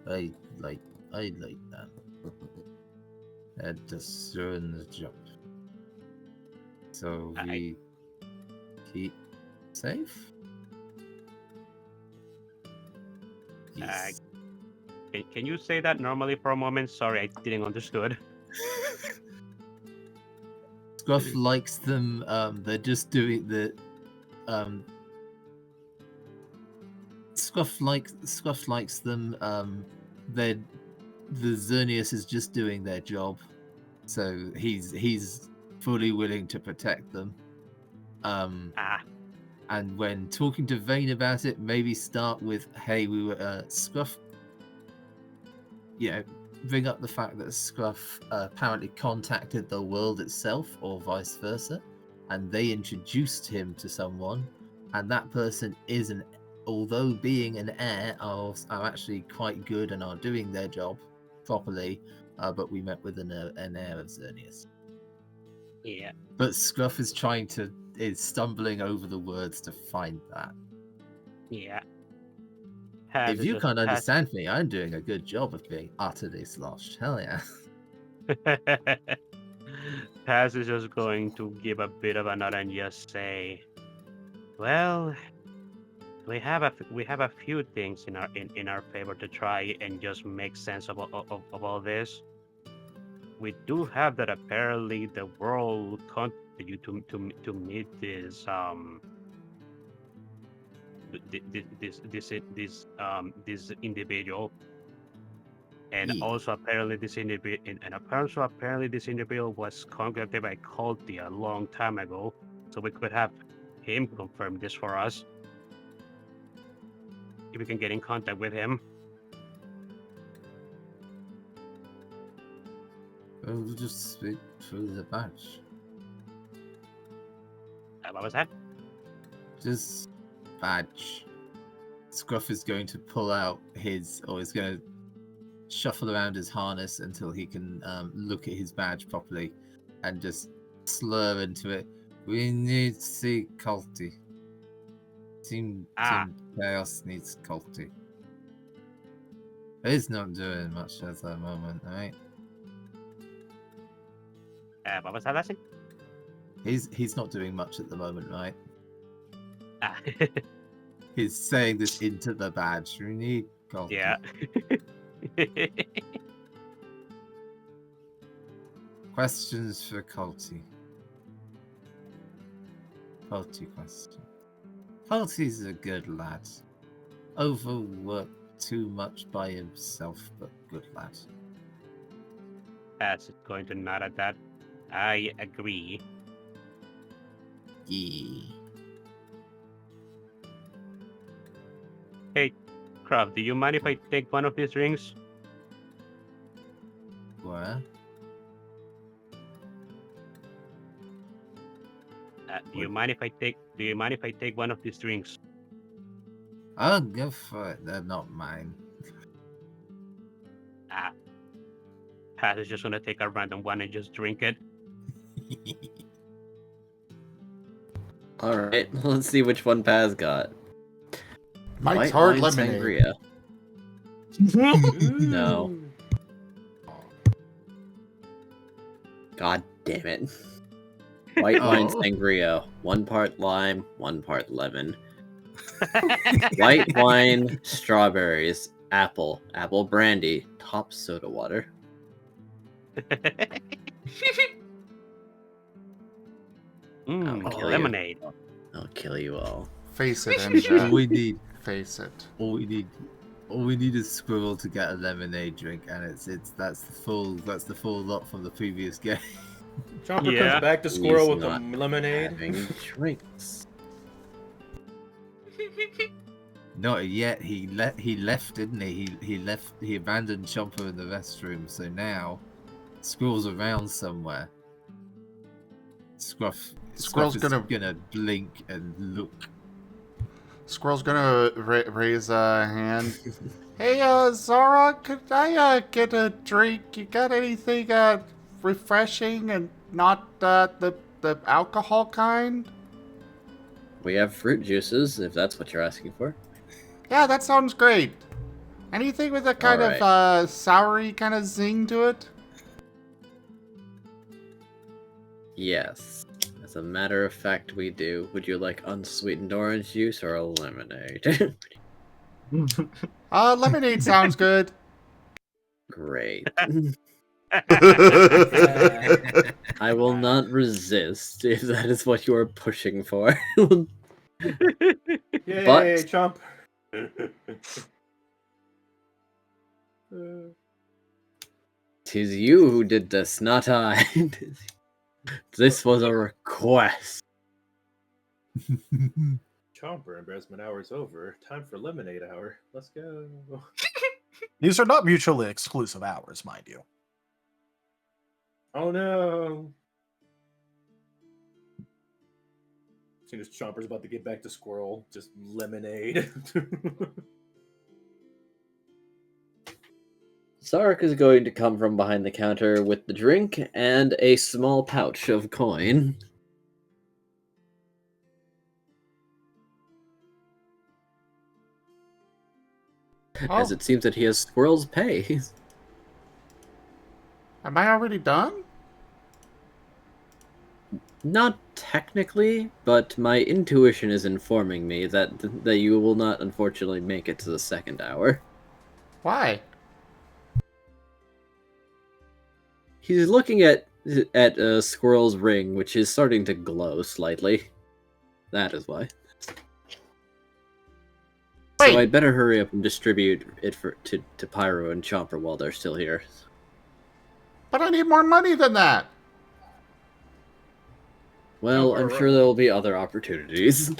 I like them. They're just doing the job. So we keep safe? Yes. Can you say that normally for a moment? Sorry, I didn't understood. Scruff likes them. They're just doing the. Scruff likes them. The Xerneas is just doing their job, so he's fully willing to protect them. And when talking to Vane about it, maybe start with, "Hey, we were Scruff." Bring up the fact that Scruff apparently contacted the world itself, or vice versa, and they introduced him to someone, and that person although being an heir, are actually quite good and are doing their job properly, but we met with an heir of Xerneas. Yeah. But Scruff is stumbling over the words to find that. Yeah. If you can't understand me, I'm doing a good job of being utterly sloshed. Hell yeah. Paz is just going to give a bit of a nod and just say, "Well, we have a few things in our favor to try and just make sense of all this. We do have that apparently the world contacted you to meet this this individual, and also apparently this individual was contacted by Culty a long time ago, so we could have him confirm this for us if we can get in contact with him." We'll just speak through the badge. What was that? Just badge. Scruff is going to pull out he's going to shuffle around his harness until he can look at his badge properly and just slur into it. We need to see Culty. Team Chaos needs Culty. He's not doing much at the moment, right? What was that lesson? He's not doing much at the moment, right? Ah. He's saying this into the badge. We need Culty. Yeah. Questions for Culty. Culty question. Culty's a good lad. Overworked too much by himself, but good lad. As it's going to nod at that. I agree. Yeah. Hey, Scruff, do you mind if I take one of these drinks? What? Do you mind if I take one of these drinks? I'll go for it. They're not mine. Paz is just gonna take a random one and just drink it. Alright, let's see which one Paz got. Mike's White hard wine lemonade. sangria. No. God damn it. White wine sangria. 1 part lime, 1 part lemon. White wine, strawberries, apple brandy, top soda water. Lemonade. I'll kill you all. Face it, All MJ. we need. Face it. All we need is Squirrel to get a lemonade drink, and that's the full lot from the previous game. Chomper Yeah. comes back to Squirrel He's with the not lemonade. Having drinks. Not yet. He left, didn't he? He left. He abandoned Chomper in the restroom. So now, Squirrel's around somewhere. Scruff Squirrel's is gonna- gonna blink and look. Squirrel's gonna raise a hand. Hey, Zara, could I get a drink? You got anything refreshing and not the alcohol kind? We have fruit juices, if that's what you're asking for. Yeah, that sounds great. Anything with a kind of soury kind of zing to it? Yes. As a matter of fact, we do. Would you like unsweetened orange juice or a lemonade? Lemonade sounds good. Great. I will not resist if that is what you are pushing for. Yay, But- Chomp. Tis you who did this, not I. This was a request. Chomper, embarrassment hour is over. Time for lemonade hour. Let's go. These are not mutually exclusive hours, mind you. Oh no. As soon as Chomper's about to get back to Squirrel, just lemonade. Sark is going to come from behind the counter with the drink and a small pouch of coin. As it seems that he has Squirrel's pay. Am I already done? Not technically, but my intuition is informing me that you will not unfortunately make it to the second hour. Why? He's looking at Squirrel's ring, which is starting to glow slightly. That is why. Wait. So I'd better hurry up and distribute it to Pyro and Chomper while they're still here. But I need more money than that. Well, I'm sure there will be other opportunities.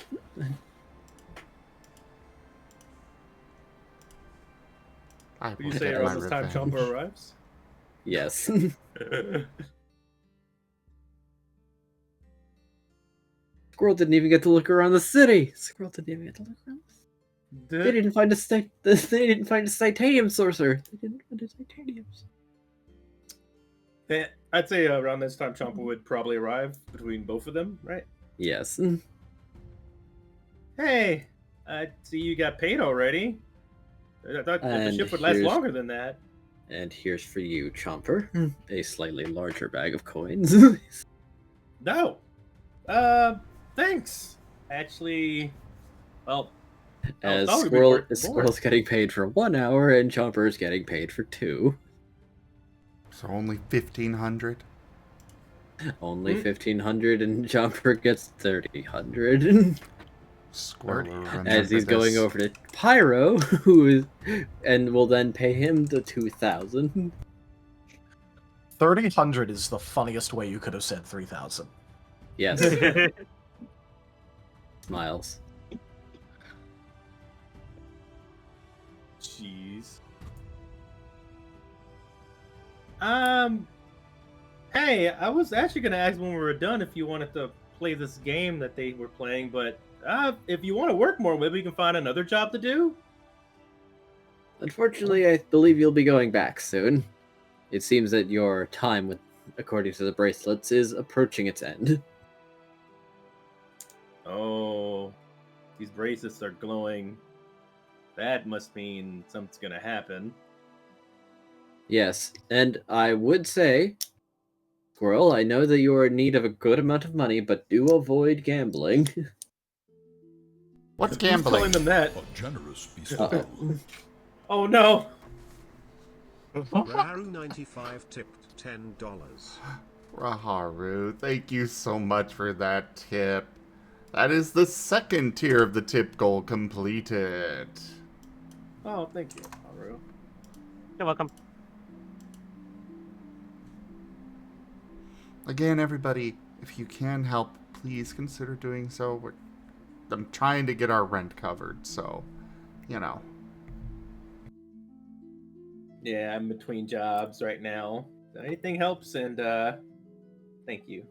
I Would will you say get my around this time revenge. Chomper arrives? Yes. Squirrel didn't even get to look around the city. Squirrel didn't even get to look around. They didn't find a They didn't find a titanium sorcerer. They didn't find a titaniums. Yeah, I'd say around this time Chomper would probably arrive between both of them, right? Yes. Hey, I see you got paid already. I thought the And ship would last here's- longer than that. And here's for you, Chomper, a slightly larger bag of coins. No. Thanks. Actually, well, As thought we'd be Squirrel, more- Squirrel's getting paid for 1 hour, and Chomper's getting paid for 2. So only 1,500. Only 1,500, and Chomper gets 3,000. Squirrel. As he's going over to Pyro, and will then pay him the 2,000. 3,000 is the funniest way you could have said 3,000. Yes. Smiles. Jeez. Hey, I was actually gonna ask when we were done if you wanted to play this game that they were playing, but if you want to work more, maybe we can find another job to do. Unfortunately, I believe you'll be going back soon. It seems that your time with, according to the bracelets, is approaching its end. Oh, these bracelets are glowing. That must mean something's gonna happen. Yes, and I would say, Squirrel, I know that you are in need of a good amount of money, but do avoid gambling. What's Who's telling gambling? them that? A generous Uh-oh. Oh no! Raharu95 tipped $10. Raharu, thank you so much for that tip. That is the second tier of the tip goal completed. Oh, thank you, Haru. You're welcome. Again, everybody, if you can help, please consider doing so. I'm trying to get our rent covered, so, you know. Yeah, I'm between jobs right now. Anything helps, and thank you.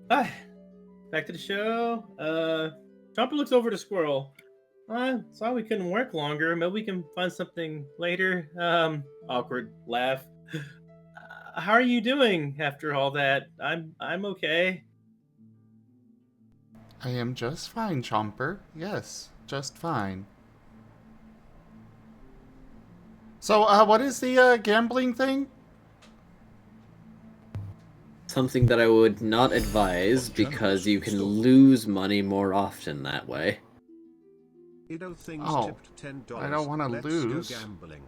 Back to the show. Chomper looks over to Squirrel. Sorry we couldn't work longer. Maybe we can find something later. Awkward laugh. How are you doing after all that? I'm okay. I am just fine, Chomper. Yes, just fine. So, what is the gambling thing? Something that I would not advise because you can lose money more often that way. Oh, I don't want to lose. Go gambling.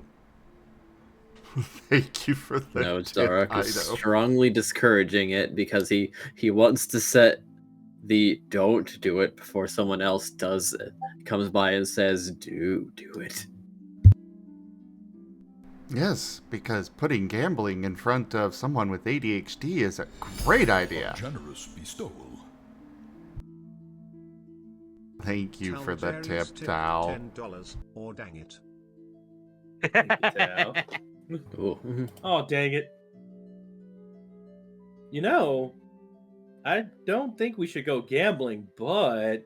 Thank you for the No, tip, Zarok is Ido. strongly discouraging it because he wants to set the don't do it before someone else does it. Comes by and says, do it. Yes, because putting gambling in front of someone with ADHD is a great idea. Generous bestowal. Thank you for the Talmudarius tip, tipped Tao. $10, or dang it. Thank you, Tao. Ooh. Oh, dang it. You know, I don't think we should go gambling, but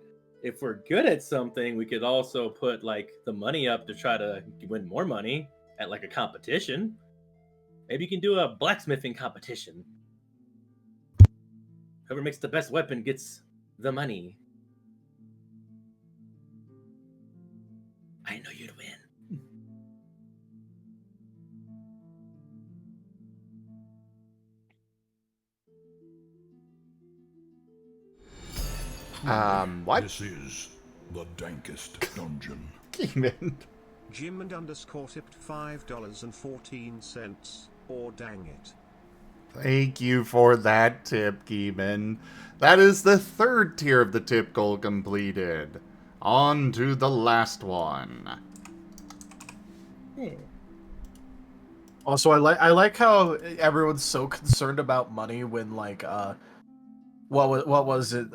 if we're good at something, we could also put like the money up to try to win more money at like a competition. Maybe you can do a blacksmithing competition. Whoever makes the best weapon gets the money. I know you'd win. What? This is the dankest dungeon. Gimund. Gimund underscore tipped $5.14, or dang it. Thank you for that tip, Gimund. That is the third tier of the tip goal completed. On to the last one. Also, I like how everyone's so concerned about money when like what was it?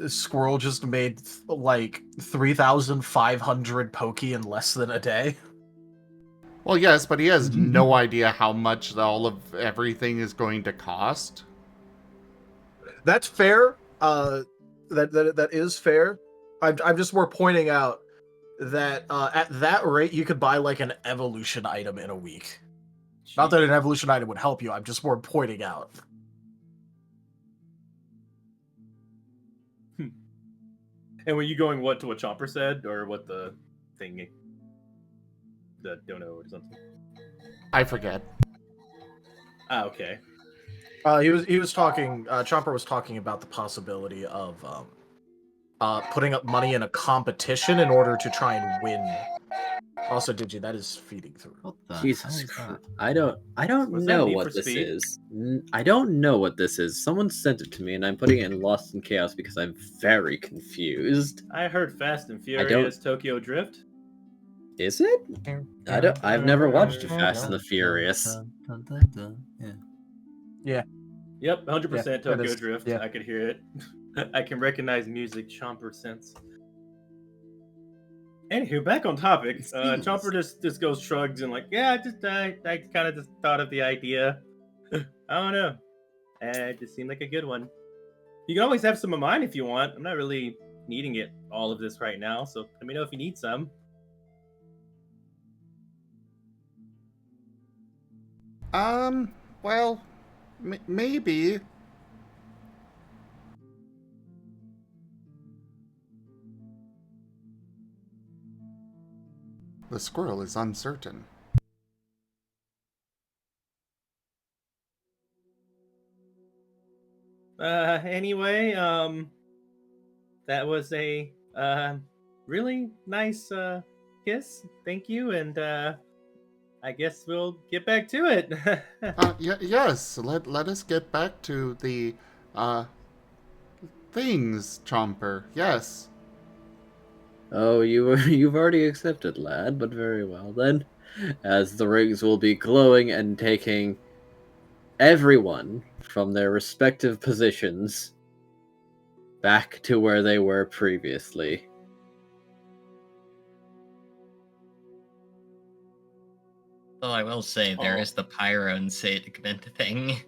Squirrel just made like 3,500 pokey in less than a day. Well, yes, but he has no idea how much all of everything is going to cost. That's fair. That is fair. I'm just more pointing out that at that rate you could buy like an evolution item in a week. Not that an evolution item would help you. I'm just more pointing out. And were you going what to what Chomper said, or what the thing, the dono or something? I forget. Ah, okay. He was talking. Chomper was talking about the possibility of putting up money in a competition in order to try and win. Also, Digi, that is feeding through. What the Jesus hell is Christ. that? I don't Was that know Need what for this Speed? is. I don't know what this is. Someone sent it to me and I'm putting it in Lost in Chaos because I'm very confused. I heard Fast and don't- Furious Tokyo Drift. Is it? I've never watched Fast and the Furious. Yeah. Yep, 100% Yeah, that Tokyo is- Drift. yeah. I could hear it. I can recognize music Chomper sense. Anywho, back on topic. Chomper just goes shrugs and like, yeah, I kind of just thought of the idea. I don't know. It just seemed like a good one. You can always have some of mine if you want. I'm not really needing it all of this right now, so let me know if you need some. Well, maybe. The squirrel is uncertain. Anyway, that was a really nice kiss. Thank you, and I guess we'll get back to it. Yes, let us get back to the things, Chomper. Yes. Oh, you've already accepted, lad, but very well then. As the rings will be glowing and taking everyone from their respective positions back to where they were previously. Well, I will say there is the pyro and segment thing.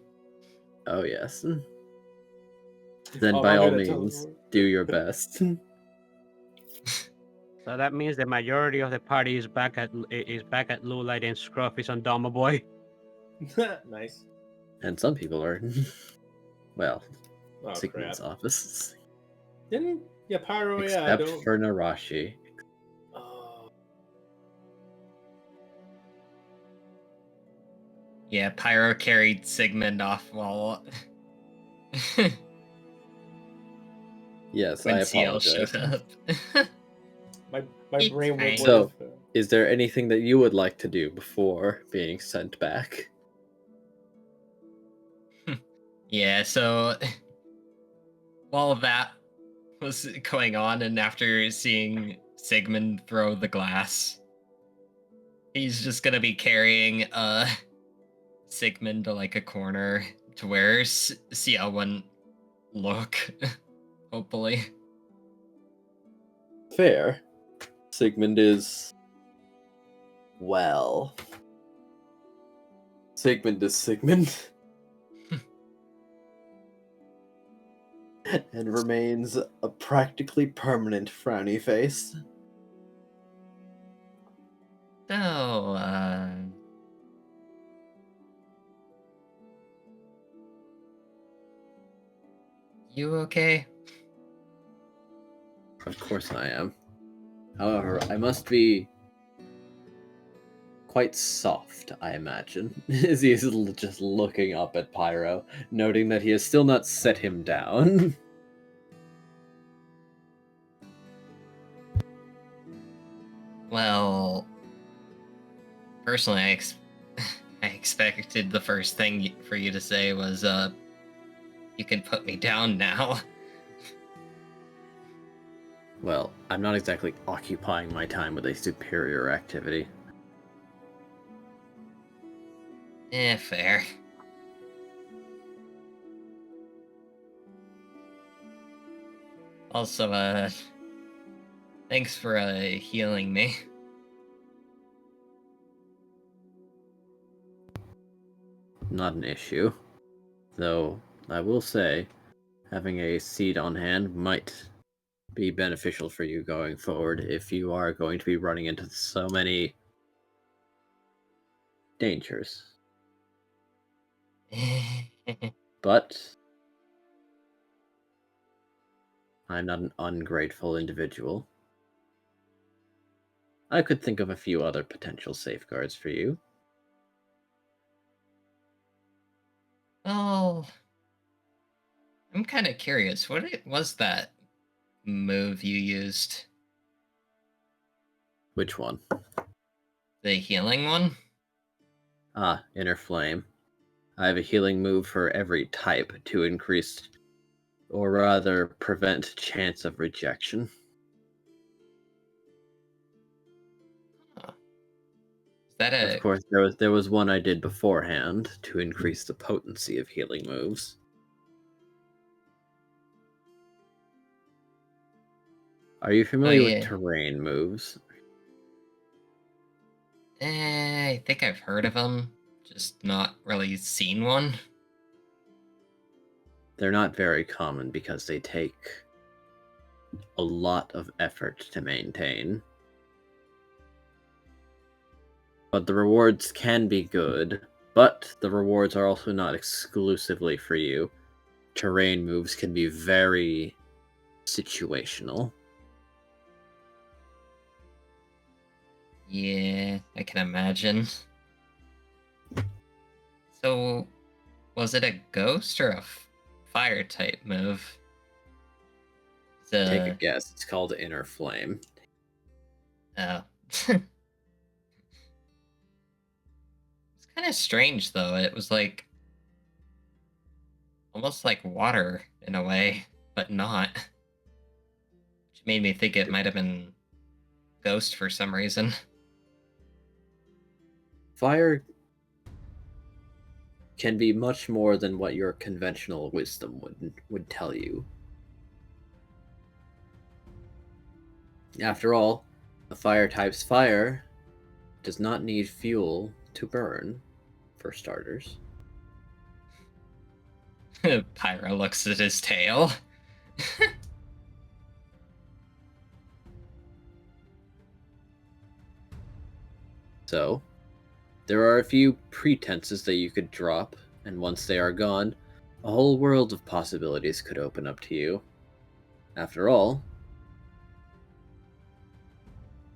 Oh, yes. Then Oh, by I'm all gonna means, teleport. do your best. So that means the majority of the party is back at Lulite and Scruff is on Dama Boy. Nice. And some people are, well, Oh, crap. Sigmund's office. Didn't... Yeah, pyro, yeah, I Except don't... for Narashi. Oh. Yeah, pyro carried Sigmund off while... Yes, when I CL apologize. showed up. My It's brain fine. would So- have... Is there anything that you would like to do before being sent back? Yeah, so while that was going on, and after seeing Sigmund throw the glass, he's just gonna be carrying Sigmund to like a corner to where CL wouldn't look, hopefully. Fair. Sigmund is... well... Sigmund is Sigmund. And remains a practically permanent frowny face. So, you okay? Of course I am. However, I must be quite soft, I imagine, as he is just looking up at Pyro, noting that he has still not set him down. Well, personally, I expected the first thing for you to say was, you can put me down now. Well, I'm not exactly occupying my time with a superior activity. Fair. Also, thanks for, healing me. Not an issue. Though, I will say, having a seed on hand might be beneficial for you going forward if you are going to be running into so many dangers. But I'm not an ungrateful individual. I could think of a few other potential safeguards for you. Well, I'm kind of curious. What was that move you used? Which one? The healing one? Ah, Inner Flame. I have a healing move for every type to increase, or rather, prevent chance of rejection. Huh. Is that a... Of course, there was one I did beforehand to increase the potency of healing moves. Are you familiar yeah. with terrain moves? I think I've heard of them, just not really seen one. They're not very common because they take a lot of effort to maintain. But the rewards can be good, but the rewards are also not exclusively for you. Terrain moves can be very situational. Yeah, I can imagine. So, was it a ghost or a fire type move? Take a guess. It's called Inner Flame. Oh. It's kind of strange, though. It was like... almost like water, in a way, but not. Which made me think it might have been ghost for some reason. Fire can be much more than what your conventional wisdom would tell you. After all, a fire type's fire does not need fuel to burn, for starters. Pyro looks at his tail. So, there are a few pretenses that you could drop, and once they are gone, a whole world of possibilities could open up to you. After all,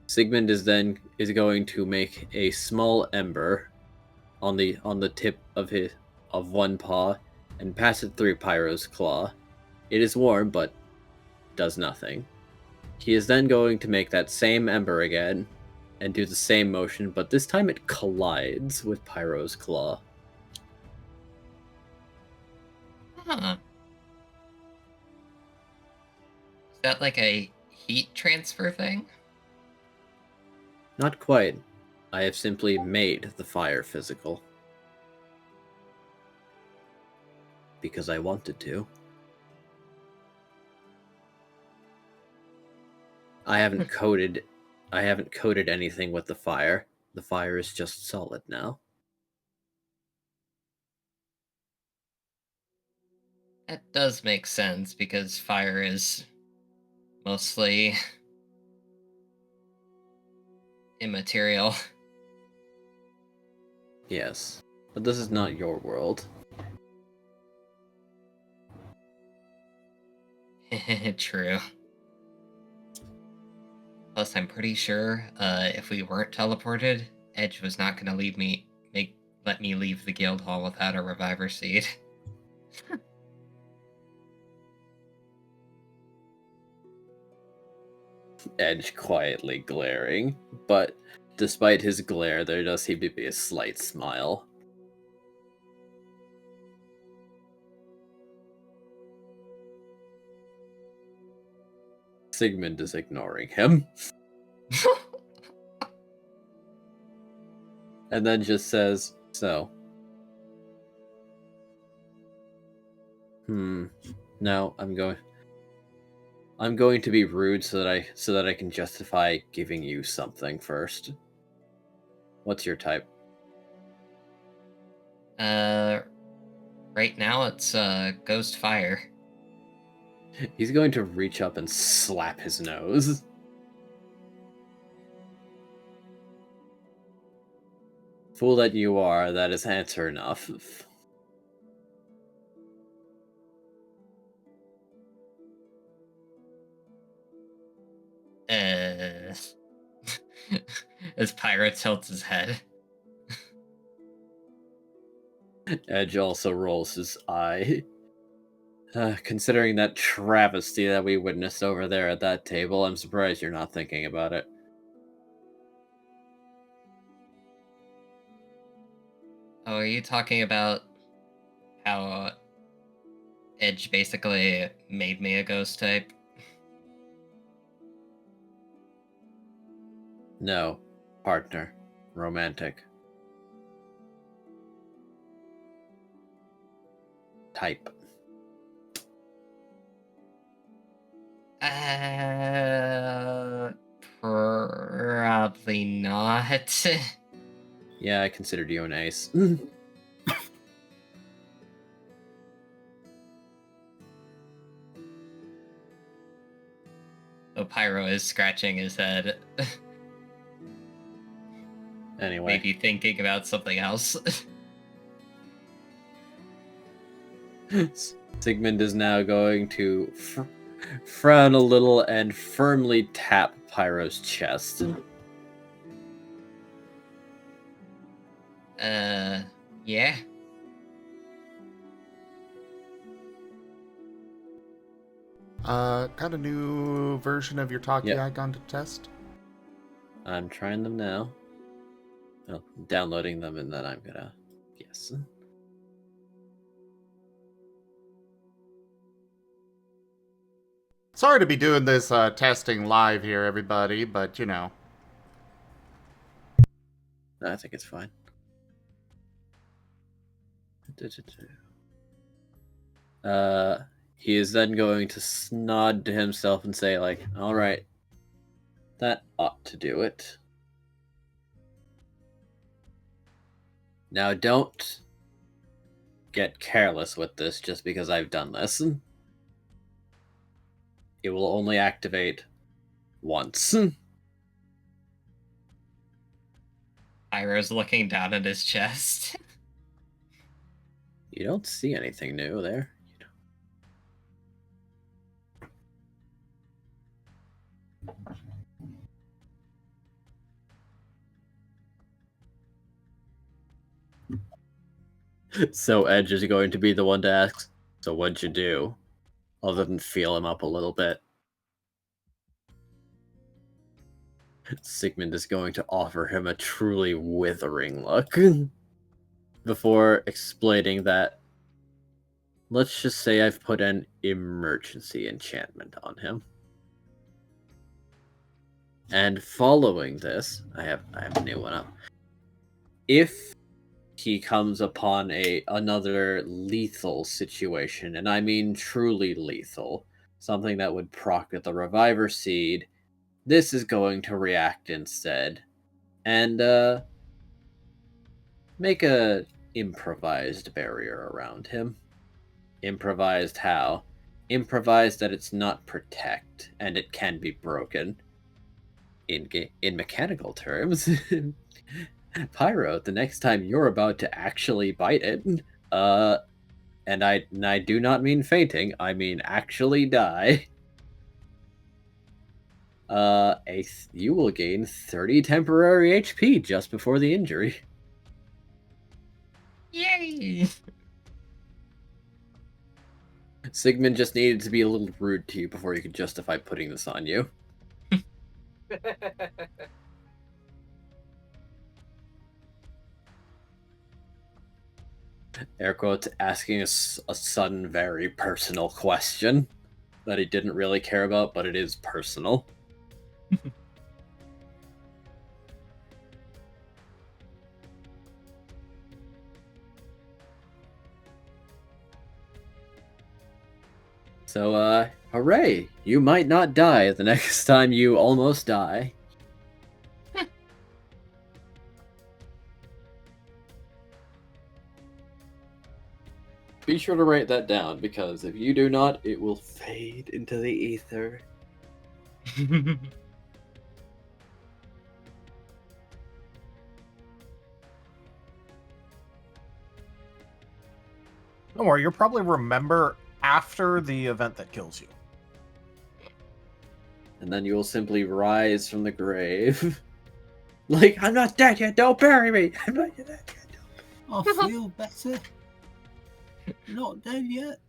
Sigmund is going to make a small ember on the tip of one paw and pass it through Pyro's claw. It is warm, but does nothing. He is then going to make that same ember again and do the same motion, but this time it collides with Pyro's claw. Huh. Is that like a heat transfer thing? Not quite. I have simply made the fire physical. Because I wanted to. I haven't coated anything with the fire. The fire is just solid now. That does make sense because fire is mostly immaterial. Yes, but this is not your world. True. Plus, I'm pretty sure if we weren't teleported, Edge was not going to let me leave the guild hall without a reviver seed. Edge quietly glaring, but despite his glare, there does seem to be a slight smile. Sigmund is ignoring him. And then just says, so. No, I'm going to be rude so that I can justify giving you something first. What's your type? Right now it's Ghost Fire. He's going to reach up and slap his nose. Fool that you are, that is answer enough. As Pyro tilts his head. Edge also rolls his eye. Considering that travesty that we witnessed over there at that table, I'm surprised you're not thinking about it. Oh, are you talking about how Edge basically made me a ghost type? No. Partner. Romantic. Type. Probably not. Yeah, I considered you an ace. So Pyro is scratching his head. Anyway. Maybe thinking about something else. Sigmund is now going to frown a little and firmly tap Pyro's chest. Yeah. Got a new version of your talkie Yep. icon to test? I'm trying them now. Well, downloading them and then I'm gonna... Yes. Sorry to be doing this testing live here, everybody, but you know. I think it's fine. He is then going to nod to himself and say, like, all right, that ought to do it. Now don't get careless with this just because I've done this. It will only activate once. Pyro's looking down at his chest. You don't see anything new there. So Edge is going to be the one to ask, so what'd you do? Other than feel him up a little bit. Sigmund is going to offer him a truly withering look before explaining that, let's just say I've put an emergency enchantment on him. And following this, I have a new one up. If he comes upon another lethal situation, and I mean truly lethal, something that would proc at the Reviver Seed, this is going to react instead, and make a improvised barrier around him. Improvised how? Improvised that it's not protect, and it can be broken. In mechanical terms, Pyro, the next time you're about to actually bite it, and I do not mean fainting, I mean actually die, you will gain 30 temporary HP just before the injury. Yay! Sigmund just needed to be a little rude to you before you could justify putting this on you. Air quotes, asking a sudden, very personal question that he didn't really care about, but it is personal. So, hooray! You might not die the next time you almost die. Be sure to write that down, because if you do not, it will fade into the ether. Don't worry, you'll probably remember after the event that kills you. And then you will simply rise from the grave. Like, I'm not dead yet, don't bury me! I'm not dead yet, don't. I feel better. Not dead yet.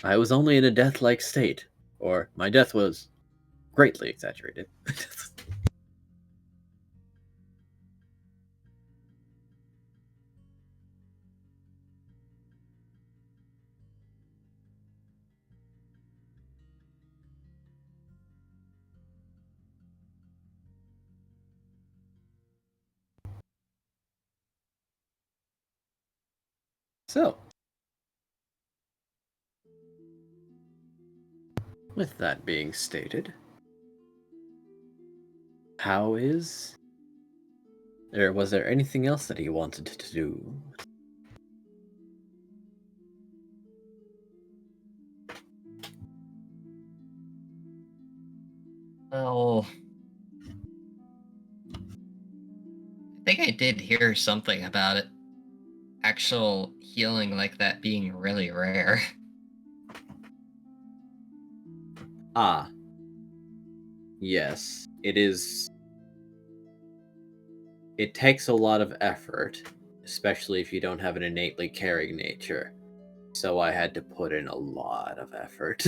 I was only in a death-like state. Or, my death was greatly exaggerated. So, with that being stated, was there anything else that he wanted to do? Oh. I think I did hear something about it. Actual healing like that being really rare. Ah. Yes, it is. It takes a lot of effort, especially if you don't have an innately caring nature. So I had to put in a lot of effort.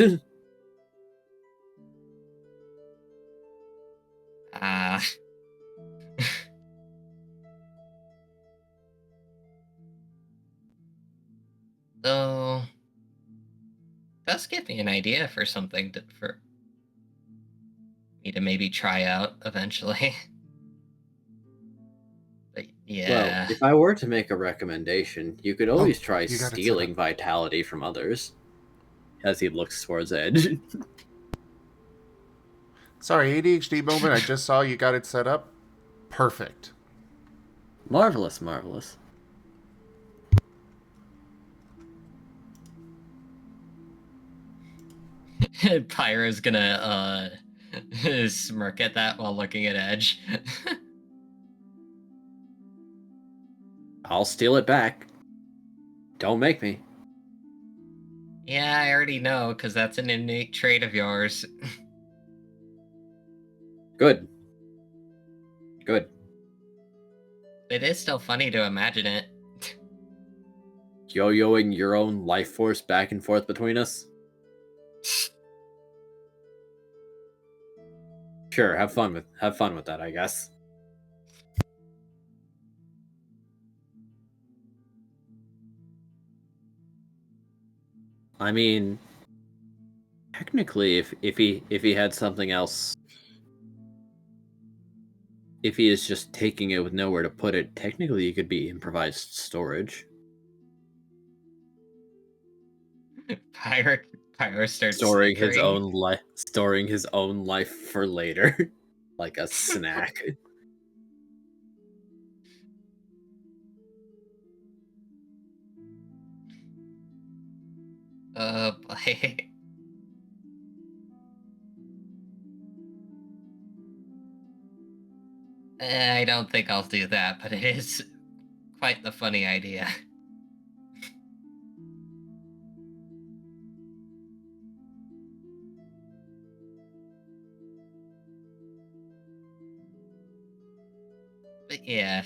Ah. So, does give me an idea for something for me to maybe try out eventually. But Yeah. Well, if I were to make a recommendation, you could always try you got it set stealing up. vitality from others. As he looks towards Edge. Sorry, ADHD moment. I just saw you got it set up. Perfect. Marvelous, marvelous. Pyro's gonna smirk at that while looking at Edge. I'll steal it back. Don't make me. Yeah, I already know, because that's an innate trait of yours. Good. Good. It is still funny to imagine it. Yo-yoing your own life force back and forth between us? Sure, have fun with that, I guess. I mean, technically, if he had something else, if he is just taking it with nowhere to put it, technically it could be improvised storage. Pyro starts Storing snickering. storing his own life for later, like a snack. Boy. I don't think I'll do that, but it is quite the funny idea. But yeah.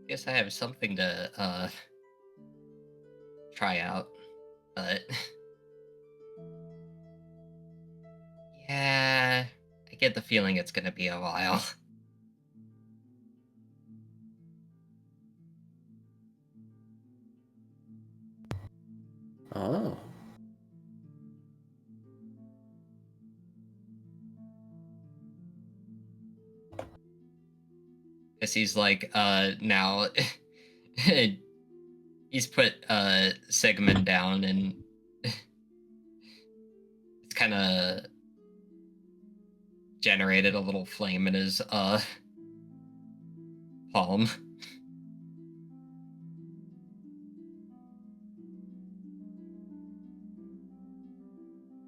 Guess I have something to try out, but yeah, I get the feeling it's gonna be a while. Oh. Guess he's like, now he's put Sigmund down and it's kind of generated a little flame in his palm.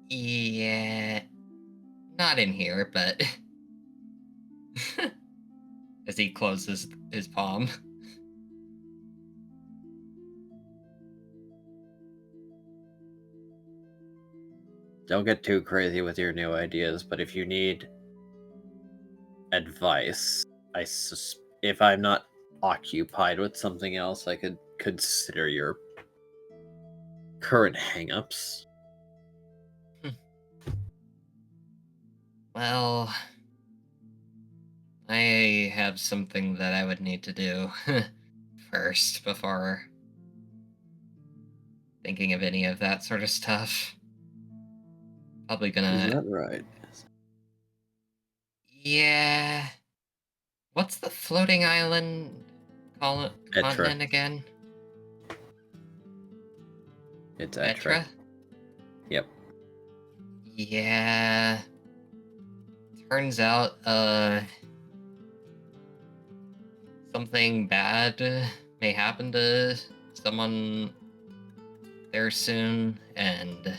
Yeah, not in here, but as he closes his palm. Don't get too crazy with your new ideas, but if you need advice, if I'm not occupied with something else, I could consider your current hangups. Well, I have something that I would need to do first before thinking of any of that sort of stuff. Probably Is gonna. that right? Yeah. What's the floating island continent again? It's Etra? Etra. Yep. Yeah. Turns out, something bad may happen to someone there soon, and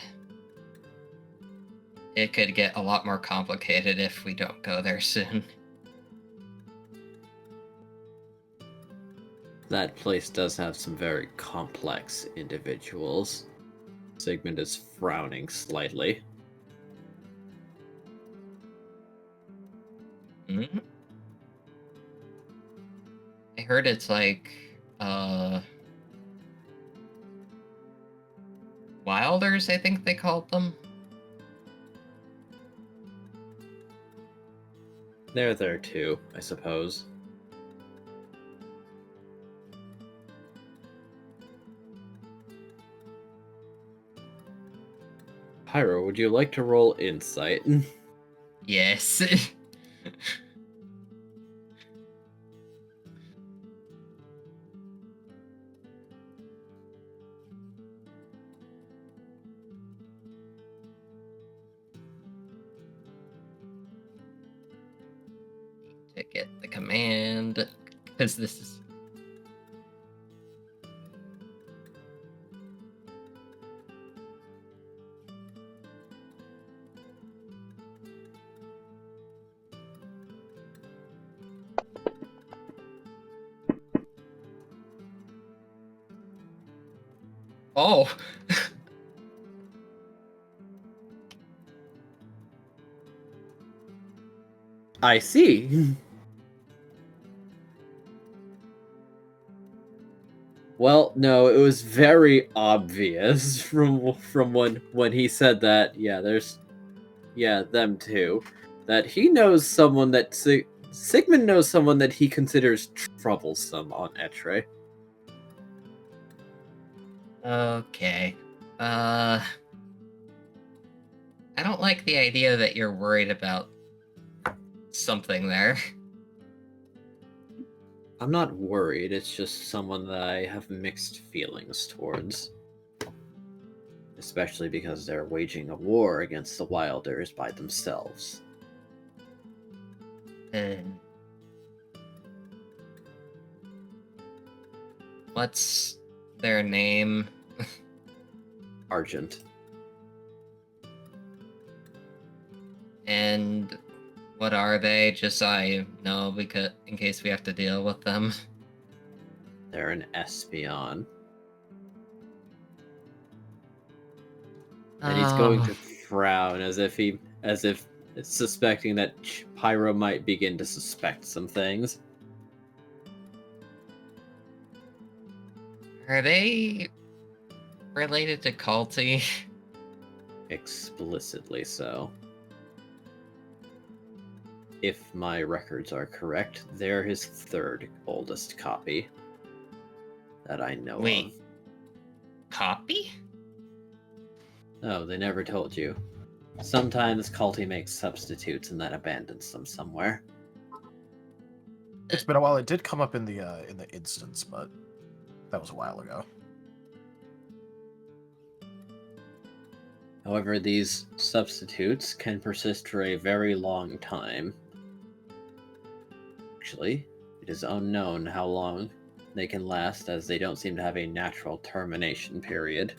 it could get a lot more complicated if we don't go there soon. That place does have some very complex individuals. Sigmund is frowning slightly. Mm-hmm. I heard it's like, Wilders, I think they called them. They're there too, I suppose. Pyro, would you like to roll insight? Yes. to get the command, because this is... Oh! I see. Well, no, it was very obvious from when he said that. Yeah, them too. That he knows someone that Sigmund knows someone that he considers troublesome on Etre. Okay. I don't like the idea that you're worried about something there. I'm not worried, it's just someone that I have mixed feelings towards. Especially because they're waging a war against the Wilders by themselves. What's their name? Argent. And what are they? Just so I know, because in case we have to deal with them. They're an espion. And he's going to frown as if suspecting that Pyro might begin to suspect some things. Are they related to Culty? Explicitly so. If my records are correct, they're his third oldest copy that I know Wait. Copy? of. Oh, they never told you. Sometimes Culty makes substitutes and then abandons them somewhere. It's been a while. It did come up in the instance, but that was a while ago. However, these substitutes can persist for a very long time. Actually, it is unknown how long they can last, as they don't seem to have a natural termination period.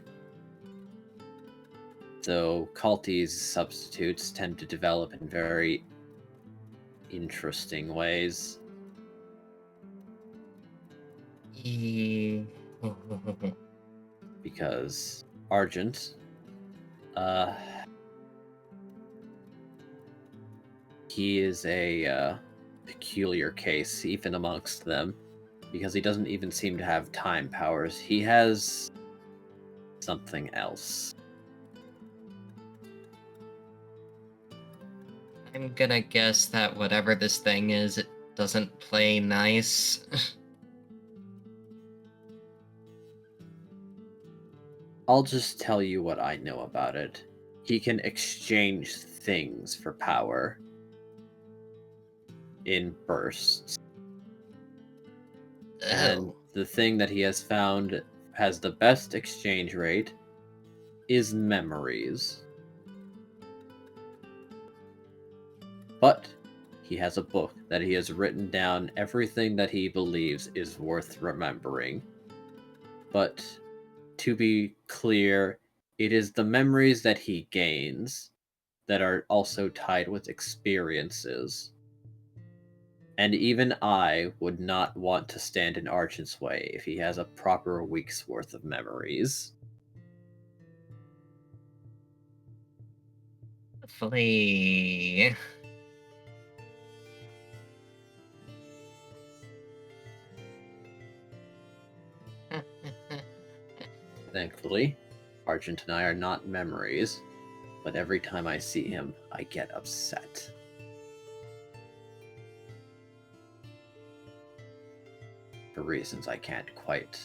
So, Culty's substitutes tend to develop in very interesting ways. Because Argent, he is a peculiar case, even amongst them, because he doesn't even seem to have time powers. He has something else. I'm gonna guess that whatever this thing is, it doesn't play nice. I'll just tell you what I know about it. He can exchange things for power in bursts. And the thing that he has found has the best exchange rate is memories. But he has a book that he has written down everything that he believes is worth remembering. But to be clear, it is the memories that he gains that are also tied with experiences. And even I would not want to stand in Argent's way if he has a proper week's worth of memories. Hopefully... Thankfully, Argent and I are not memories, but every time I see him, I get upset. For reasons I can't quite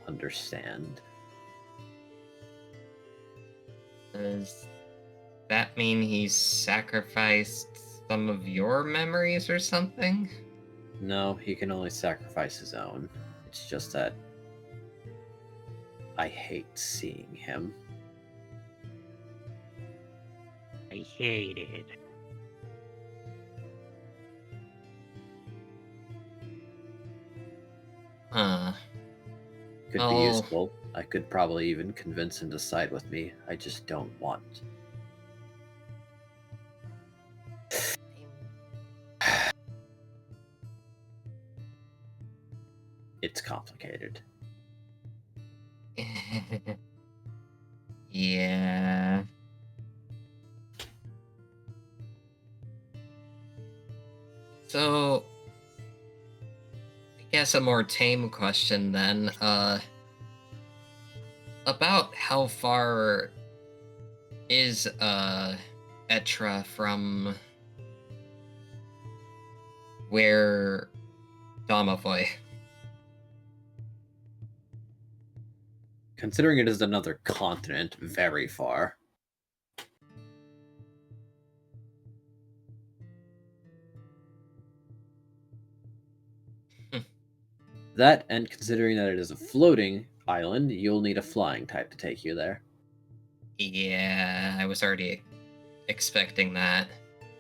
understand. Does that mean he sacrificed some of your memories or something? No, he can only sacrifice his own. It's just that I hate seeing him. I hate it. Huh. Could be Oh. useful. I could probably even convince him to side with me. I just don't want. It's complicated. Yeah. So, I guess a more tame question then. About how far is Etra from where Damavoy? Considering it is another continent, very far. That, and considering that it is a floating island, you'll need a flying type to take you there. Yeah, I was already expecting that.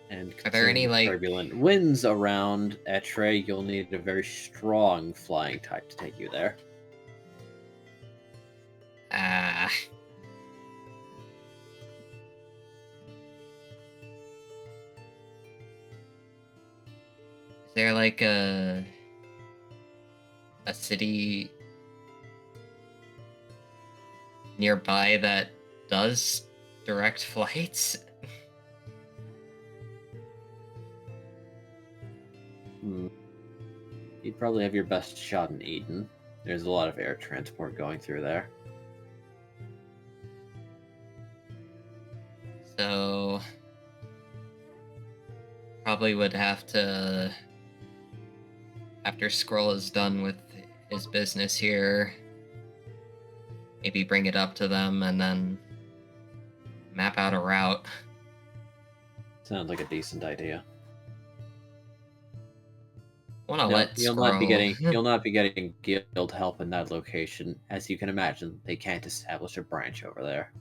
And Are there any, considering like... turbulent winds around Etre, you'll need a very strong flying type to take you there. Ah. Is there like a city nearby that does direct flights? You'd probably have your best shot in Eden. There's a lot of air transport going through there. So probably would have to, after Scroll is done with his business here, maybe bring it up to them and then map out a route. Sounds like a decent idea. Wanna No, let you'll Scroll... not be getting guild help in that location. As you can imagine, they can't establish a branch over there.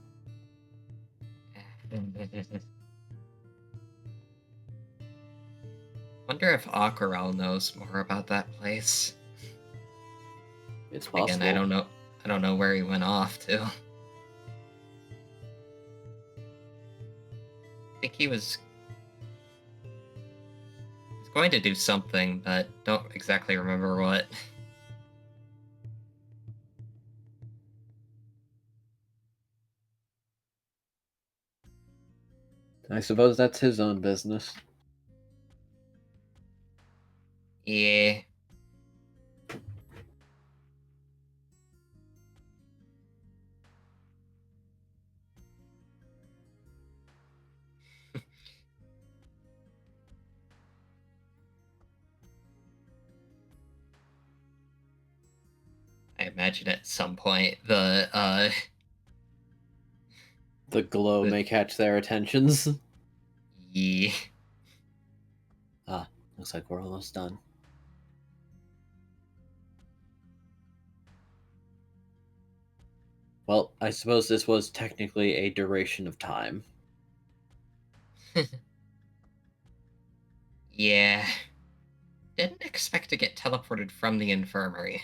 Wonder if Aquarel knows more about that place. It's possible. Again, I don't know where he went off to. I think he was going to do something, but don't exactly remember what. I suppose that's his own business. Yeah. I imagine at some point the glow may catch their attentions. Yeah. Ah, looks like we're almost done. Well, I suppose this was technically a duration of time. Yeah. Didn't expect to get teleported from the infirmary.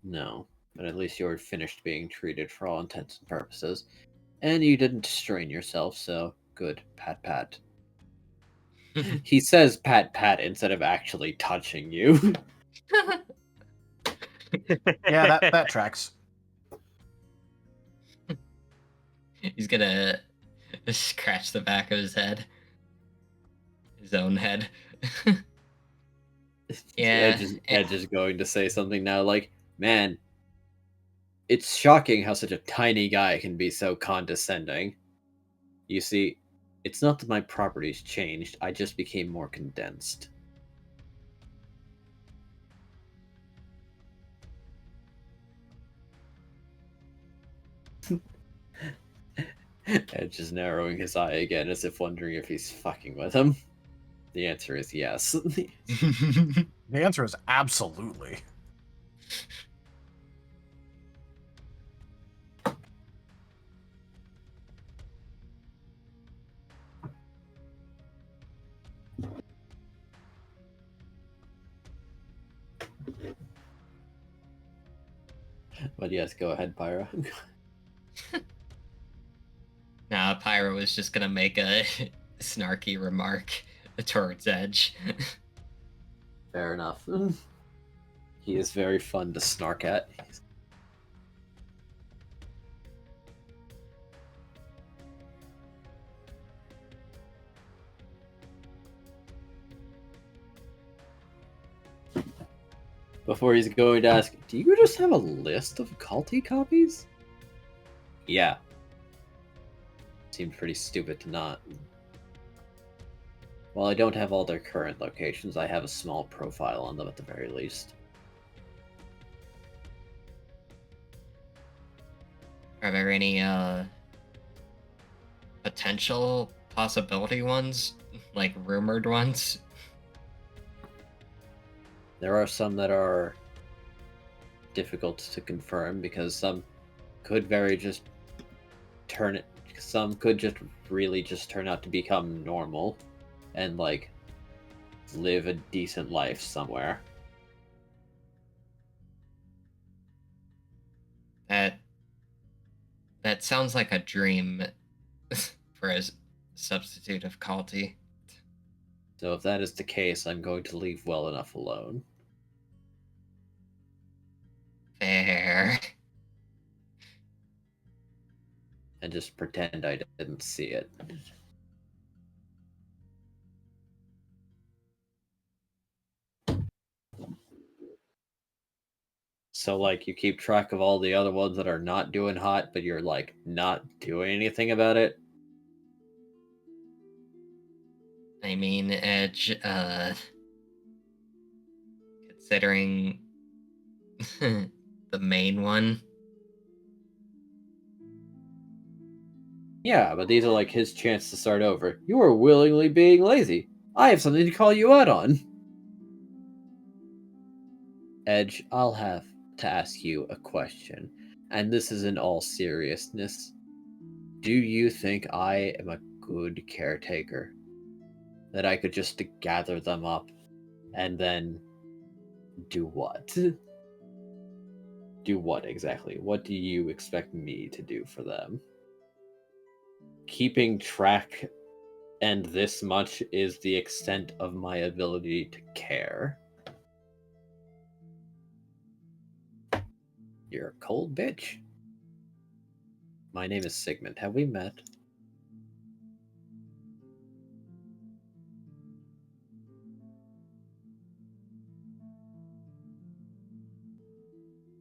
No, but at least you were finished being treated for all intents and purposes. And you didn't strain yourself, so good. Pat pat. He says pat pat instead of actually touching you. Yeah, that tracks. He's gonna scratch the back of his head. His own head. Yeah. Edge is going to say something now like, man, it's shocking how such a tiny guy can be so condescending. You see, it's not that my properties changed, I just became more condensed. Edge is narrowing his eye again as if wondering if he's fucking with him. The answer is yes. The answer is absolutely. But yes, go ahead, Pyro. Nah, Pyro was just gonna make a snarky remark towards Edge. Fair enough. He is very fun to snark at. Before he's going to ask, do you just have a list of culty copies? Yeah. Seems pretty stupid to not. While I don't have all their current locations, I have a small profile on them at the very least. Are there any potential possibility ones? Like rumored ones? There are some that are difficult to confirm because some could some could just really just turn out to become normal and like live a decent life somewhere. That sounds like a dream for a substitute of culty. So if that is the case, I'm going to leave well enough alone. Fair. And just pretend I didn't see it. So, like, you keep track of all the other ones that are not doing hot, but you're, like, not doing anything about it? I mean, Edge, considering the main one. Yeah, but these are, like, his chance to start over. You are willingly being lazy. I have something to call you out on. Edge, I'll have to ask you a question, and this is in all seriousness. Do you think I am a good caretaker? That I could just gather them up and then do what? Do what exactly? What do you expect me to do for them? Keeping track and this much is the extent of my ability to care. You're a cold bitch. My name is Sigmund. Have we met?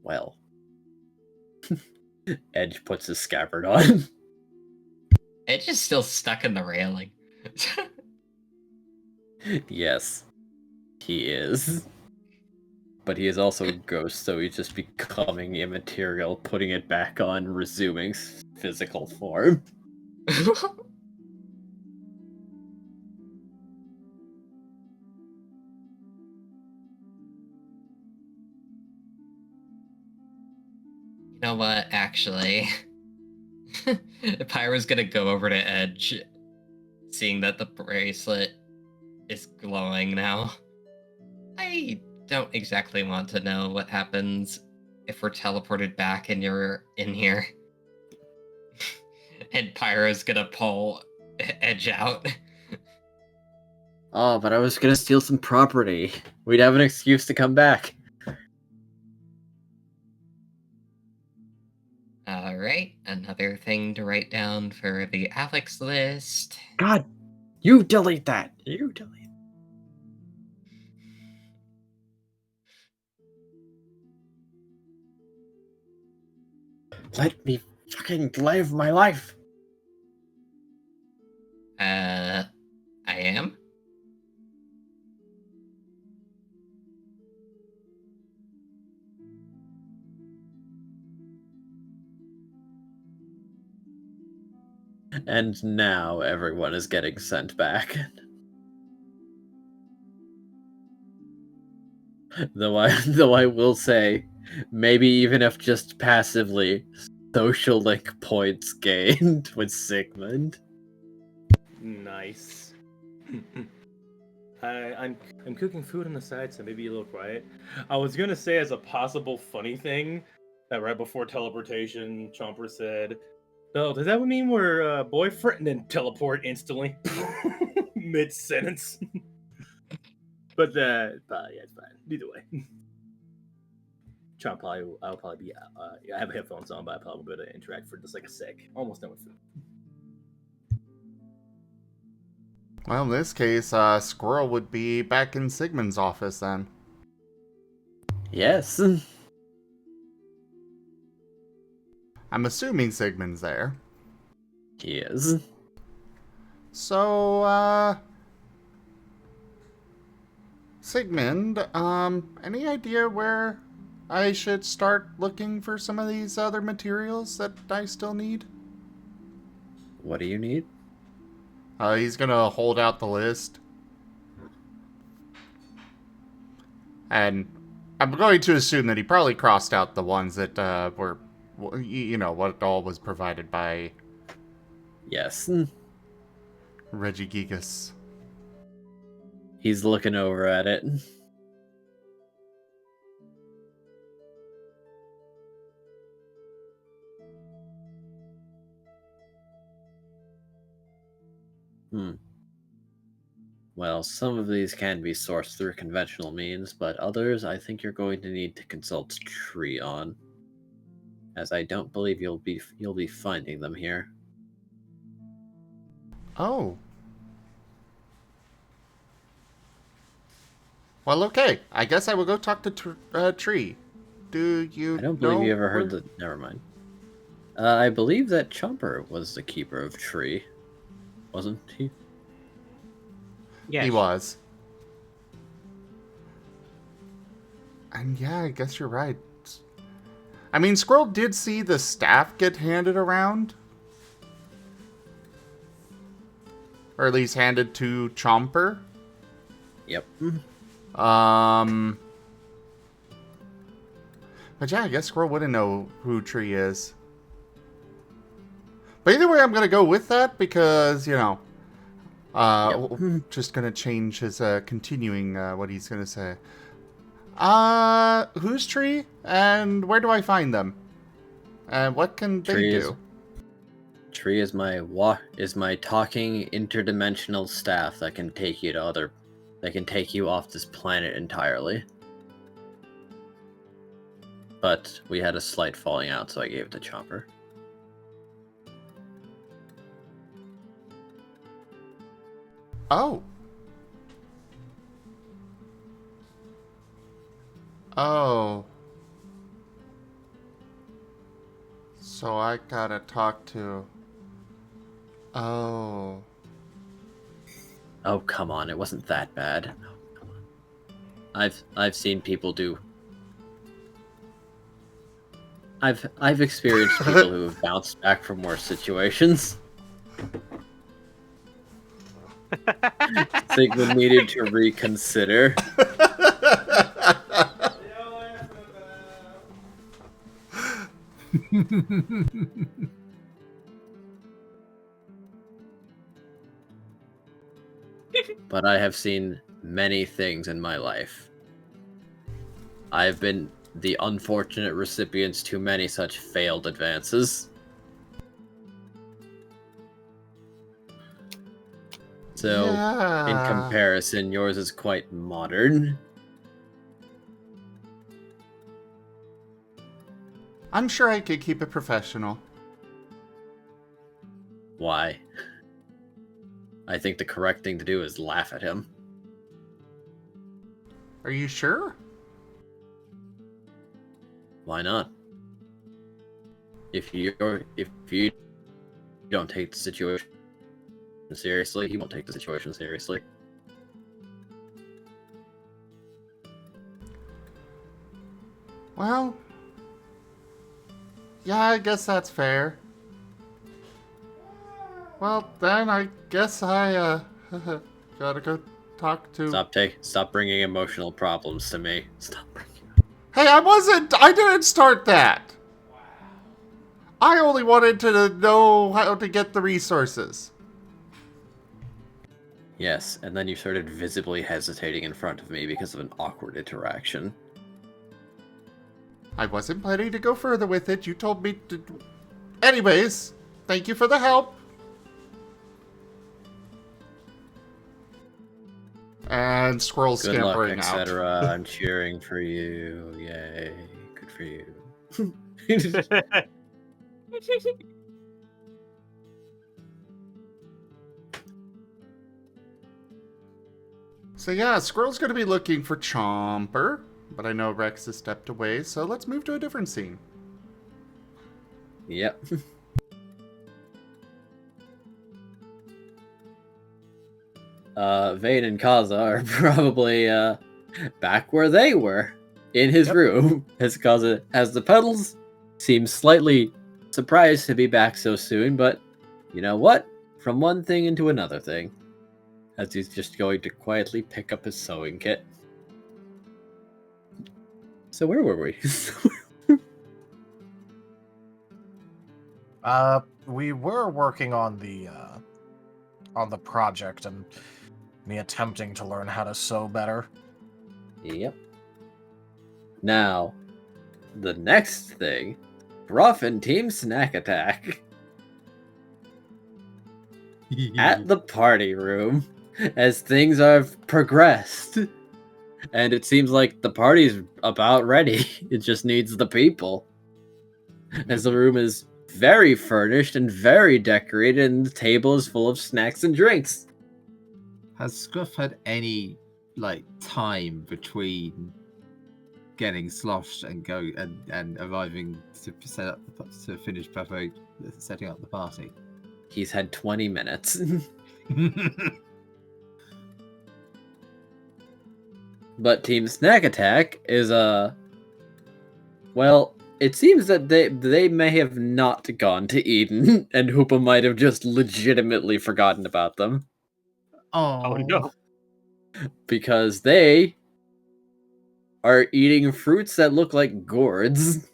Well. Edge puts his scabbard on. Edge is still stuck in the railing. Yes, he is. But he is also a ghost, so he's just becoming immaterial, putting it back on, resuming physical form. You know what, actually? Pyro's gonna go over to Edge, seeing that the bracelet is glowing now. I don't exactly want to know what happens if we're teleported back and you're in here. And Pyro's gonna pull Edge out. Oh, but I was gonna steal some property. We'd have an excuse to come back. Alright, another thing to write down for the Alex list. God, you delete that. You delete. Let me fucking live my life. I am? And now everyone is getting sent back. Though I will say, maybe even if just passively, social link points gained with Sigmund. Nice. I'm cooking food on the side, so maybe a little quiet. I was gonna say as a possible funny thing, right before teleportation, Chomper said, "Oh, does that mean we're boyfriend?" And then teleport instantly, mid sentence. but yeah, it's fine. Either way, Chomp I'll probably be. I have headphones on, but I probably will go to interact for just like a sec. Almost done with food. Well, in this case, Squirrel would be back in Sigmund's office then. Yes. I'm assuming Sigmund's there. He is. So, Sigmund, any idea where I should start looking for some of these other materials that I still need? What do you need? He's gonna hold out the list. And I'm going to assume that he probably crossed out the ones that, were, you know, what all was provided by Yes. Regigigas. He's looking over at it. Well, some of these can be sourced through conventional means, but others I think you're going to need to consult Tree on, as I don't believe you'll be finding them here. Oh. Well, okay. I guess I will go talk to Tree. Do you I don't believe you ever know heard where- the. Never mind. I believe that Chomper was the keeper of Tree, wasn't he? Yes. He was. And yeah, I guess you're right. I mean, Squirrel did see the staff get handed around. Or at least handed to Chomper. Yep. But yeah, I guess Squirrel wouldn't know who Tree is. But either way, I'm gonna go with that because, you know, just gonna change his continuing what he's gonna say. Who's Tree and where do I find them? And what can they do? Tree is my talking interdimensional staff that can take you off this planet entirely. But we had a slight falling out, so I gave it to Chomper. Oh. Oh. So I gotta talk to... Oh. Oh, come on, it wasn't that bad. Oh, come on. I've seen people do... I've experienced people who have bounced back from worse situations. Sigmund needed to reconsider. But I have seen many things in my life. I have been the unfortunate recipients to many such failed advances. So, in comparison, yours is quite modern. I'm sure I could keep it professional. Why? I think the correct thing to do is laugh at him. Are you sure? Why not? If you don't take the situation seriously, he won't take the situation seriously. Well, yeah, I guess that's fair. Well, then I guess I gotta go talk to... Stop bringing emotional problems to me. Stop bringing... Hey, I didn't start that! I only wanted to know how to get the resources. Yes, and then you started visibly hesitating in front of me because of an awkward interaction. I wasn't planning to go further with it. You told me to... Anyways, thank you for the help. And squirrel Good luck, scampering out. etc. I'm cheering for you. Yay. Good for you. So yeah, Squirrel's going to be looking for Chomper, but I know Rex has stepped away, so let's move to a different scene. Yep. Vane and Kaza are probably back where they were, in his room, as the pedals seem slightly surprised to be back so soon, but you know what? From one thing into another thing, as he's just going to quietly pick up his sewing kit. So where were we? We were working on the project and me attempting to learn how to sew better. Yep. Now, the next thing, Scruff and Team Snack Attack at the party room as things have progressed. And it seems like the party's about ready. It just needs the people. As the room is very furnished and very decorated, and the table is full of snacks and drinks. Has Scruff had any time between getting sloshed and and arriving to set up to finish setting up the party? He's had 20 minutes. But Team Snack Attack is well, it seems that they may have not gone to Eden, and Hoopa might have just legitimately forgotten about them. Oh no. Because they are eating fruits that look like gourds.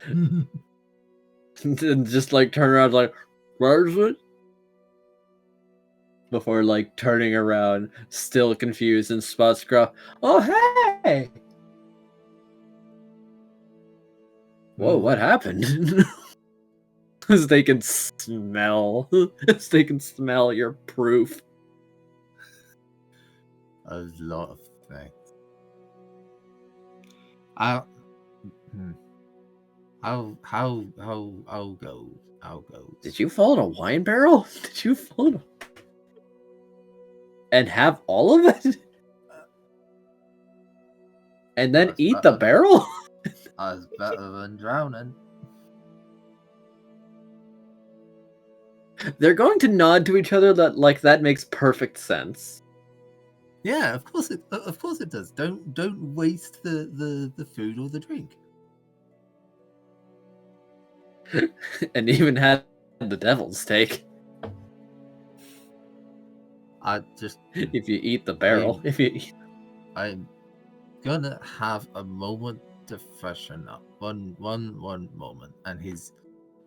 And just turn around where is it? Before turning around, still confused, and spot Scruff. Oh hey! Whoa, what happened? As they can smell. As they can smell your proof. A lot of things. I'll go. Did you fall in a wine barrel? Did you fall in and have all of it? And then eat the barrel? That's better than drowning. They're going to nod to each other that makes perfect sense. Yeah, of course it does. Don't waste the food or the drink. And even had the devil's take. If you eat the barrel, I'm gonna have a moment to freshen up. One moment. And is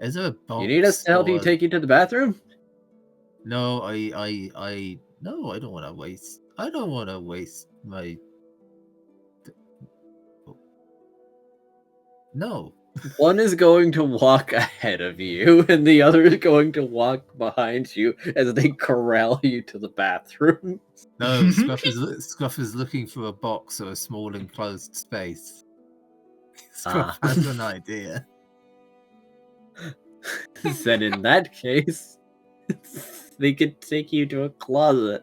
there a box? You need us to help you take you to the bathroom? No, I don't want to waste. I don't want to waste my. No. One is going to walk ahead of you, and the other is going to walk behind you as they corral you to the bathroom. No, Scruff is looking for a box or a small enclosed space. Scruff has an idea. Then in that case, they could take you to a closet.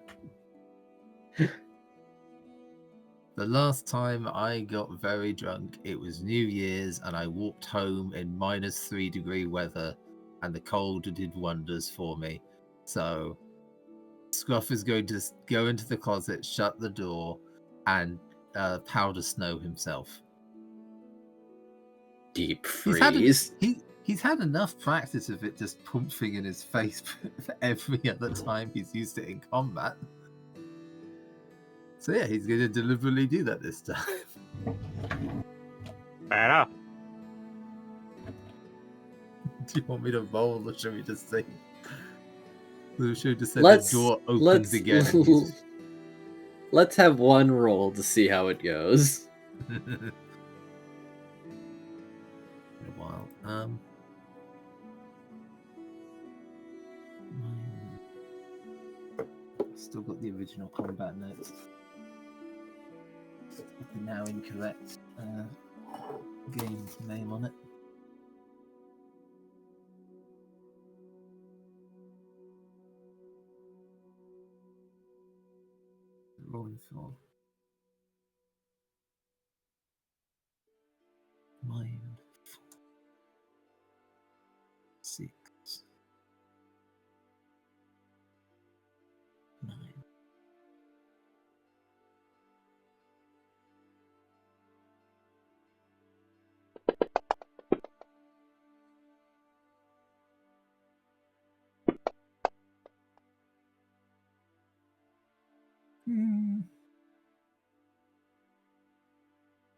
The last time I got very drunk, it was New Year's, and I walked home in -3-degree weather, and the cold did wonders for me. So, Scruff is going to go into the closet, shut the door, and powder snow himself. Deep freeze. He's had enough practice of it just pumping in his face for every other time he's used it in combat. So yeah, he's going to deliberately do that this time. Fair enough. Do you want me to roll, or should we just say? Should we just say the door opens again? Let's have one roll to see how it goes. Um. Still got the original combat notes. With the now incorrect game name on it. Rolling for mind 6 9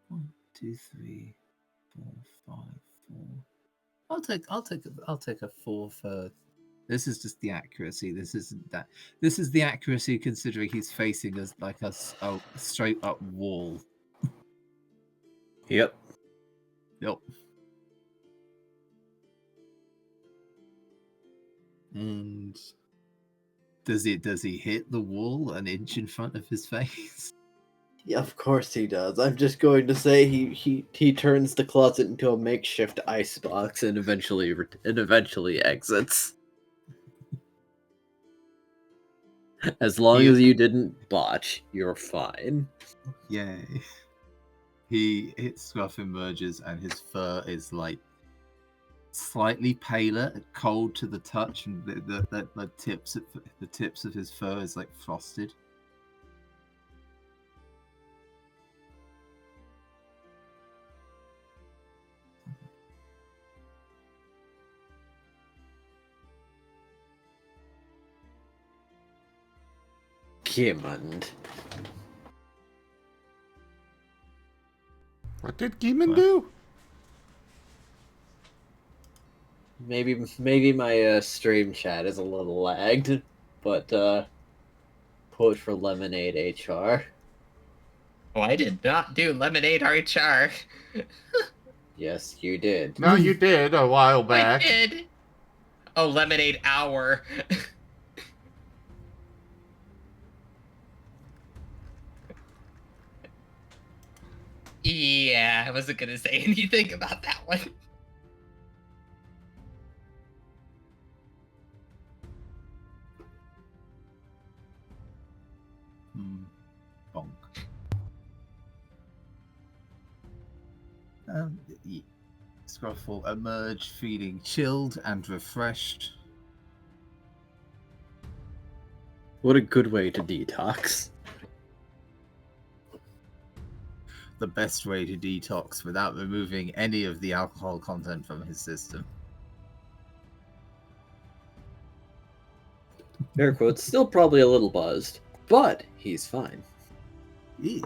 1 2 3 4 5 4. I'll take a 4 for. This is just the accuracy. This isn't that. This is the accuracy considering he's facing us like a straight up wall. Yep. Yep. And does he hit the wall an inch in front of his face? Yeah, of course he does. I'm just going to say he turns the closet into a makeshift icebox and eventually exits. As long as you didn't botch, you're fine. Yay. He hits Scruff, emerges, and his fur is like slightly paler, cold to the touch, and the tips of his fur is like frosted. Gimund. What did Gimund do? Maybe my stream chat is a little lagged, but quote for Lemonade HR. Oh, I did not do Lemonade HR. Yes, you did. No, you did a while I back. did. Oh, Lemonade Hour. Yeah, I wasn't gonna say anything about that one. Bonk. Scruff will emerge feeling chilled and refreshed. What a good way to detox. The best way to detox without removing any of the alcohol content from his system. Air quotes, still probably a little buzzed, but he's fine. Yeah.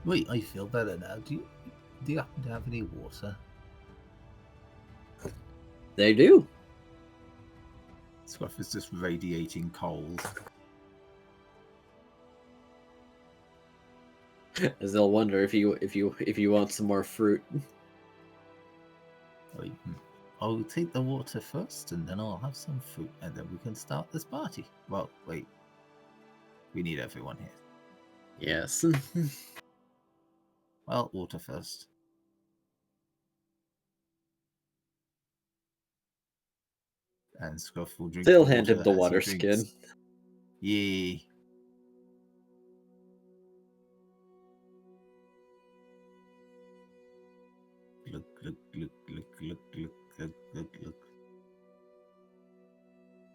Wait, I feel better now. Do you happen to have any water? They do. Scruff is just radiating cold. As they'll wonder if you want some more fruit. I'll take the water first, and then I'll have some fruit, and then we can start this party. Well, wait. We need everyone here. Yes. Well, water first. And Scruff will drink. They'll hand him the water skin. Yay. Look.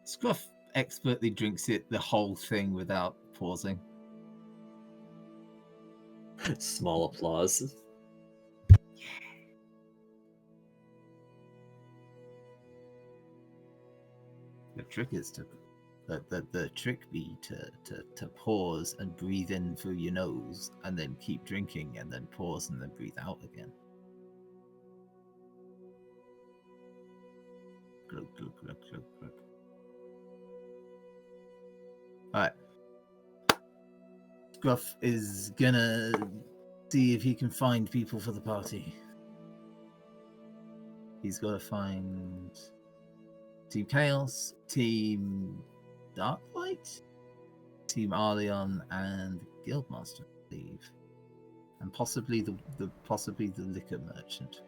Scruff expertly drinks it the whole thing without pausing. Small applause. The trick is the trick be to pause and breathe in through your nose, and then keep drinking, and then pause and then breathe out again. Glug. Alright. Scruff is gonna see if he can find people for the party. He's got to find Team Chaos, Team Darklight, Team Arleon, and Guildmaster, I believe, and possibly the liquor merchant.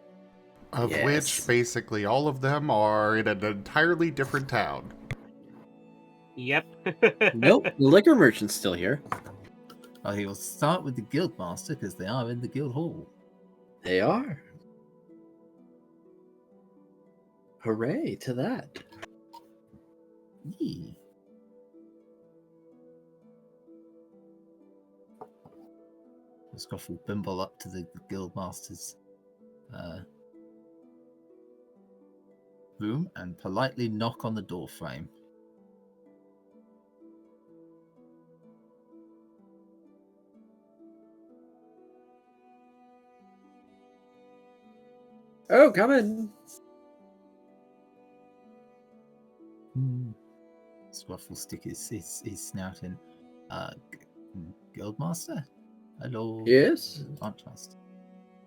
Of Yes. which basically all of them are in an entirely different town. Yep. Nope, the liquor merchant's still here. Well, he will start with the Guildmaster because they are in the Guild Hall. They are. Hooray to that. Yee. Scruff will bimble up to the Guildmaster's room and politely knock on the door frame. Oh, come in. Scruff will stick his snout in. Guildmaster? Hello. Yes. Contrast.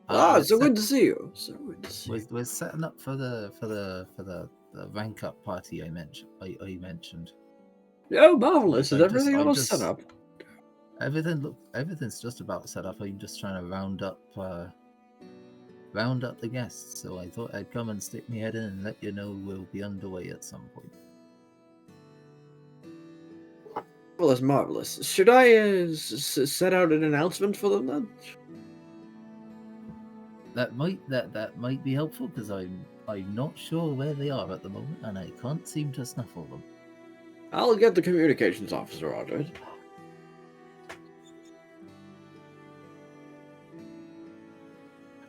So good to see you. So good to see you. We're setting up for the rank up party I mentioned. Oh, marvelous! Is I'm everything all set up? Everything's just about set up. I'm just trying to round up the guests. So I thought I'd come and stick my head in and let you know we'll be underway at some point. Well, that's marvelous. Should I set out an announcement for them then? That might be helpful because I'm not sure where they are at the moment and I can't seem to snuffle them. I'll get the communications officer on it.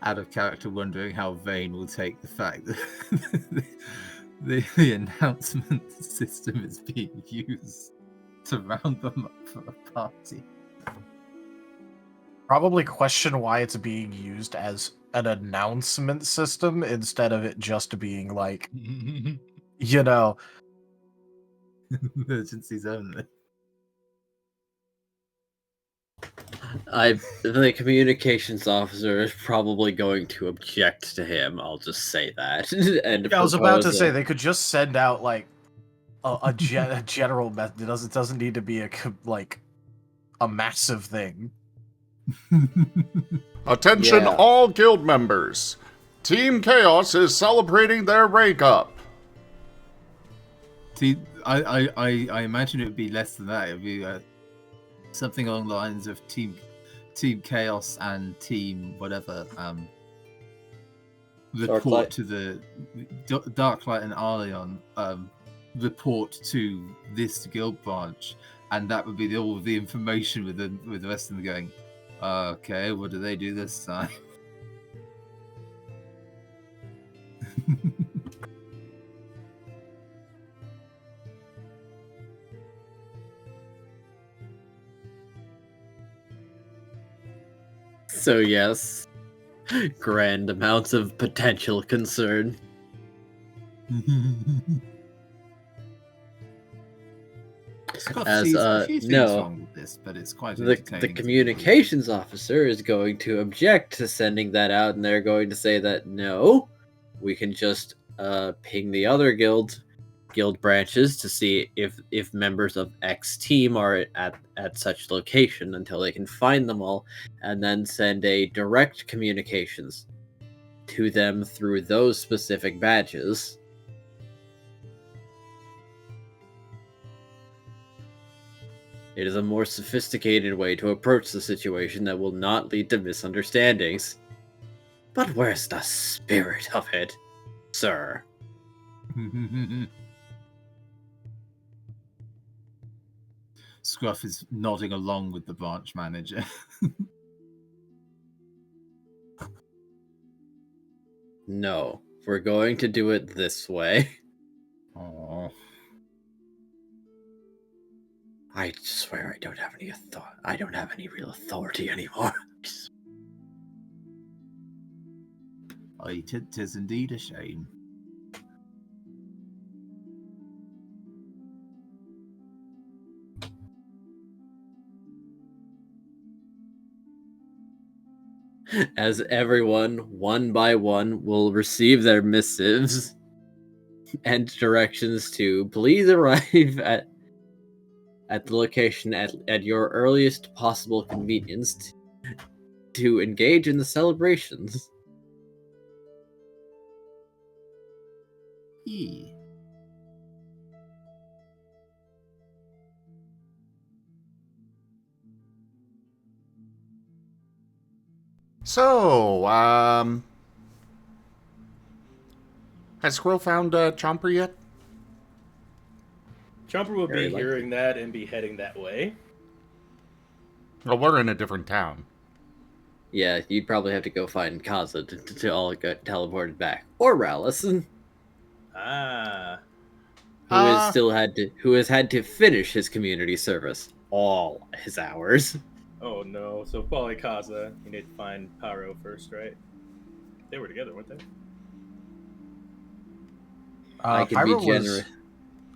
Out of character, wondering how Vane will take the fact that the announcement system is being used to round them up for a party. Probably question why it's being used as an announcement system instead of it just being like, you know, Emergencies only. The communications officer is probably going to object to him. I'll just say that. And I was about to propose say they could just send out like a general method. It doesn't need to be a massive thing. Attention Yeah. all guild members. Team Chaos is celebrating their rank up. See, I imagine it would be less than that. It would be something along the lines of Team Chaos and Team whatever report Darklight. to the Darklight and Arleon report to this guild branch, and that would be all of the information with the rest of them going, okay, what do they do this time? So yes, grand amounts of potential concern. Scruff As, sees a few things no. wrong with this, but it's quite The entertaining to communications officer is going to object to sending that out, and they're going to say that no, we can just ping the other guild branches to see if members of X team are at such location until they can find them all, and then send a direct communications to them through those specific badges. It is a more sophisticated way to approach the situation that will not lead to misunderstandings. But where's the spirit of it, sir? Scruff is nodding along with the branch manager. No, we're going to do it this way. Aww. I swear I don't have any I don't have any real authority anymore. Tis indeed a shame. as everyone, one by one, will receive their missives and directions to please arrive at the location at your earliest possible convenience to engage in the celebrations. So, has Squirrel found Chomper yet? Chomper will Very be likely. hearing that and be heading that way. Well, we're in a different town. Yeah, you'd probably have to go find Kaza to all get teleported back, or Rallison, Ah. who has had to finish his community service all his hours. Oh no. So probably Kaza. You need to find Pyro first, right? They were together, weren't they? I can Pyro be generous.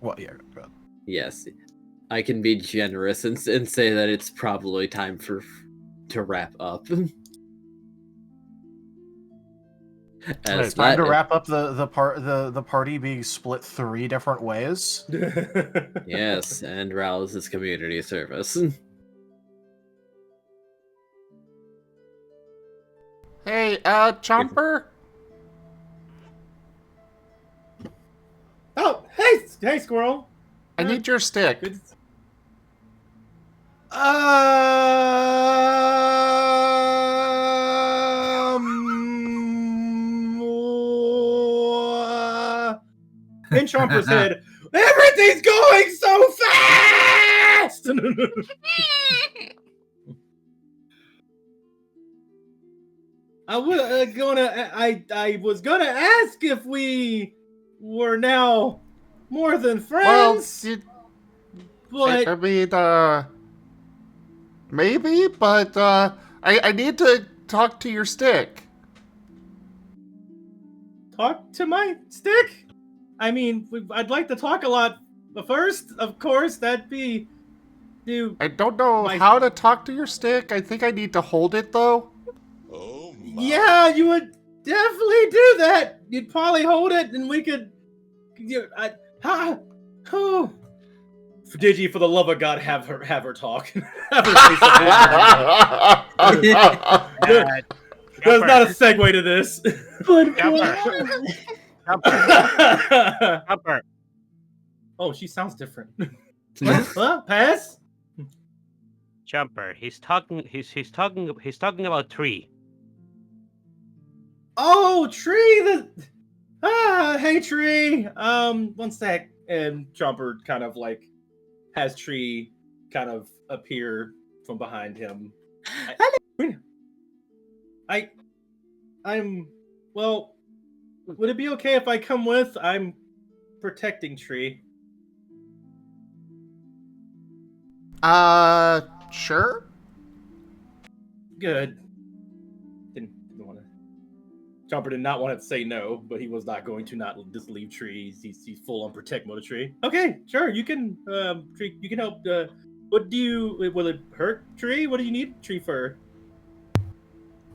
Well, yeah. Go ahead. Yes, I can be generous and say that it's probably time to wrap up. It's time to wrap up the party being split 3 different ways. Yes, and Rallis's community service. Hey, Chomper? Oh, hey, Squirrel. I need your stick. Good. In Chomper's head, everything's going so fast! I was gonna ask if we were now more than Well, friends, but I mean, maybe, but, I need to talk to your stick. talk to my stick. I mean, I'd like to talk a lot, but first, of course, that'd be I don't know My- how to talk to your stick. I think I need to hold it, though. Oh my. Yeah, you would definitely do that. You'd probably hold it, and we could. Oh. Digi, for the love of God, have her talk. Have her say something. There's not a segue to this. Chomper. Oh, she sounds different. Huh? Pass. Chomper. He's talking about tree. Oh, Tree. Hey, Tree. One sec. And Chomper kind of like has Tree kind of appear from behind him. I'm. Well, would it be okay if I come with? I'm protecting Tree. Sure? Good. Didn't want to. Chomper did not want to say no, but he was not going to not just leave Tree. He's full on protect mode of Tree. Okay, sure. You can. Tree. You can help. What do you? Will it hurt Tree? What do you need Tree for?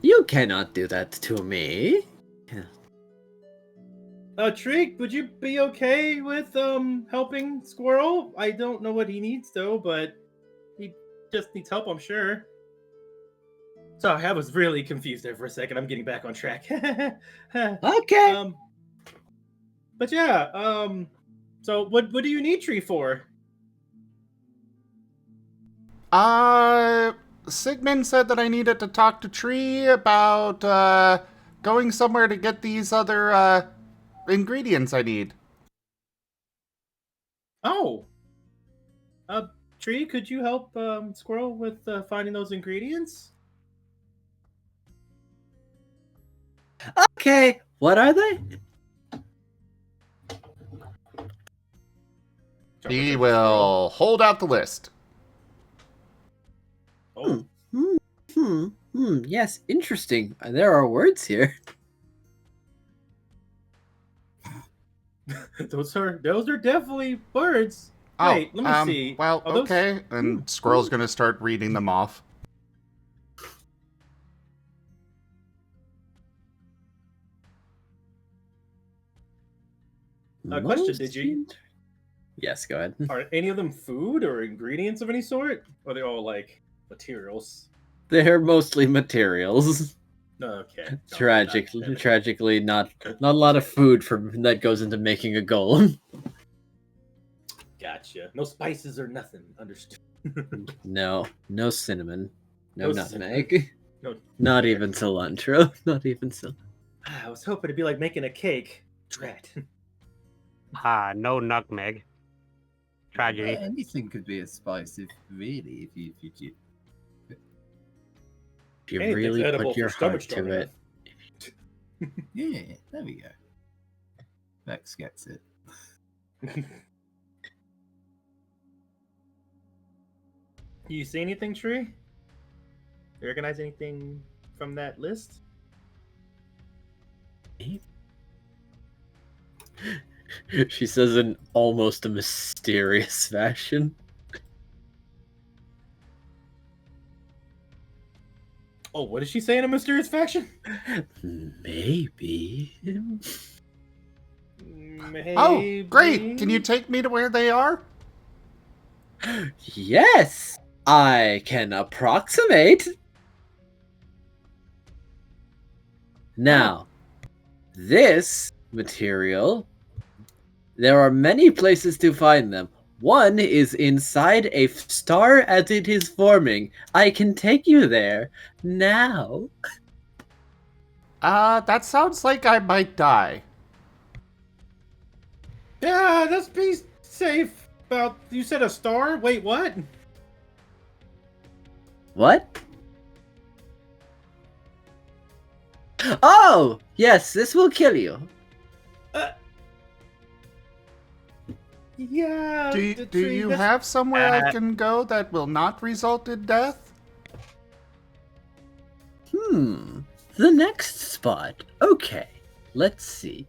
You cannot do that to me. Tree, would you be okay with helping Squirrel? I don't know what he needs though, but he just needs help, I'm sure. Sorry, I was really confused there for a second. I'm getting back on track. Okay. But yeah, so what do you need Tree for? Sigmund said that I needed to talk to Tree about, going somewhere to get these other, ingredients I need. Oh. Tree, could you help Squirrel with finding those ingredients? Okay. What are they? He will hold out the list. Oh. Yes, interesting. There are words here. Those are definitely words. Wait, let me see. Well, Are those- okay. And Squirrel's gonna start reading them off. Question, Most did you? Yes, go ahead. Are any of them food or ingredients of any sort? Or are they all like materials? They're mostly materials. Okay. Tragically, not a lot of food that goes into making a golem. Gotcha. No spices or nothing. Understood. No cinnamon, no No nutmeg, No. not even cilantro, not even cilantro. I was hoping to be like making a cake. Drat. No nutmeg. Tragedy. Anything could be a spice if you If you Anything's really edible put your for stomach heart to strong it. Yeah, there we go. Vex gets it. You see anything, Tree? You recognize anything from that list? She says in almost a mysterious fashion. Oh, what did she say in a mysterious fashion? Maybe. Maybe. Oh, great! Can you take me to where they are? Yes, I can approximate. Now, this material, there are many places to find them. One is inside a star as it is forming. I can take you there now. That sounds like I might die. Yeah, let's be safe about. You said a star? Wait, what? What? Oh, yes, this will kill you. Yeah. Do you have somewhere I can go that will not result in death? The next spot. Okay, let's see.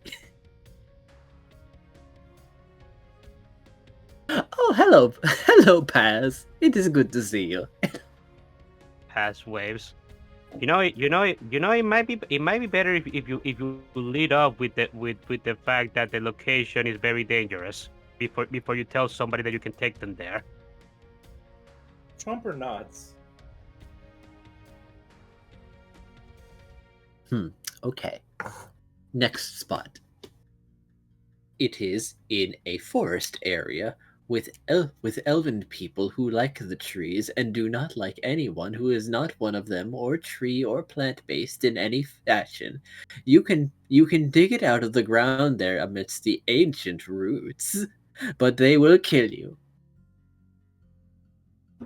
Oh, hello, Paz. It is good to see you. Pass waves. It might be better if you lead up with the fact that the location is very dangerous before you tell somebody that you can take them there. Trump or nuts? Okay. Next spot. It is in a forest area with elven people who like the trees and do not like anyone who is not one of them or tree or plant based in any fashion. You can dig it out of the ground there amidst the ancient roots, but they will kill you.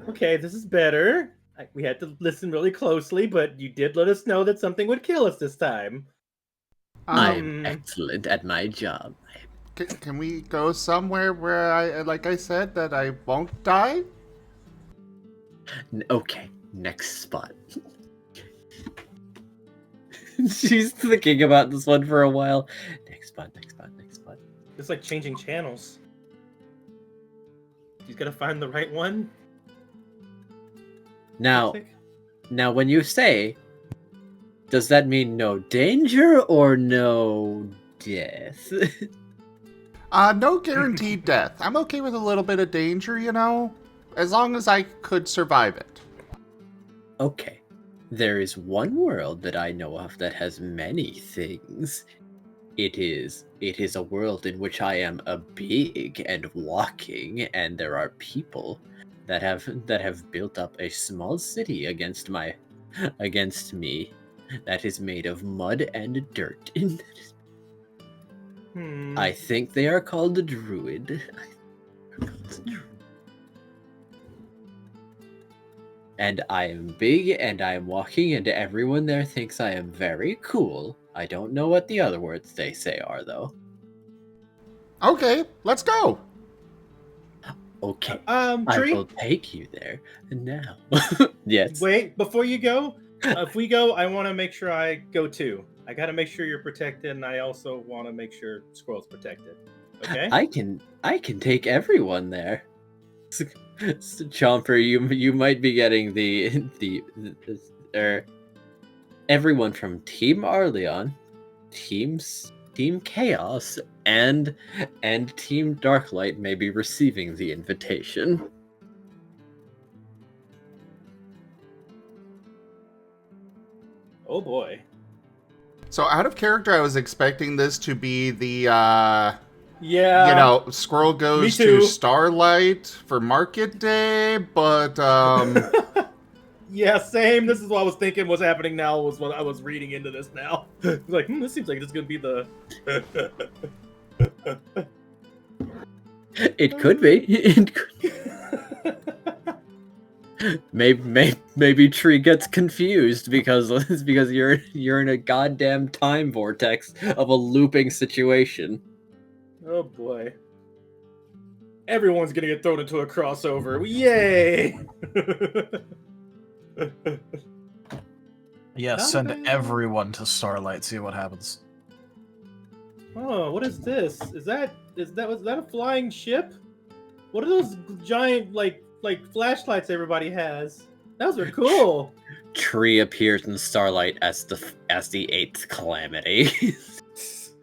Okay, this is better. We had to listen really closely, but you did let us know that something would kill us this time. I'm excellent at my job. Can we go somewhere where like I said, that I won't die? Okay, next spot. She's thinking about this one for a while. Next spot. It's like changing channels. He's gotta find the right one. Now, when you say, does that mean no danger or no death? No guaranteed death. I'm okay with a little bit of danger, as long as I could survive it. Okay. There is one world that I know of that has many things. It is a world in which I am a big and walking, and there are people that have built up a small city against me that is made of mud and dirt. I think they are called the Druid. And I am big and I am walking and everyone there thinks I am very cool. I don't know what the other words they say are though. Okay, let's go. Okay. Tree? I will take you there now. Yes. Wait, before you go, if we go, I want to make sure I go too. I gotta make sure you're protected, and I also want to make sure Squirrel's protected. Okay? I can take everyone there. Chomper, you might be getting the everyone from Team Arleon, Team Team Chaos and Team Darklight may be receiving the invitation. Oh boy. So out of character, I was expecting this to be the, Yeah. Squirrel goes Me too. to Starlight for Market Day, but, Yeah, same. This is what I was thinking was happening now, was what I was reading into this now. Like, this seems like it's gonna be the... It could be. It could. Maybe Tree gets confused because you're in a goddamn time vortex of a looping situation. Oh boy. Everyone's gonna get thrown into a crossover. Yay! Yeah, Not send bad. everyone to Starlight, see what happens. Oh, what is this? Was that a flying ship? What are those giant like flashlights everybody has? Those are cool. Tree appears in Starlight as the eighth calamity.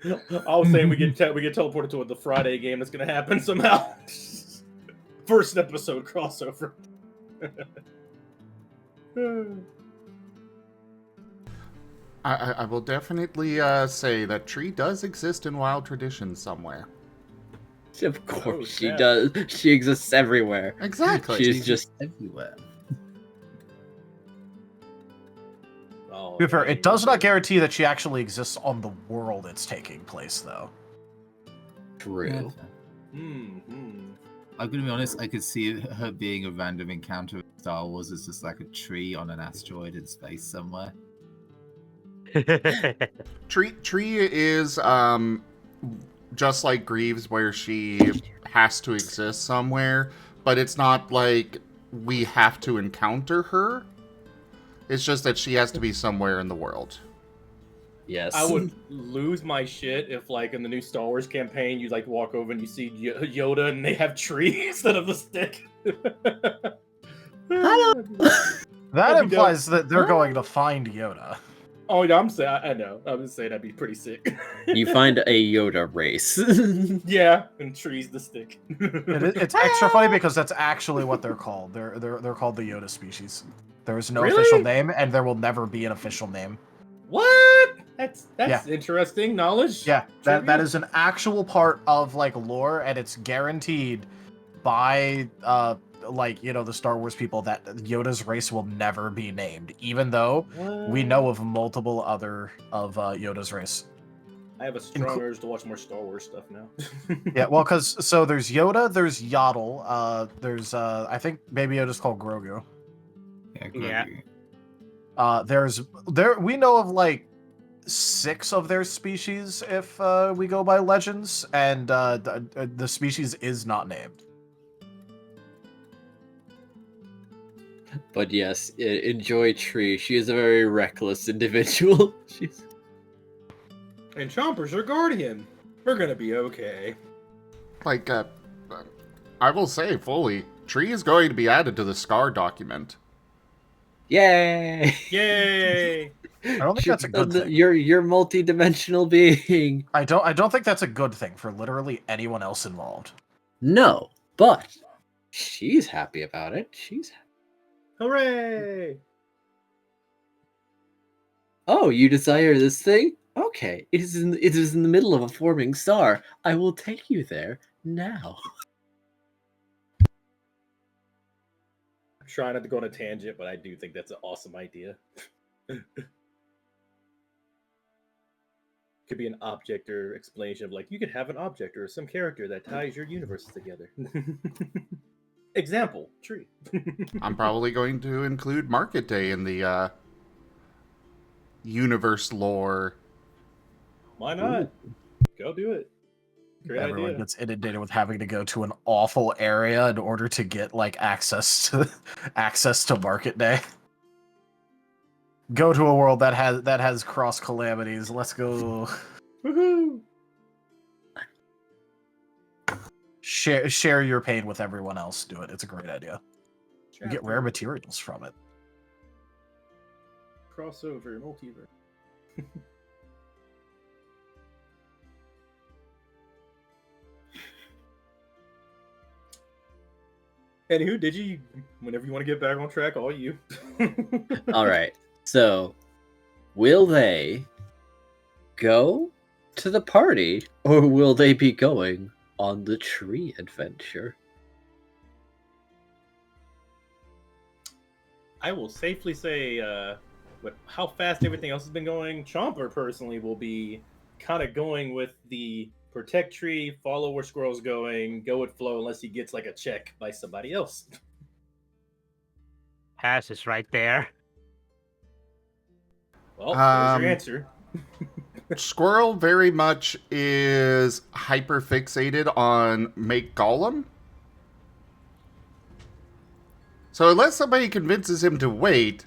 I was saying we get teleported to the Friday game that's gonna happen somehow. First episode crossover. I will definitely say that Tree does exist in wild traditions somewhere. Of course Oh, she yeah. does. She exists everywhere. Exactly. She's just everywhere. Oh, To be fair, it does not guarantee that she actually exists on the world it's taking place, though. true. I'm gonna be honest, I could see her being a random encounter in Star Wars as just like a tree on an asteroid in space somewhere. Tree is just like Greaves, where she has to exist somewhere, but it's not like we have to encounter her. It's just that she has to be somewhere in the world. Yes. I would lose my shit if, like, in the new Star Wars campaign, you like walk over and you see Yoda and they have Tree instead of the stick. That That'd be implies that they're going to find Yoda. Oh yeah, I'm saying I know. I'm just saying that'd be pretty sick. You find a Yoda race. Yeah, and Tree's the stick. It's extra funny because that's actually what they're called. They're called the Yoda species. There is no Really? official name, and there will never be an official name. What? That's interesting knowledge. Yeah, that Trivia? is an actual part of like lore, and it's guaranteed by the Star Wars people that Yoda's race will never be named, even though we know of multiple other of Yoda's race. I have a strong urge to watch more Star Wars stuff now. Yeah, well, because there's Yoda, there's Yaddle, there's I think Baby Yoda's called Grogu. Yeah, Yeah. We know of like 6 of their species if we go by legends, and the species is not named. But yes, enjoy Tree. She is a very reckless individual. She's... And Chomper's her guardian. We're gonna be okay. Like, I will say fully, Tree is going to be added to the Scar document. Yay! Yay! I don't think that's a good thing. You're multi-dimensional being. I don't think that's a good thing for literally anyone else involved. No, but she's happy about it. She's Hooray! Oh, you desire this thing? Okay, it is in the middle of a forming star. I will take you there now. I'm trying not to go on a tangent, but I do think that's an awesome idea. Could be an object or explanation of like you could have an object or some character that ties your universes together. Example, Tree. I'm probably going to include Market Day in the universe lore. Why not? Go do it. Great Everyone idea. gets inundated with having to go to an awful area in order to get like access to Market Day. Go to a world that has cross calamities. Let's go. Woohoo! Share your pain with everyone else. Do it. It's a great idea. You get rare materials from it. Crossover, multiverse. Anywho, did you? Whenever you want to get back on track, all you. All right. So, will they go to the party, or will they be going on the tree adventure? I will safely say, how fast everything else has been going, Chomper personally will be kind of going with the protect tree, follow where Squirrel's going, go with flow unless he gets like a check by somebody else. Pass is right there. Well, there's your answer. Squirrel very much is hyper fixated on make Golem. So unless somebody convinces him to wait,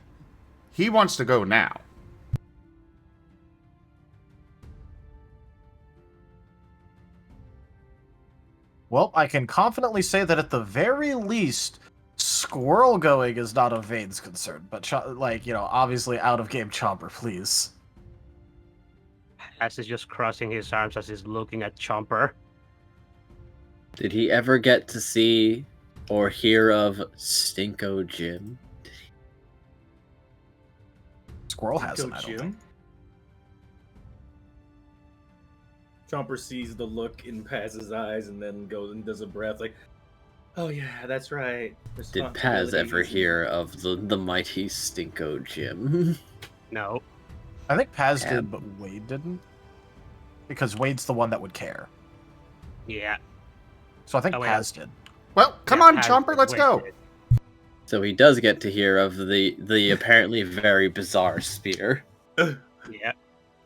he wants to go now. Well, I can confidently say that at the very least, Squirrel going is not of Vane's concern. But, obviously out of game Chomper, please. Pass is just crossing his arms as he's looking at Chomper. Did he ever get to see or hear of Stinko Jim? Squirrel hasn't, I don't think. Chomper sees the look in Paz's eyes and then goes and does a breath like, oh yeah, that's right. Did Paz ever hear of the mighty Stinko Jim? No. I think Paz did, but Wade didn't. Because Wade's the one that would care. Yeah. So I think Paz did. Well, come on, Chomper, let's go. So he does get to hear of the apparently very bizarre spear. Yeah.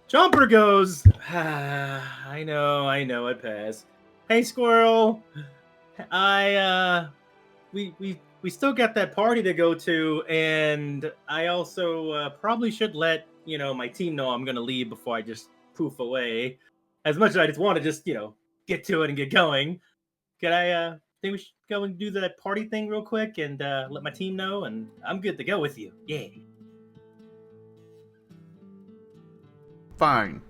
Chomper goes, I know it, Paz. Hey, Squirrel. We still got that party to go to, and I also probably should let, my team know I'm going to leave before I just poof away. As much as I just want to just, get to it and get going. Could I think we should go and do that party thing real quick and let my team know, and I'm good to go with you. Yeah. Fine.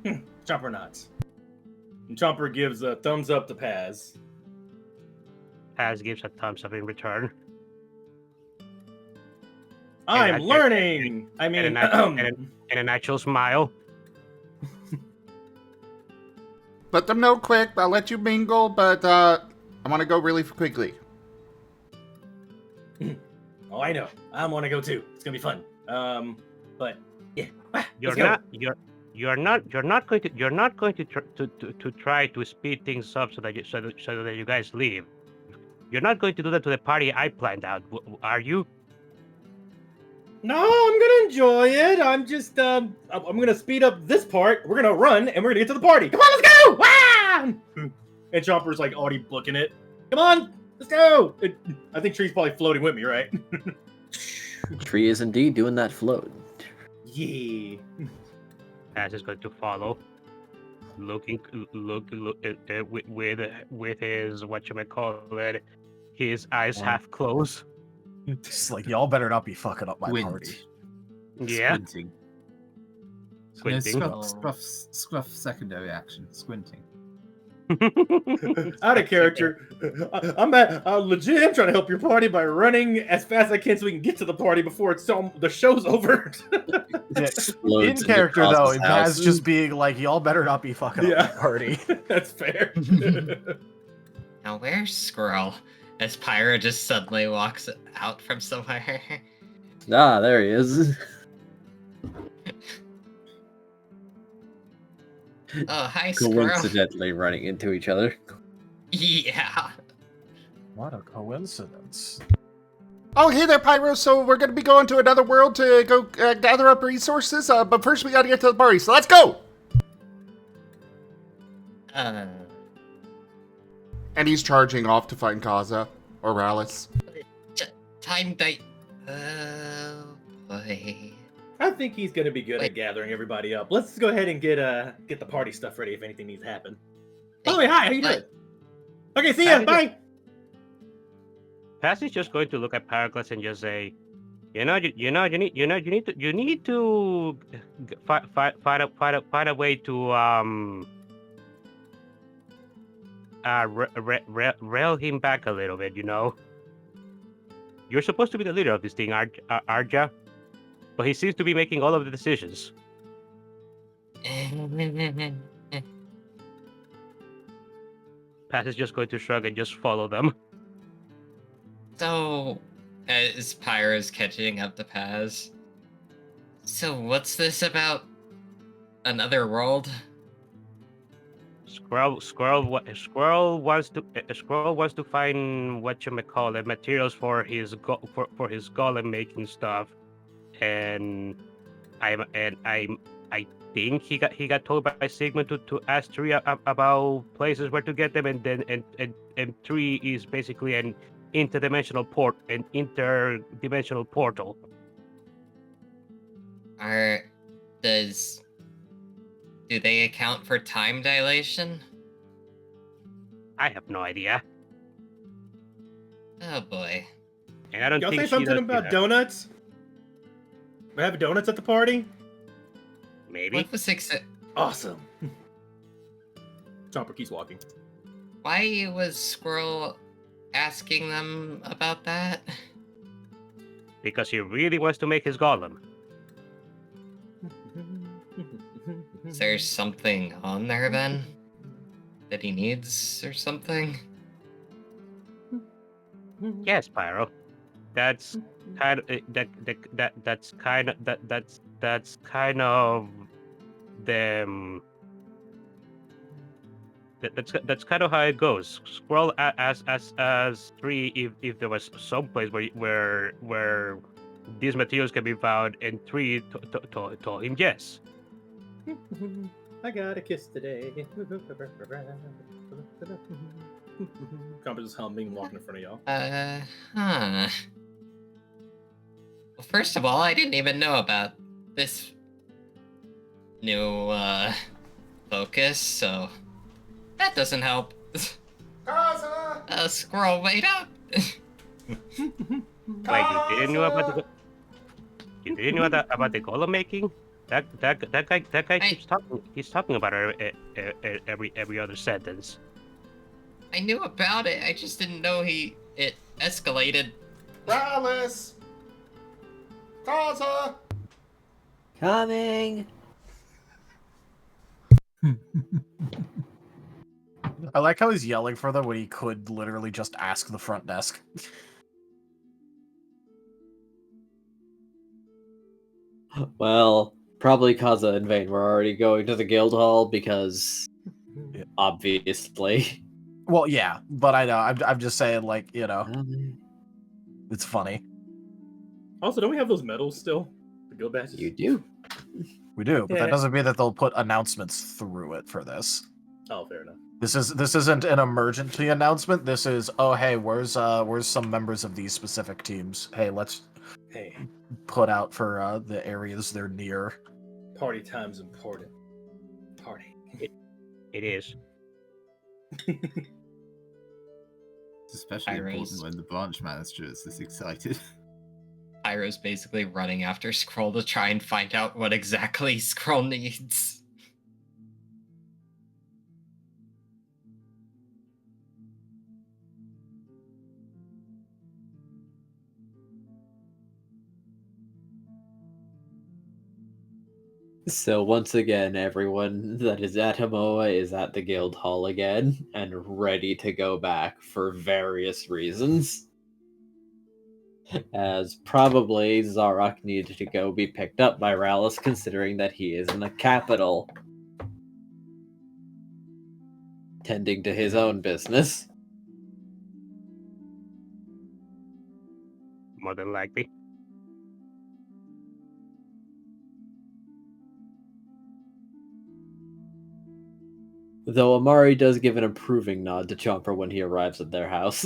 Chomper nods. And Chomper gives a thumbs up to Paz. Paz gives a thumbs up in return. I'm learning! And an actual smile. Let them know quick. I'll let you mingle, but I want to go really quickly. Oh, I know. I want to go too. It's gonna be fun. But yeah, you're not going to try to speed things up so that you guys leave. You're not going to do that to the party I planned out, are you? No, I'm gonna enjoy it. I'm just I'm gonna speed up this part. We're gonna run and we're gonna get to the party. Come on, let's go! Ah! And Chomper's like already booking it. Come on, let's go! I think Tree's probably floating with me, right? Tree is indeed doing that float. Yeah. Paz is going to follow, look with his whatchamacallit, his eyes half closed. It's like, y'all better not be fucking up my party. Yeah. Squinting. Squinting. No, Scruff secondary action. Squinting. Out of character. I'm legit. I'm trying to help your party by running as fast as I can so we can get to the party before the show's over. In character, though, it has just being like, y'all better not be fucking up my party. That's fair. Now, where's Squirrel? As Pyro just suddenly walks out from somewhere. Ah, there he is. Oh, hi, Squirrel. Coincidentally running into each other. Yeah. What a coincidence. Oh, hey there, Pyro. So we're going to be going to another world to go gather up resources. But first we got to get to the party. So let's go. And he's charging off to find Kaza or Rallis. Time date. Oh boy. I think he's gonna be good at gathering everybody up. Let's go ahead and get the party stuff ready if anything needs to happen. By the way, hi, how you doing? Okay, see ya, bye. Paz is just going to look at Pyroclast and just say, you need to find a way to rail him back a little bit. You're supposed to be the leader of this thing, Arja, but he seems to be making all of the decisions. Paz is just going to shrug and just follow them. So, as Pyro's catching up to Paz, so what's this about another world? Squirrel wants to find whatchamacallit materials for his for his golem making stuff, and I think he got told by Sigmund to ask Tree about places where to get them, and then and Tree is basically an interdimensional portal. Do they account for time dilation? I have no idea. Oh boy. And I don't Y'all think say something about either. donuts? We have donuts at the party? Maybe. What was Awesome. Chomper keeps walking. Why was Squirrel asking them about that? Because he really wants to make his golem. Is there something on there then that he needs or something? Yes, Pyro. That's kind of that's kind of them. That's kind of how it goes. Squirrel as Three, if there was some place where these materials can be found, and Three told him yes. I got a kiss today. Chomper's just humming and walking in front of y'all. Well, first of all, I didn't even know about this new, focus, so that doesn't help. Squirrel, wait up! Wait, you didn't know about the golem making? That guy keeps talking. He's talking about it every other sentence. I knew about it, I just didn't know it escalated. Alice! Kaza! Coming. I like how he's yelling for them when he could literally just ask the front desk. Well, probably Kaza and Vane were already going to the guild hall because, obviously. Well, yeah, but I know. I'm just saying, like, Coming. it's funny. Also, don't we have those medals still? The guild badges? You do. We do, but Yeah. that doesn't mean that they'll put announcements through it for this. Oh, fair enough. This isn't an emergency announcement. This is, oh hey, where's some members of these specific teams? Hey, let's put out for the areas they're near. Party time's important. Party. It is. It's especially important when the branch manager is this excited. Pyro's basically running after Scroll to try and find out what exactly Scroll needs. So once again, everyone that is at Hamoa is at the guild hall again and ready to go back for various reasons. As probably Zarok needed to go be picked up by Rallis, considering that he is in the capital, tending to his own business. More than likely. Though Amari does give an approving nod to Chomper when he arrives at their house.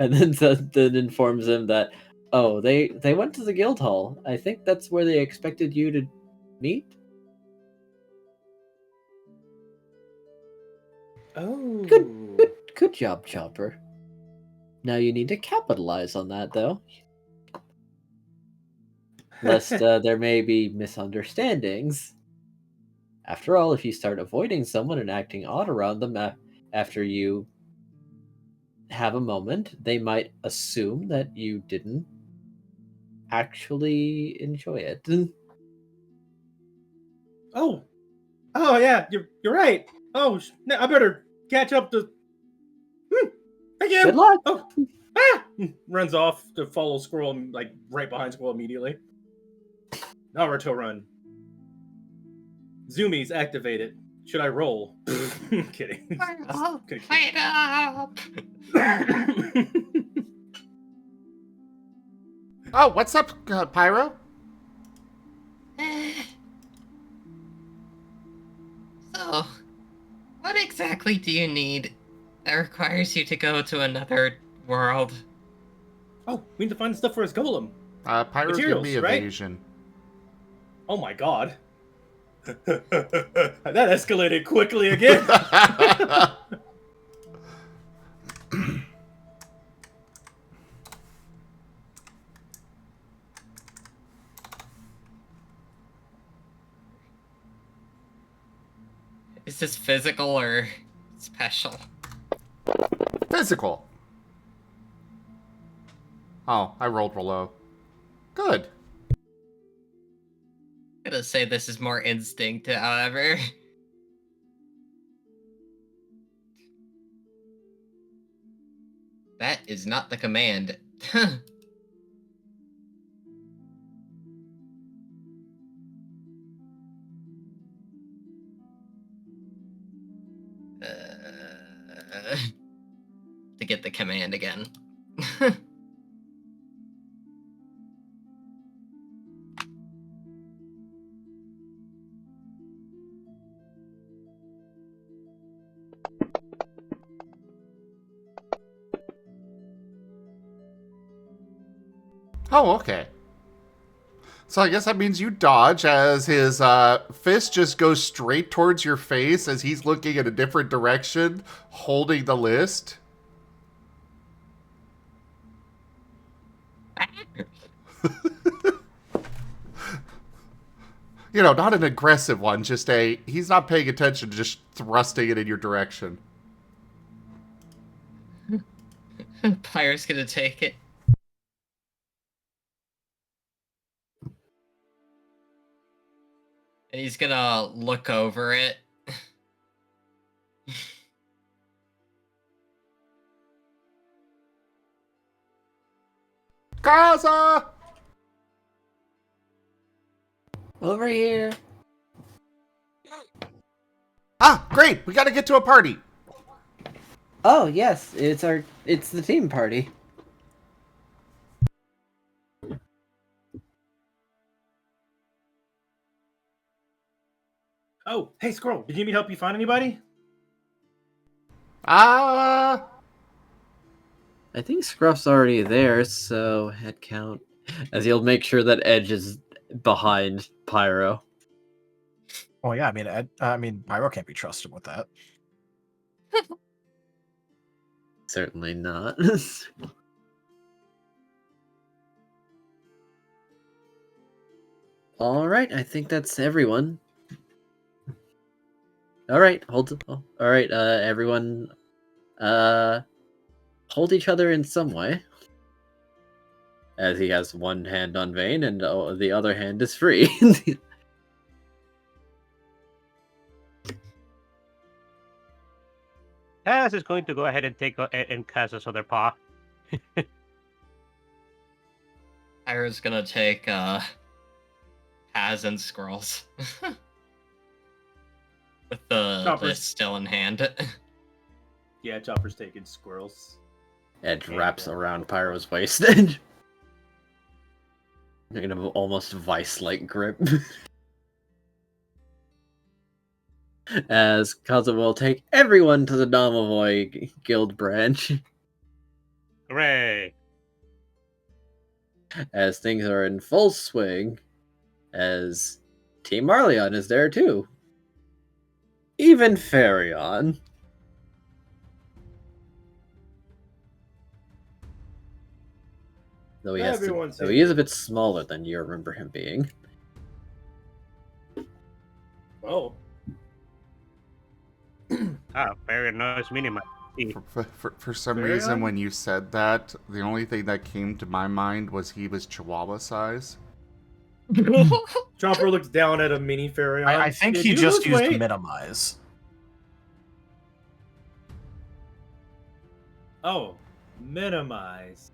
And then informs him that, oh, they went to the guild hall. I think that's where they expected you to meet? Oh. Good job, Chomper. Now you need to capitalize on that, though. Lest there may be misunderstandings. After all, if you start avoiding someone and acting odd around them after you have a moment, they might assume that you didn't actually enjoy it. Oh, yeah, you're right. Oh, I better catch up to. Thank you. Good luck. Oh, runs off to follow Squirrel, like right behind Squirrel immediately. Naruto run. Zoomies activated. Should I roll? Kidding. Fight up! Oh, what's up, Pyro? So, what exactly do you need that requires you to go to another world? Oh, we need to find the stuff for his golem. Pyro, give Materials, me right? evasion. Oh my god. That escalated quickly again. Is this physical or special? Physical. Oh, I rolled below. Good. I'm gonna say this is more instinct, however. That is not the command. To get the command again. Oh, okay. So I guess that means you dodge as his fist just goes straight towards your face as he's looking in a different direction, holding the list. You know, not an aggressive one, just he's not paying attention, just thrusting it in your direction. Pyro's gonna take it. And he's gonna look over it. Gaza! Over here. Ah, great! We gotta get to a party! Oh yes, it's the team party. Oh, hey, Squirrel, did you need me to help you find anybody? I think Scruff's already there, so head count. As he'll make sure that Edge is behind Pyro. Oh yeah, I mean, Pyro can't be trusted with that. Certainly not. Alright, I think that's everyone. Alright, alright, everyone hold each other in some way. As he has one hand on Vane and the other hand is free. Taz is going to go ahead and and cast this other paw. Pyro's gonna take Paz and Scrolls. With the Chopper. list still in hand. Yeah, Chopper's taking Squirrels. Edge wraps around Pyro's waist. Edge. In an almost vice-like grip. As Kaza will take everyone to the Domovoy Guild branch. Hooray! As things are in full swing. As Team Marleon is there too. Even Farion. Though he is a bit smaller than you remember him being. Oh. Very nice minimap. For some Very reason, odd. when you said that, the only thing that came to my mind was he was Chihuahua size. Chomper looks down at a mini Furry. I think Did he you just lose used weight? minimize. Oh, minimize.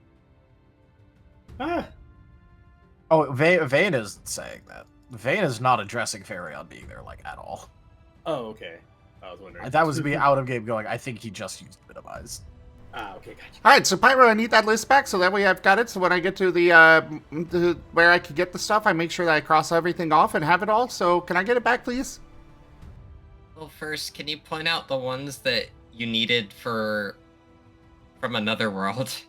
Ah, Oh, Vane isn't saying that. Vane is not addressing Fairy being there, like, at all. oh, okay. I was wondering. That was me out of game going, I think he just used minimize. Ah, okay, gotcha. All right, so Pyro, I need that list back, so that way I've got it. So when I get to the where I can get the stuff, I make sure that I cross everything off and have it all. So can I get it back, please? Well, first, can you point out the ones that you needed from another world?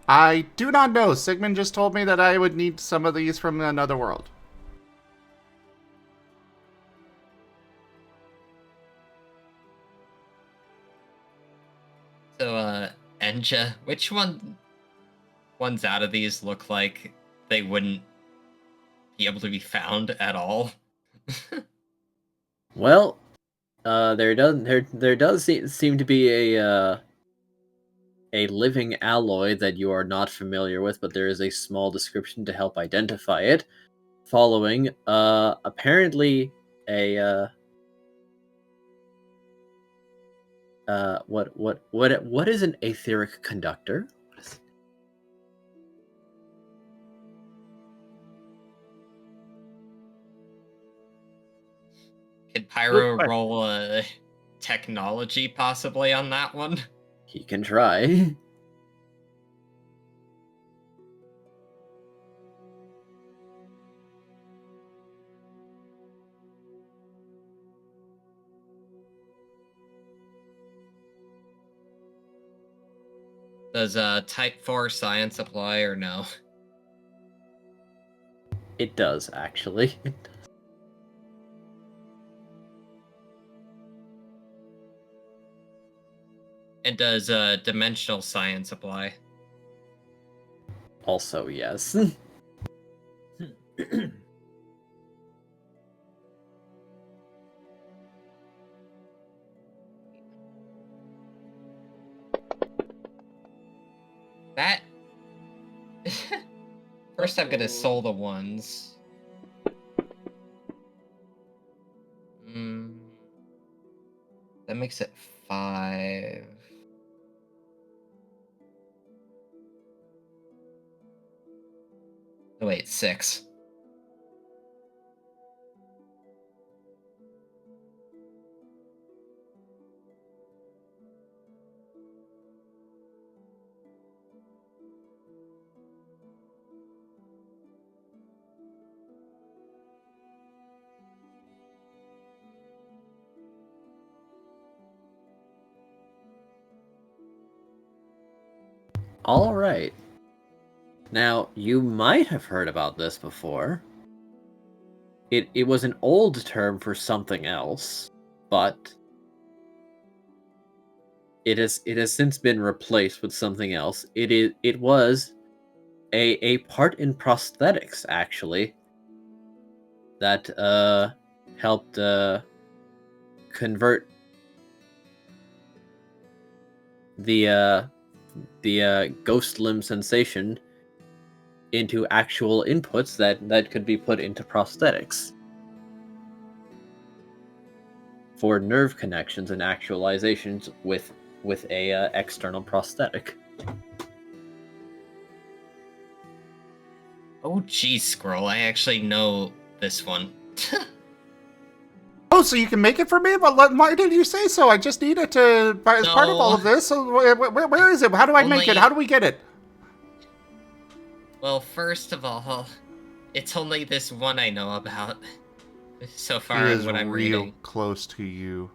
I do not know. Sigmund just told me that I would need some of these from another world. So, Enja, which ones out of these look like they wouldn't be able to be found at all? Well, there does seem to be a living alloy that you are not familiar with, but there is a small description to help identify it. Following, apparently a what is an etheric conductor? Could Pyro question. roll a technology possibly on that one? He can try. Does Type 4 science apply or no? It does, actually. And does dimensional science apply? Also, yes. That... First I'm gonna soul the ones. That makes it 5. Oh wait, 6. All right. Now, you might have heard about this before. It was an old term for something else, but it has since been replaced with something else. It was a part in prosthetics, actually, that helped convert the ghost limb sensation into actual inputs that could be put into prosthetics for nerve connections and actualizations with a external prosthetic. Oh geez, Scroll, I actually know this one. Oh, so you can make it for me? Well, why did you say so? I just need it to as part of all of this. So where is it? How do I make it? How do we get it? Well, first of all, it's only this one I know about so He far is in what I'm real reading. close to you.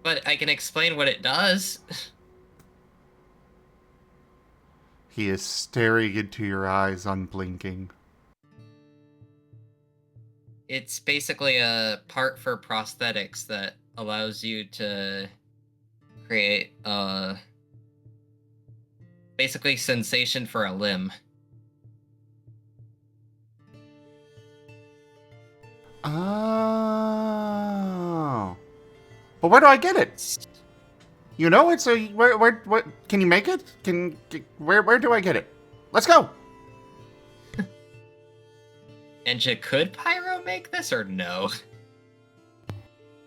But I can explain what it does. He is staring into your eyes, unblinking. It's basically a part for prosthetics that allows you to create basically sensation for a limb. Oh. But where do I get it? You know it, so where can you make it? Where do I get it? Let's go. And could Pyro make this or no?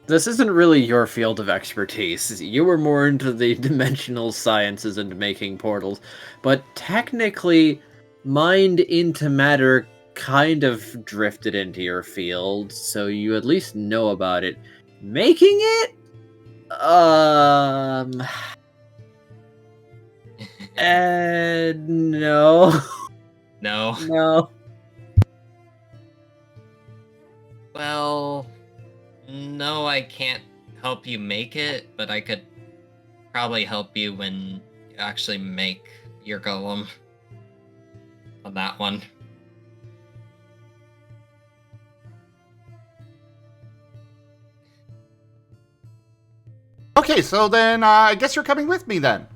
This isn't really your field of expertise. You were more into the dimensional sciences and making portals. But technically, mind into matter kind of drifted into your field, so you at least know about it. Making it? No. No. No. Well, no, I can't help you make it, but I could probably help you when you actually make your golem on that one. Okay, so then I guess you're coming with me then.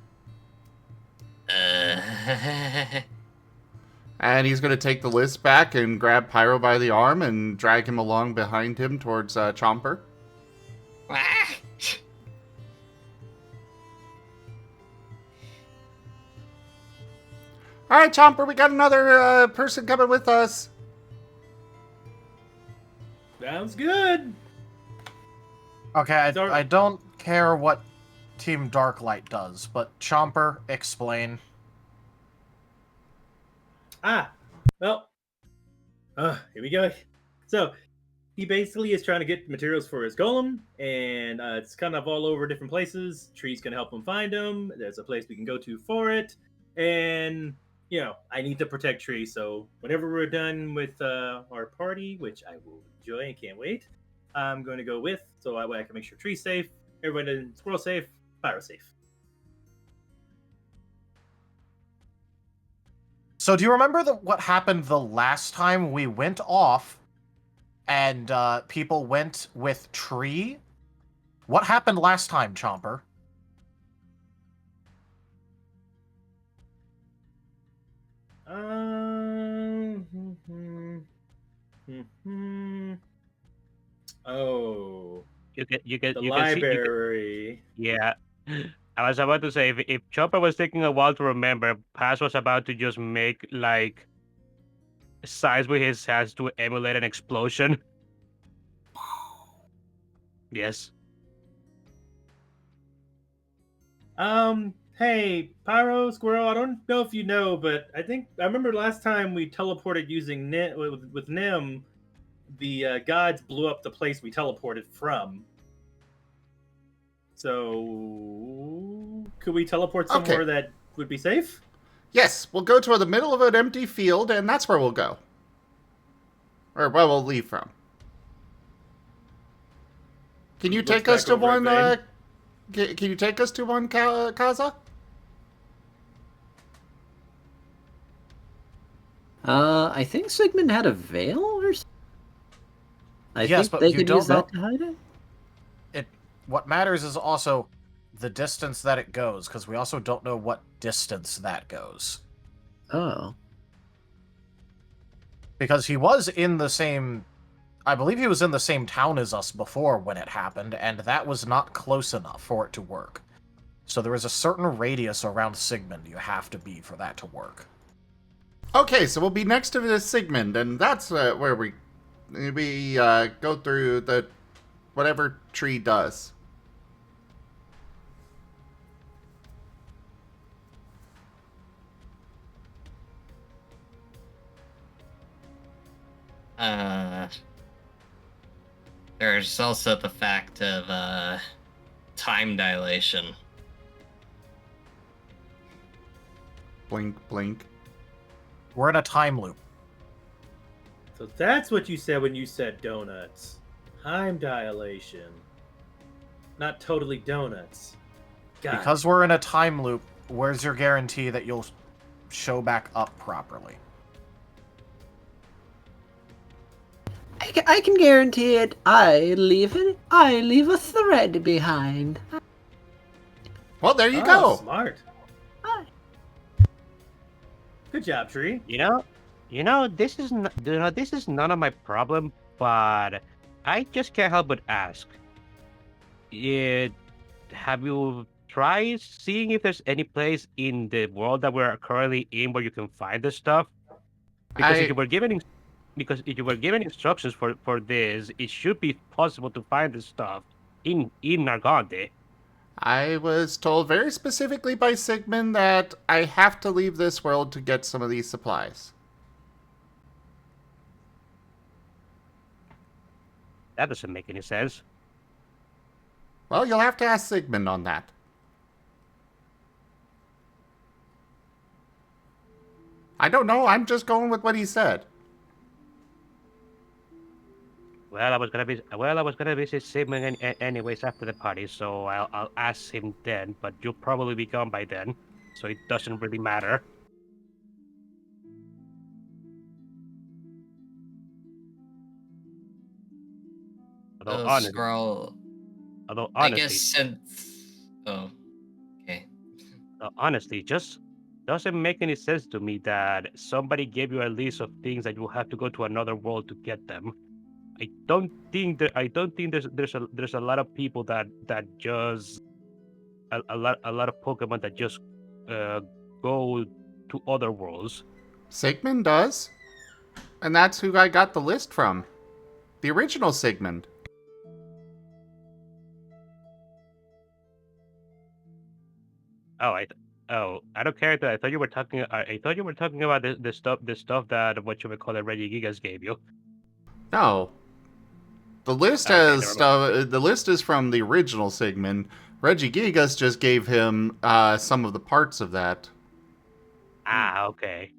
And he's going to take the list back and grab Pyro by the arm and drag him along behind him towards Chomper. All right, Chomper, we got another person coming with us. Sounds good. Okay, I don't care what Team Darklight does, but Chomper, explain. Well, here we go. So, he basically is trying to get materials for his golem, and it's kind of all over different places. Tree's gonna help him find them. There's a place we can go to for it, and you know, I need to protect Tree. So, whenever we're done with our party, which I will enjoy and can't wait, I'm going to go with so that way I can make sure Tree's safe, everybody in Squirrel safe, Pyro safe. So do you remember what happened the last time we went off and people went with Tree? What happened last time, Chomper? Oh, You get the you library. Can see, yeah. I was about to say, if Chopper was taking a while to remember, Paz was about to just make, like, signs with his hands to emulate an explosion. Yes. Hey, Pyro, Squirrel, I don't know if you know, but I remember last time we teleported using with Nim, the gods blew up the place we teleported from. So, could we teleport somewhere that would be safe? Yes, we'll go to the middle of an empty field, and that's where we'll go. Or where we'll leave from. Can you take us to one, can you take us to one, Kaza? I think Sigmund had a veil or something. Yes, think but they you could don't use know. that to hide it. What matters is also the distance that it goes, because we also don't know what distance that goes. Oh. Because he was in the same... I believe he was in the same town as us before when it happened, and that was not close enough for it to work. So there is a certain radius around Sigmund you have to be for that to work. Okay, so we'll be next to the Sigmund, and that's where we go through the whatever Tree does. There's also the fact of time dilation. Blink, blink. We're in a time loop. So that's what you said when you said donuts. Time dilation. Not totally donuts. Got Because we're in a time loop, where's your guarantee that you'll show back up properly? I can guarantee it. I leave a thread behind. Well, there you go. Smart. Good job, Tree. This is this is none of my problem, but I just can't help but ask. have you tried seeing if there's any place in the world that we're currently in where you can find the stuff? Because if you were given instructions for this, it should be possible to find the stuff in Nargante. I was told very specifically by Sigmund that I have to leave this world to get some of these supplies. That doesn't make any sense. Well, you'll have to ask Sigmund on that. I don't know, I'm just going with what he said. Well, I was gonna visit Sigmund anyways after the party, so I'll ask him then. But you'll probably be gone by then, so it doesn't really matter. Although I honestly, guess since. Oh, okay. honestly, just doesn't make any sense to me that somebody gave you a list of things that you have to go to another world to get them. I don't think there's a lot of people that just a lot of Pokemon that just go to other worlds. Sigmund does. And that's who I got the list from. The original Sigmund. I don't care. I thought you were talking. I thought you were talking about the stuff that what you would call it Reggie Gigas gave you. No. The list has stuff. The list is from the original Sigmund. Reggie Gigas just gave him some of the parts of that. Okay.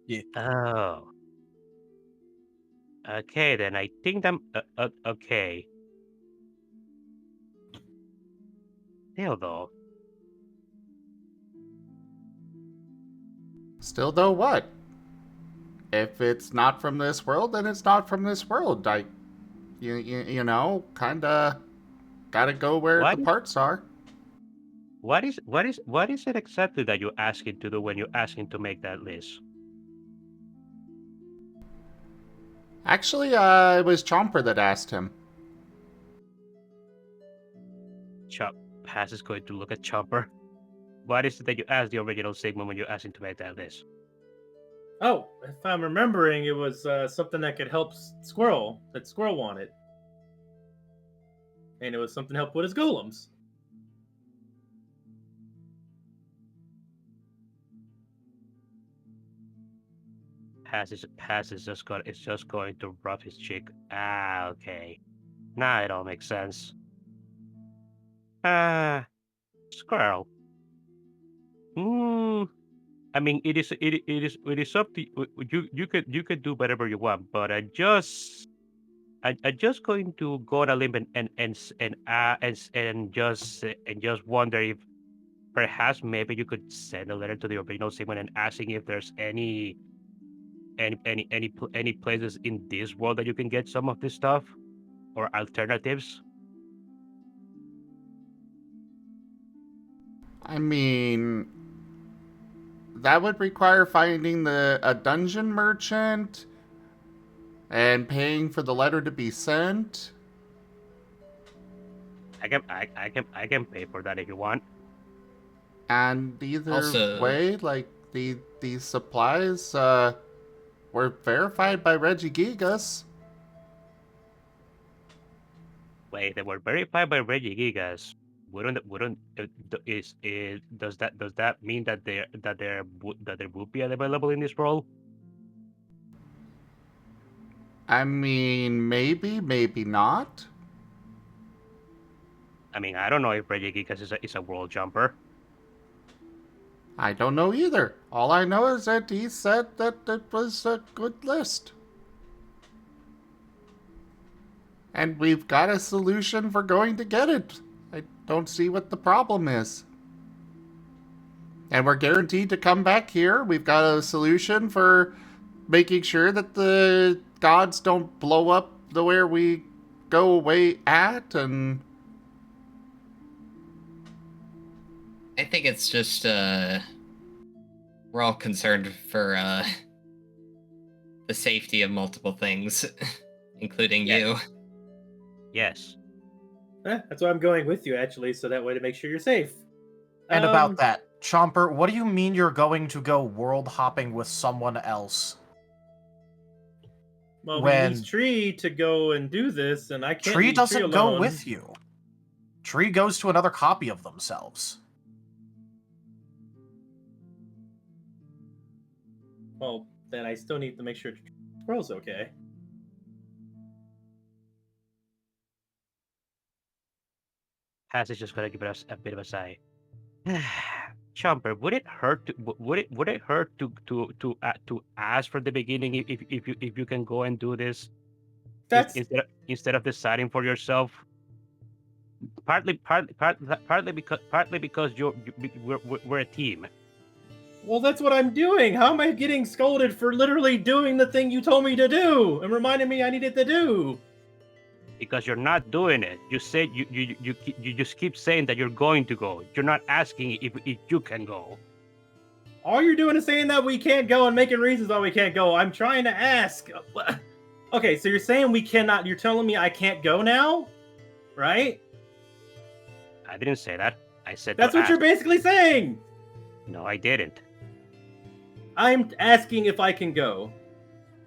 Yeah. Oh. Okay, then I think I'm okay. Still though. Still though what? If it's not from this world, then it's not from this world. You know, kinda gotta go where the parts are. What is it exactly that you're asking to do when you're asking to make that list? Actually, it was Chomper that asked him. Pass is going to look at Chomper. What is it that you asked the original Sigmund when you're asking to make that list? Oh, if I'm remembering, it was something that could help Squirrel, that Squirrel wanted. And it was something to help with his golems. Pass is just going to rub his cheek. Okay. Now it all makes sense. Squirrel. I mean, it is up to you. You could do whatever you want, but I just going to go on a limb and just wonder if perhaps maybe you could send a letter to the original Sigmund and asking if there's any places in this world that you can get some of this stuff or alternatives. I mean, that would require finding a dungeon merchant and paying for the letter to be sent. I can pay for that if you want. And either way, like these supplies were verified by Reggie Gigas. Wait, they were verified by Reggie Gigas. Does that mean that there would be available in this role? I mean, maybe not. I mean, I don't know if Reggie Gigas is a world jumper. I don't know either. All I know is that he said that it was a good list. And we've got a solution for going to get it. I don't see what the problem is. And we're guaranteed to come back here. We've got a solution for making sure that the gods don't blow up the where we go away at, and I think it's just we're all concerned for the safety of multiple things, including you. Yes. That's why I'm going with you, actually, so that way to make sure you're safe. And about that, Chomper, what do you mean you're going to go world hopping with someone else? Well, when- we need Tree to go and do this, and I can't Tree leave doesn't go alone. with you. Tree goes to another copy of themselves. Well, then I still need to make sure Squirrel's okay. Has is just gonna give us a bit of a sigh. Chomper, would it hurt? Would it hurt to ask from the beginning if you can go and do this? That's Instead of deciding for yourself. Partly because we're a team. well, that's what I'm doing. How am I getting scolded for literally doing the thing you told me to do and reminding me I needed to do? Because you're not doing it. You say you just keep saying that you're going to go. You're not asking if you can go. All you're doing is saying that we can't go and making reasons why we can't go. I'm trying to ask. Okay, so you're saying we cannot. You're telling me I can't go now, right? I didn't say that. I said That's to what you're ask. basically saying. No, I didn't. I'm asking if I can go.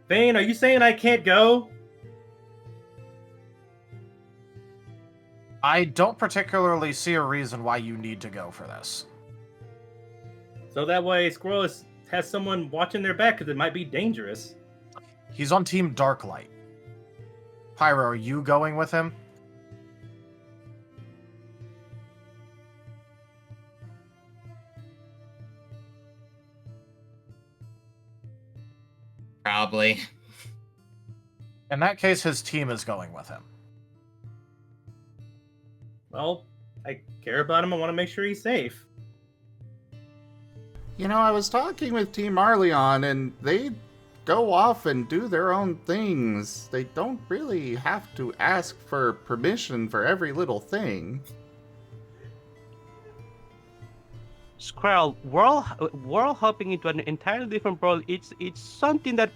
Vane, are you saying I can't go? I don't particularly see a reason why you need to go for this. So that way Squirrel has someone watching their back because it might be dangerous. He's on Team Darklight. Pyro, are you going with him? Probably. In that case, his team is going with him. Well, I care about him. I want to make sure he's safe. You know, I was talking with Team Marleon, and they go off and do their own things. They don't really have to ask for permission for every little thing. Squirrel, world hopping into an entirely different world. It's something that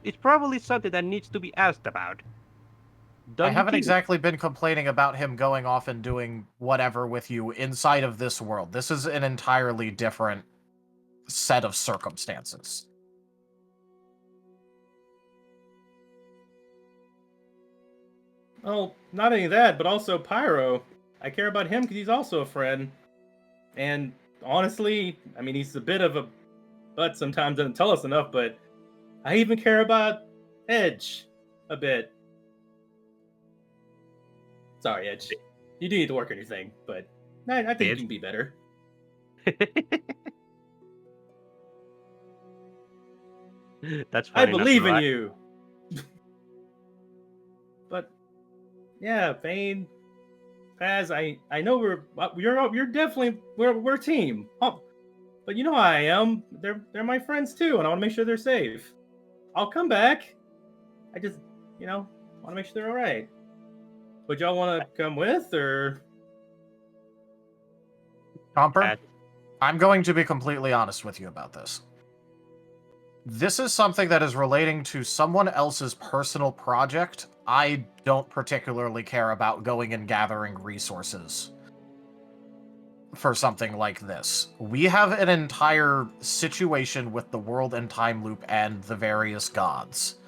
it's probably something that needs to be asked about. I Don't you haven't think? exactly been complaining about him going off and doing whatever with you inside of this world. This is an entirely different set of circumstances. Oh, not only that, but also Pyro. I care about him because he's also a friend. And honestly, I mean, he's a bit of a butt sometimes, doesn't tell us enough, but I even care about Edge a bit. Sorry, Edge. You do need to work on your thing, but I think you can be better. That's I funny enough, believe in right? you. But yeah, Vane, Paz, I know you're definitely we're a team. Oh, but you know how I am. They're my friends too, and I want to make sure they're safe. I'll come back. I just want to make sure they're all right. Would y'all want to come with, or? Chomper, I'm going to be completely honest with you about this. This is something that is relating to someone else's personal project. I don't particularly care about going and gathering resources for something like this. We have an entire situation with the world and time loop and the various gods.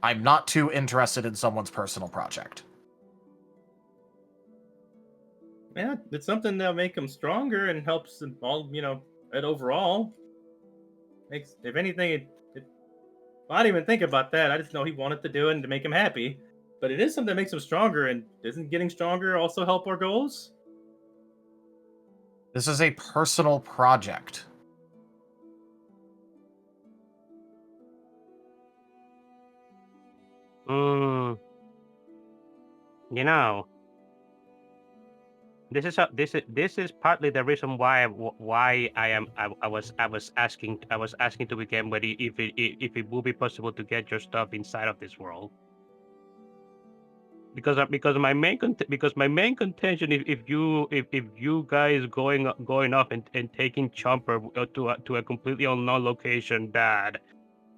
I'm not too interested in someone's personal project. Yeah, it's something that'll make them stronger and helps them all, it overall. Makes, if anything, I didn't even think about that. I just know he wanted to do it and to make him happy. But it is something that makes him stronger, and doesn't getting stronger also help our goals? This is a personal project. You know, this is partly the reason why I was asking to begin with if it would be possible to get your stuff inside of this world. Because my main contention if you guys going off and taking Chomper to a completely unknown location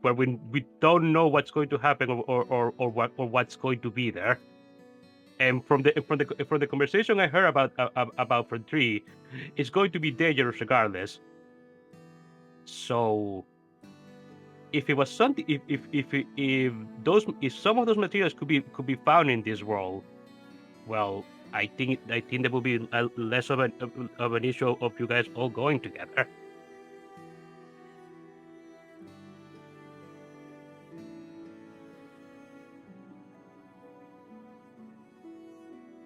where we don't know what's going to happen or what's going to be there, And from the conversation I heard about for 3, it's going to be dangerous regardless. So if it was something, if some of those materials could be found in this world, well, I think there will be less of an issue of you guys all going together.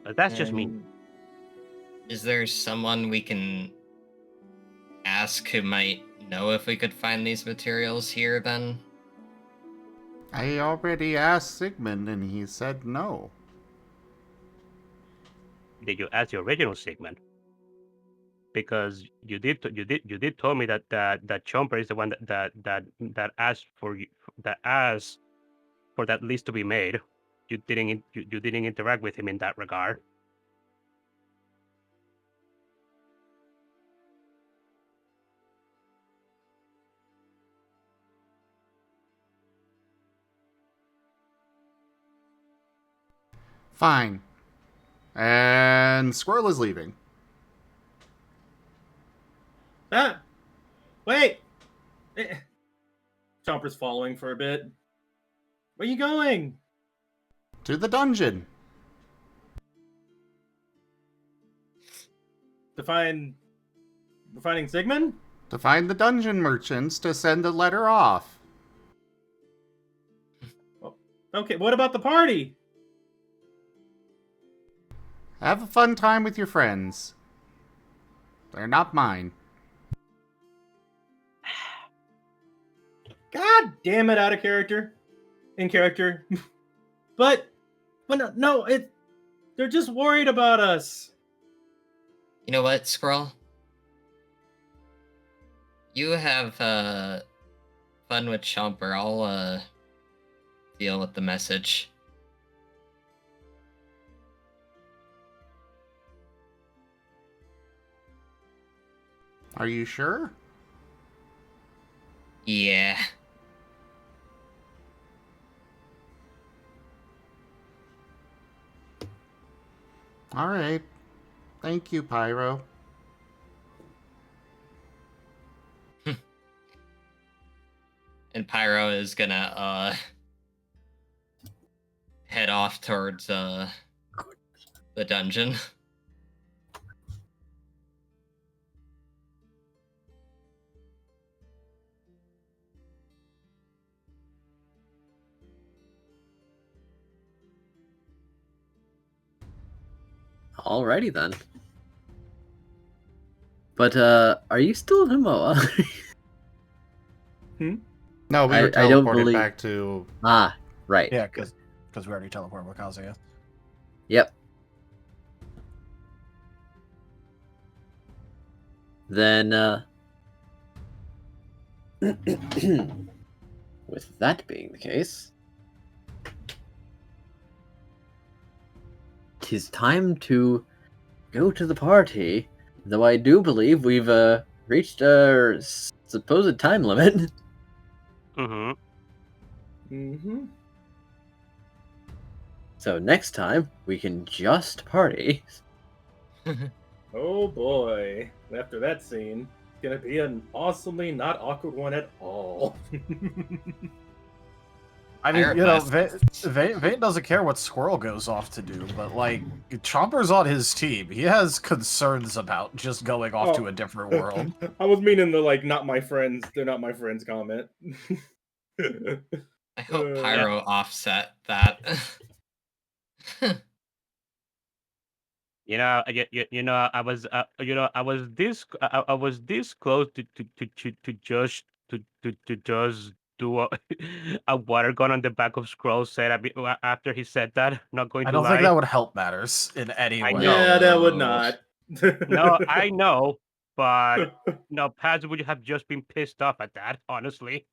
But that's just me. Is there someone we can ask who might know if we could find these materials here then? I already asked Sigmund and he said no. Did you ask the original Sigmund? Because you did tell me that Chomper is the one that asked for that list to be made. You didn't interact with him in that regard. Fine. And Squirrel is leaving. Ah! Wait! Chomper's following for a bit. Where are you going? To the dungeon. Finding Sigmund? To find the dungeon merchants to send a letter off. Okay, what about the party? Have a fun time with your friends. They're not mine. God damn it, out of character. In character. but no, they're just worried about us. You know what, Squirrel? You have fun with Chomper. I'll deal with the message. Are you sure? Yeah. Alright. Thank you, Pyro. And Pyro is gonna head off towards the dungeon. Alrighty then. But are you still in Hamoa? No, we were I don't teleported believe- back to... Ah, right. Yeah, because we already teleported with Kazuya. Yep. Then, with that being the case, 'tis time to go to the party, though I do believe we've reached our supposed time limit. Mm-hmm. Mm-hmm. So next time, we can just party. Oh boy. After that scene, it's gonna be an awesomely not awkward one at all. I mean, you know, Pyroclast. Vane doesn't care what Squirrel goes off to do, but, like, Chomper's on his team. He has concerns about just going off to a different world. I was meaning the, like, not my friends, they're not my friends comment. I hope Yeah. Pyro offset that. I was I was this close to just do a water gun on the back of Scroll said after he said that. Not going I to don't lie. think that would help matters in any I way. know. Yeah, that would not. No, I know, but no, Paz would have just been pissed off at that. Honestly.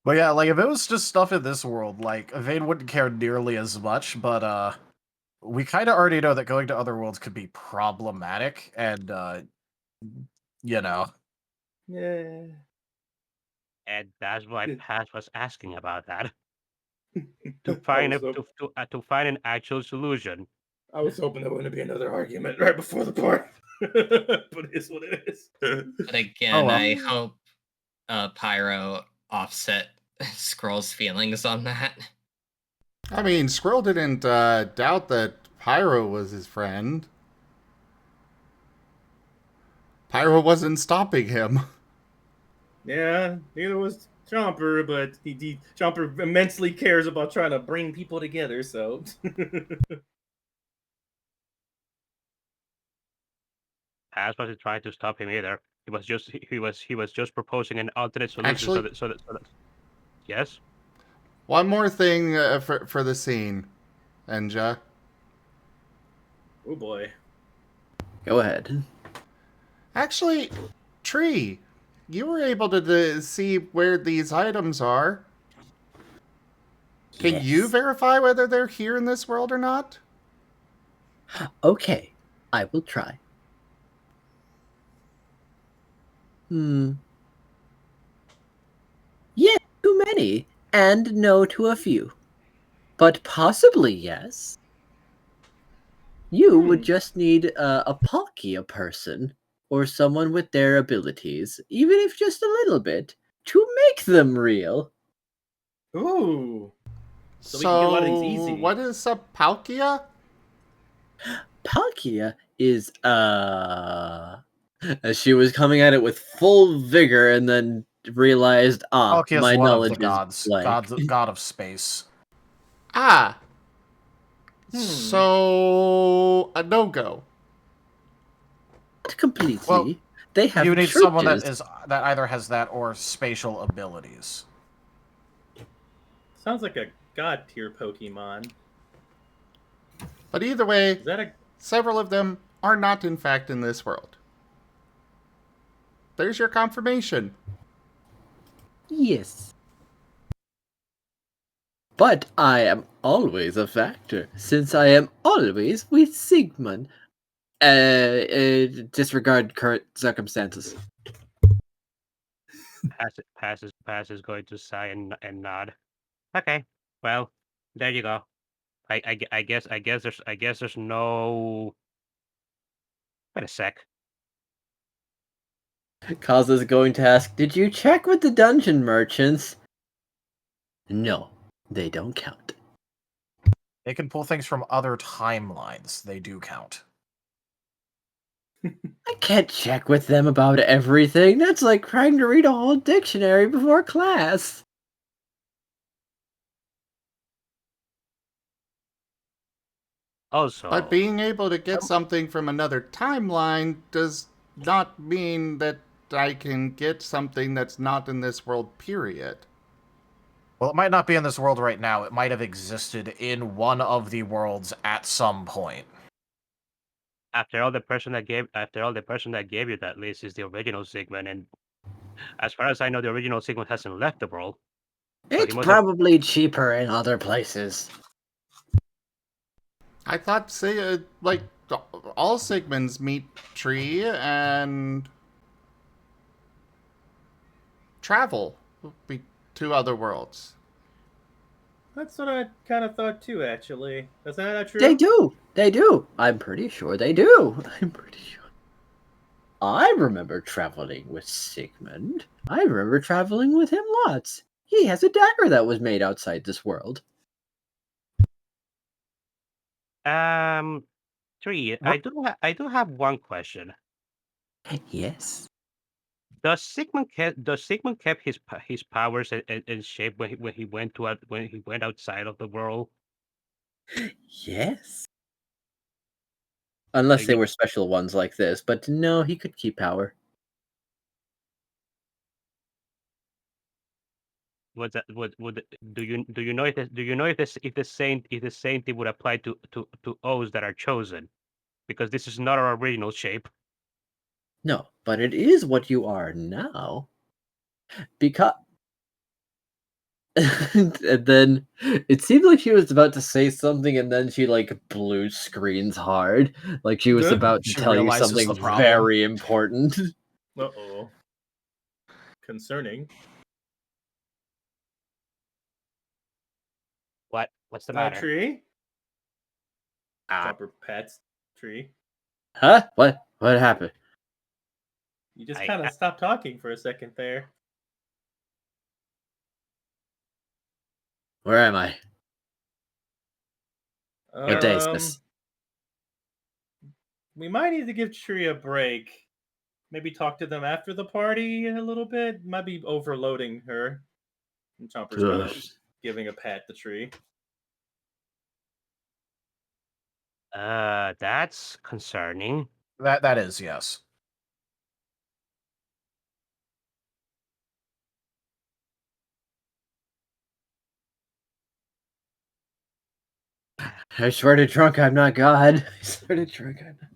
But yeah, like, if it was just stuff in this world, like, Vane wouldn't care nearly as much, but, we kind of already know that going to other worlds could be problematic, and, you know. Yeah. And that's why Paz was asking about that. to find I was to find an actual solution. I was hoping there wouldn't be another argument right before the part. But it's what it is. But again, Oh, well. I hope Pyro offset Scroll's feelings on that. I mean, Squirrel didn't doubt that Pyro was his friend. Pyro wasn't stopping him. Yeah, neither was Chomper, but Chomper immensely cares about trying to bring people together, so. Paz wasn't trying to stop him either. He was just proposing an alternate solution. Actually- so that yes. One more thing for the scene, Enja. Oh boy. Go ahead. Actually, Tree, you were able to see where these items are. Can you Yes. verify whether they're here in this world or not? Okay, I will try. Yes, too many, and no to a few. But possibly yes. You would just need a Palkia person, or someone with their abilities, even if just a little bit, to make them real. Ooh. So we can get a lot of these easy. What is a Palkia? Palkia is as she was coming at it with full vigor and then realized, Palkia is my one of knowledge the gods. is blank. God of space. Ah. So a no-go. Not completely. Well, they have You need churches. someone that either has that or spatial abilities. Sounds like a god tier Pokemon. But either way, Is that a several of them are not in fact in this world. There's your confirmation. Yes. But I am always a factor, since I am always with Sigmund. Disregard current circumstances. Pass is going to sigh and nod. Okay, well, there you go. I guess there's no. Wait a sec. Kaza's going to ask, did you check with the dungeon merchants? No, they don't count. They can pull things from other timelines. They do count. I can't check with them about everything. That's like trying to read a whole dictionary before class. Also, But being able to get something from another timeline does not mean that I can get something that's not in this world, period. Well, it might not be in this world right now. It might have existed in one of the worlds at some point. after all, the person that gave you that list is the original Sigmund, and as far as I know, the original Sigmund hasn't left the world. It's must have- probably cheaper in other places. I thought, say, like, all Sigmunds meet Tree and travel to other worlds. That's what I kind of thought too, actually. Is that not true? They do. They do. I'm pretty sure they do. I'm pretty sure. I remember traveling with Sigmund. I remember traveling with him lots. He has a dagger that was made outside this world. Tree. I do have one question. Yes. Does Sigmund kept his powers and shape when he went outside of the world? Yes. Unless Like they the- were special ones like this, but no, he could keep power. What's that? Do you know if the same thing would apply to O's that are chosen? Because this is not our original shape. No, but it is what you are now. Because and then it seemed like she was about to say something and then she like blue screens hard. Like she was Good. about to She tell you realizes something the problem. very important. Uh-oh. Concerning. What? What's the matter? Tree. Ah. Chomper pets Tree. Huh? What? What happened? You just I- kind of stopped talking for a second there. Where am I? What day is this? We might need to give Tree a break. Maybe talk to them after the party a little bit. Might be overloading her. And Chomper's kind of Ugh. giving a pat to Tree. That's concerning. That is, yes. I swear to drunk, I'm not God. I swear to drunk, I'm not.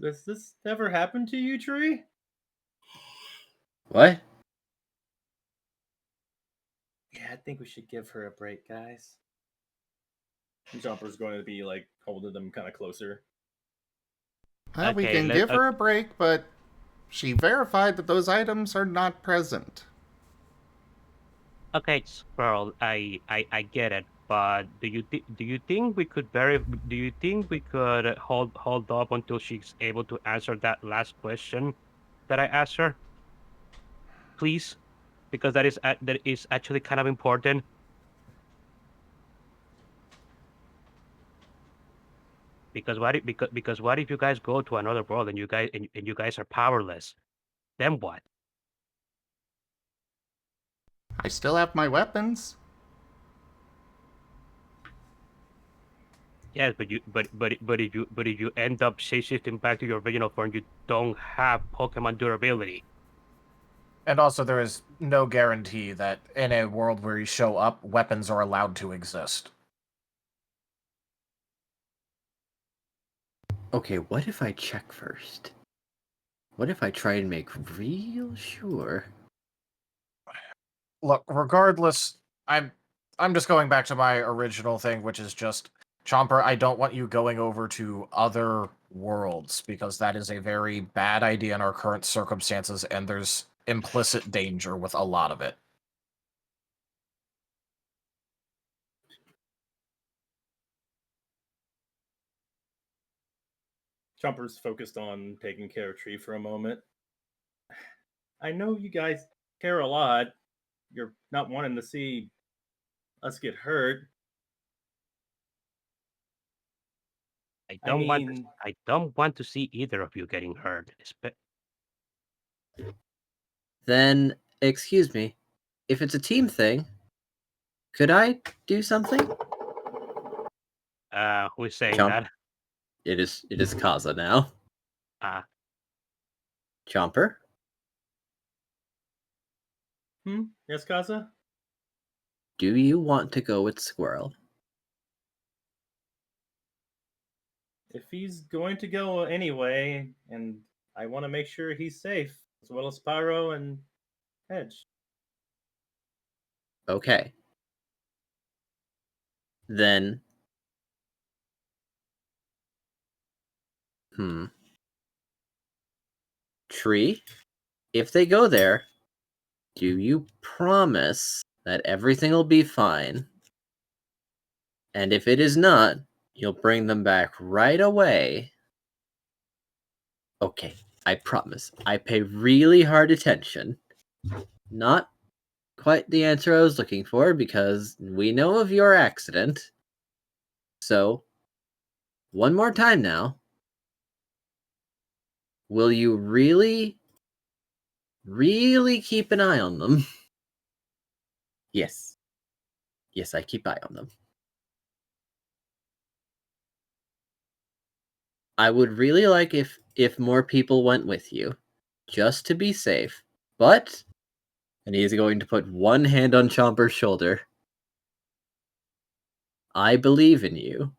Does this ever happen to you, Tree? What? Yeah, I think we should give her a break, guys. And Chomper's going to be like holding them kind of closer. Well, we Okay, can give her a break, but she verified that those items are not present. Okay, Squirrel, I get it, but do you think we could hold up until she's able to answer that last question that I asked her? Please, because that is actually kind of important. Because what if you guys go to another world and you guys are powerless? Then what? I still have my weapons. Yes, but if you end up shapeshifting back to your original form, you don't have Pokemon durability. And also, there is no guarantee that in a world where you show up, weapons are allowed to exist. Okay, what if I check first? What if I try and make real sure? Look, regardless, I'm just going back to my original thing, which is just Chomper, I don't want you going over to other worlds because that is a very bad idea in our current circumstances, and there's implicit danger with a lot of it. Chomper's focused on taking care of Tree for a moment. I know you guys care a lot. You're not wanting to see us get hurt. I I don't mean, want to see either of you getting hurt. Then, excuse me, if it's a team thing, could I do something? Who is saying Chomp. that? It is Kaza now. Chomper? Yes, Kaza? Do you want to go with Squirrel? If he's going to go anyway, and I want to make sure he's safe, as well as Pyro and Hedge. Okay. Then... Tree? If they go there, do you promise that everything will be fine? And if it is not, you'll bring them back right away. Okay, I promise. I pay really hard attention. Not quite the answer I was looking for, because we know of your accident. So, one more time now. Will you really keep an eye on them? Yes. Yes, I keep eye on them. I would really like if more people went with you, just to be safe. But, and he's going to put one hand on Chomper's shoulder. I believe in you.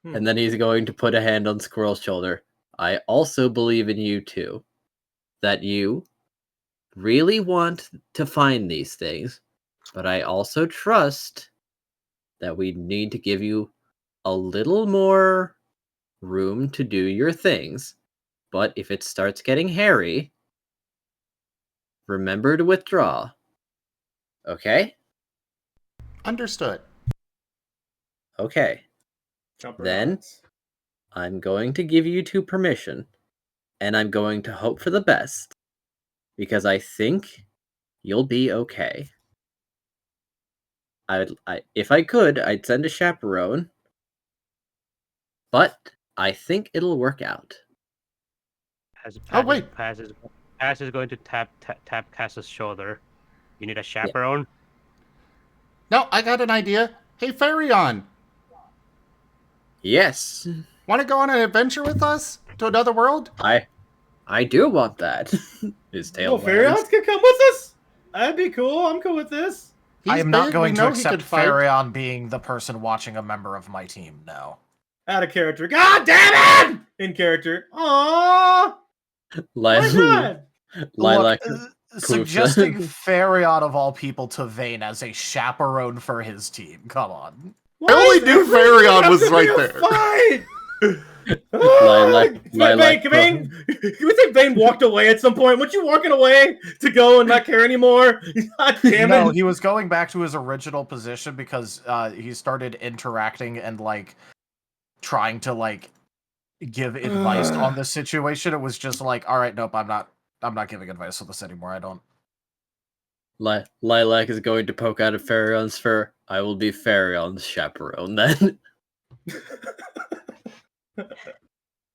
And then he's going to put a hand on Squirrel's shoulder. I also believe in you too. That you really want to find these things, but I also trust that we need to give you a little more room to do your things. But if it starts getting hairy, remember to withdraw. Okay? Understood. Okay, Jumper Then- nods. I'm going to give you two permission, and I'm going to hope for the best, because I think you'll be okay. If I could, I'd send a chaperone, but I think it'll work out. Oh, wait. Paz is going to tap Cass's shoulder. You need a chaperone? No, I got an idea. Hey, Farion, Yes, want to go on an adventure with us to another world? I do want that. His tail Well, Farions can come with us. That'd be cool. I'm cool with this. He's I am not big, going we to know he accept could fight. Farion being the person watching a member of my team. No. Out of character. God damn it! In character. Aww. Why not? Lilac. Look, suggesting Farion of all people to Vane as a chaperone for his team. Come on. Why only is knew everything Farion have was to be right a there. Fight? Lilac. Vane, can we say Vane walked away at some point? Weren't you walking away to go and not care anymore? God damn it. No, he was going back to his original position because he started interacting and like trying to like give advice on the situation. It was just like, all right, nope, I'm not giving advice on this anymore. I don't. Lilac is going to poke out of Farion's fur. I will be Farion's chaperone then.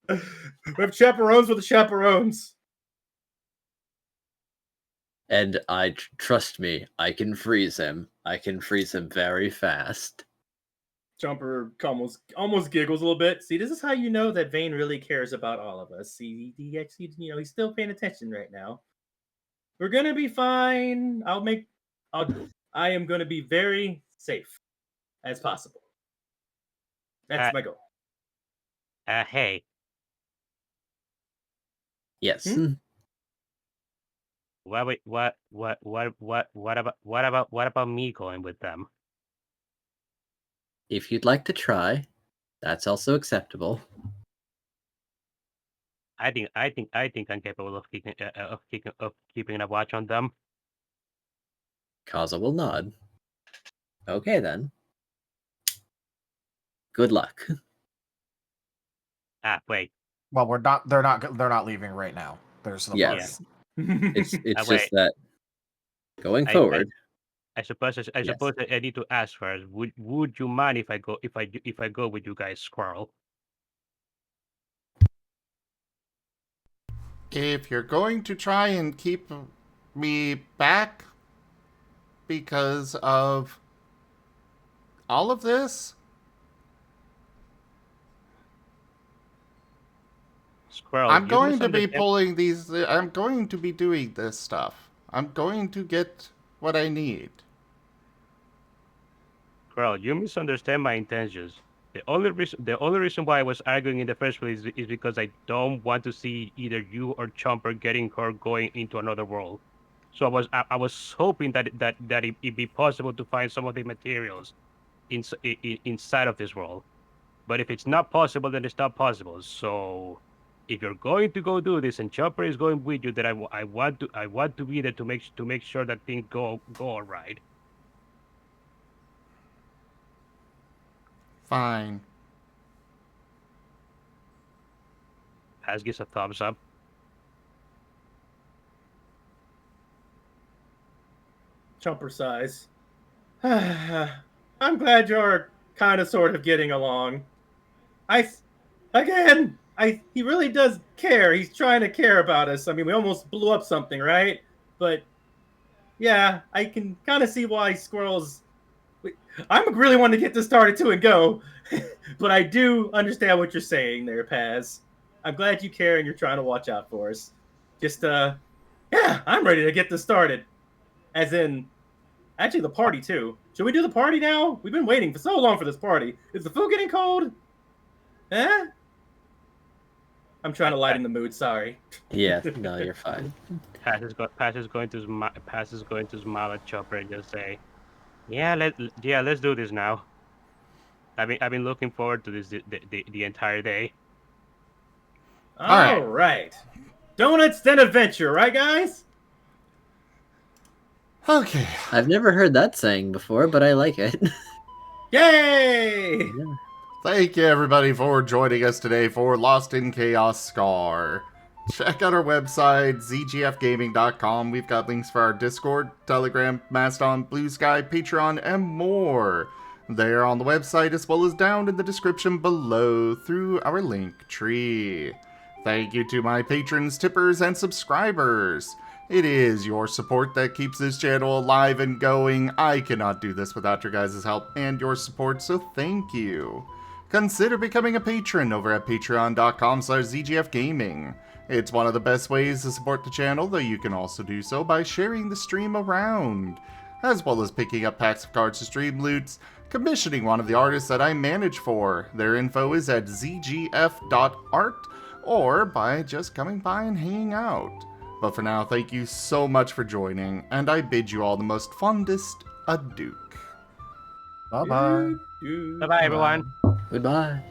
We have chaperones with the chaperones. And trust me, I can freeze him. I can freeze him very fast. Jumper almost giggles a little bit. See, this is how you know that Vane really cares about all of us. See, he actually, he's still paying attention right now. We're gonna be fine. I am gonna be very safe as possible. That's my goal. Hey, Yes. what about me going with them? If you'd like to try, that's also acceptable. I think I'm capable of keeping a watch on them. Kaza will nod. Okay then. Good luck. Wait. Well, They're not leaving right now. There's the Yes. party. It's Wait. just that going forward. I suppose I need to ask first. Would you mind if I go with you guys, Squirrel? If you're going to try and keep me back because of all of this, Squirrel, I'm you going to be misunderstand- pulling these. I'm going to be doing this stuff. I'm going to get what I need. Squirrel, you misunderstand my intentions. The only reason why I was arguing in the first place is because I don't want to see either you or Chomper getting hurt going into another world. So I was hoping that it'd be possible to find some of the materials inside of this world. But if it's not possible, then it's not possible. So if you're going to go do this and Chopper is going with you, then I want to be there to make sure that things go all right. Fine. Paz gives a thumbs up. Jumper size. I'm glad you're kind of sort of getting along. He really does care. He's trying to care about us. I mean, we almost blew up something, right? But yeah, I can kind of see why Squirrel's. I'm really wanting to get this started too and go, but I do understand what you're saying there, Paz. I'm glad you care and you're trying to watch out for us. Just yeah, I'm ready to get this started. As in, actually, the party too. Should we do the party now? We've been waiting for so long for this party. Is the food getting cold? Eh? I'm trying to lighten the mood. Sorry. Yeah, no, you're fine. Paz is going to smile at Chopper and just say, "Yeah, let's do this now." I've been looking forward to this the entire day. All right. Donuts then adventure, right, guys? Okay. I've never heard that saying before, but I like it. Yay! Yeah. Thank you, everybody, for joining us today for Lost in Chaos Scar. Check out our website, zgfgaming.com. We've got links for our Discord, Telegram, Mastodon, Blue Sky, Patreon, and more. They are on the website as well as down in the description below through our link tree. Thank you to my patrons, tippers, and subscribers. It is your support that keeps this channel alive and going. I cannot do this without your guys' help and your support, so thank you. Consider becoming a patron over at patreon.com/zgfgaming. It's one of the best ways to support the channel, though you can also do so by sharing the stream around, as well as picking up packs of cards to stream loots, commissioning one of the artists that I manage for. Their info is at zgf.art, or by just coming by and hanging out. But for now, thank you so much for joining, and I bid you all the most fondest adieu. Bye-bye. Bye bye, everyone. Goodbye.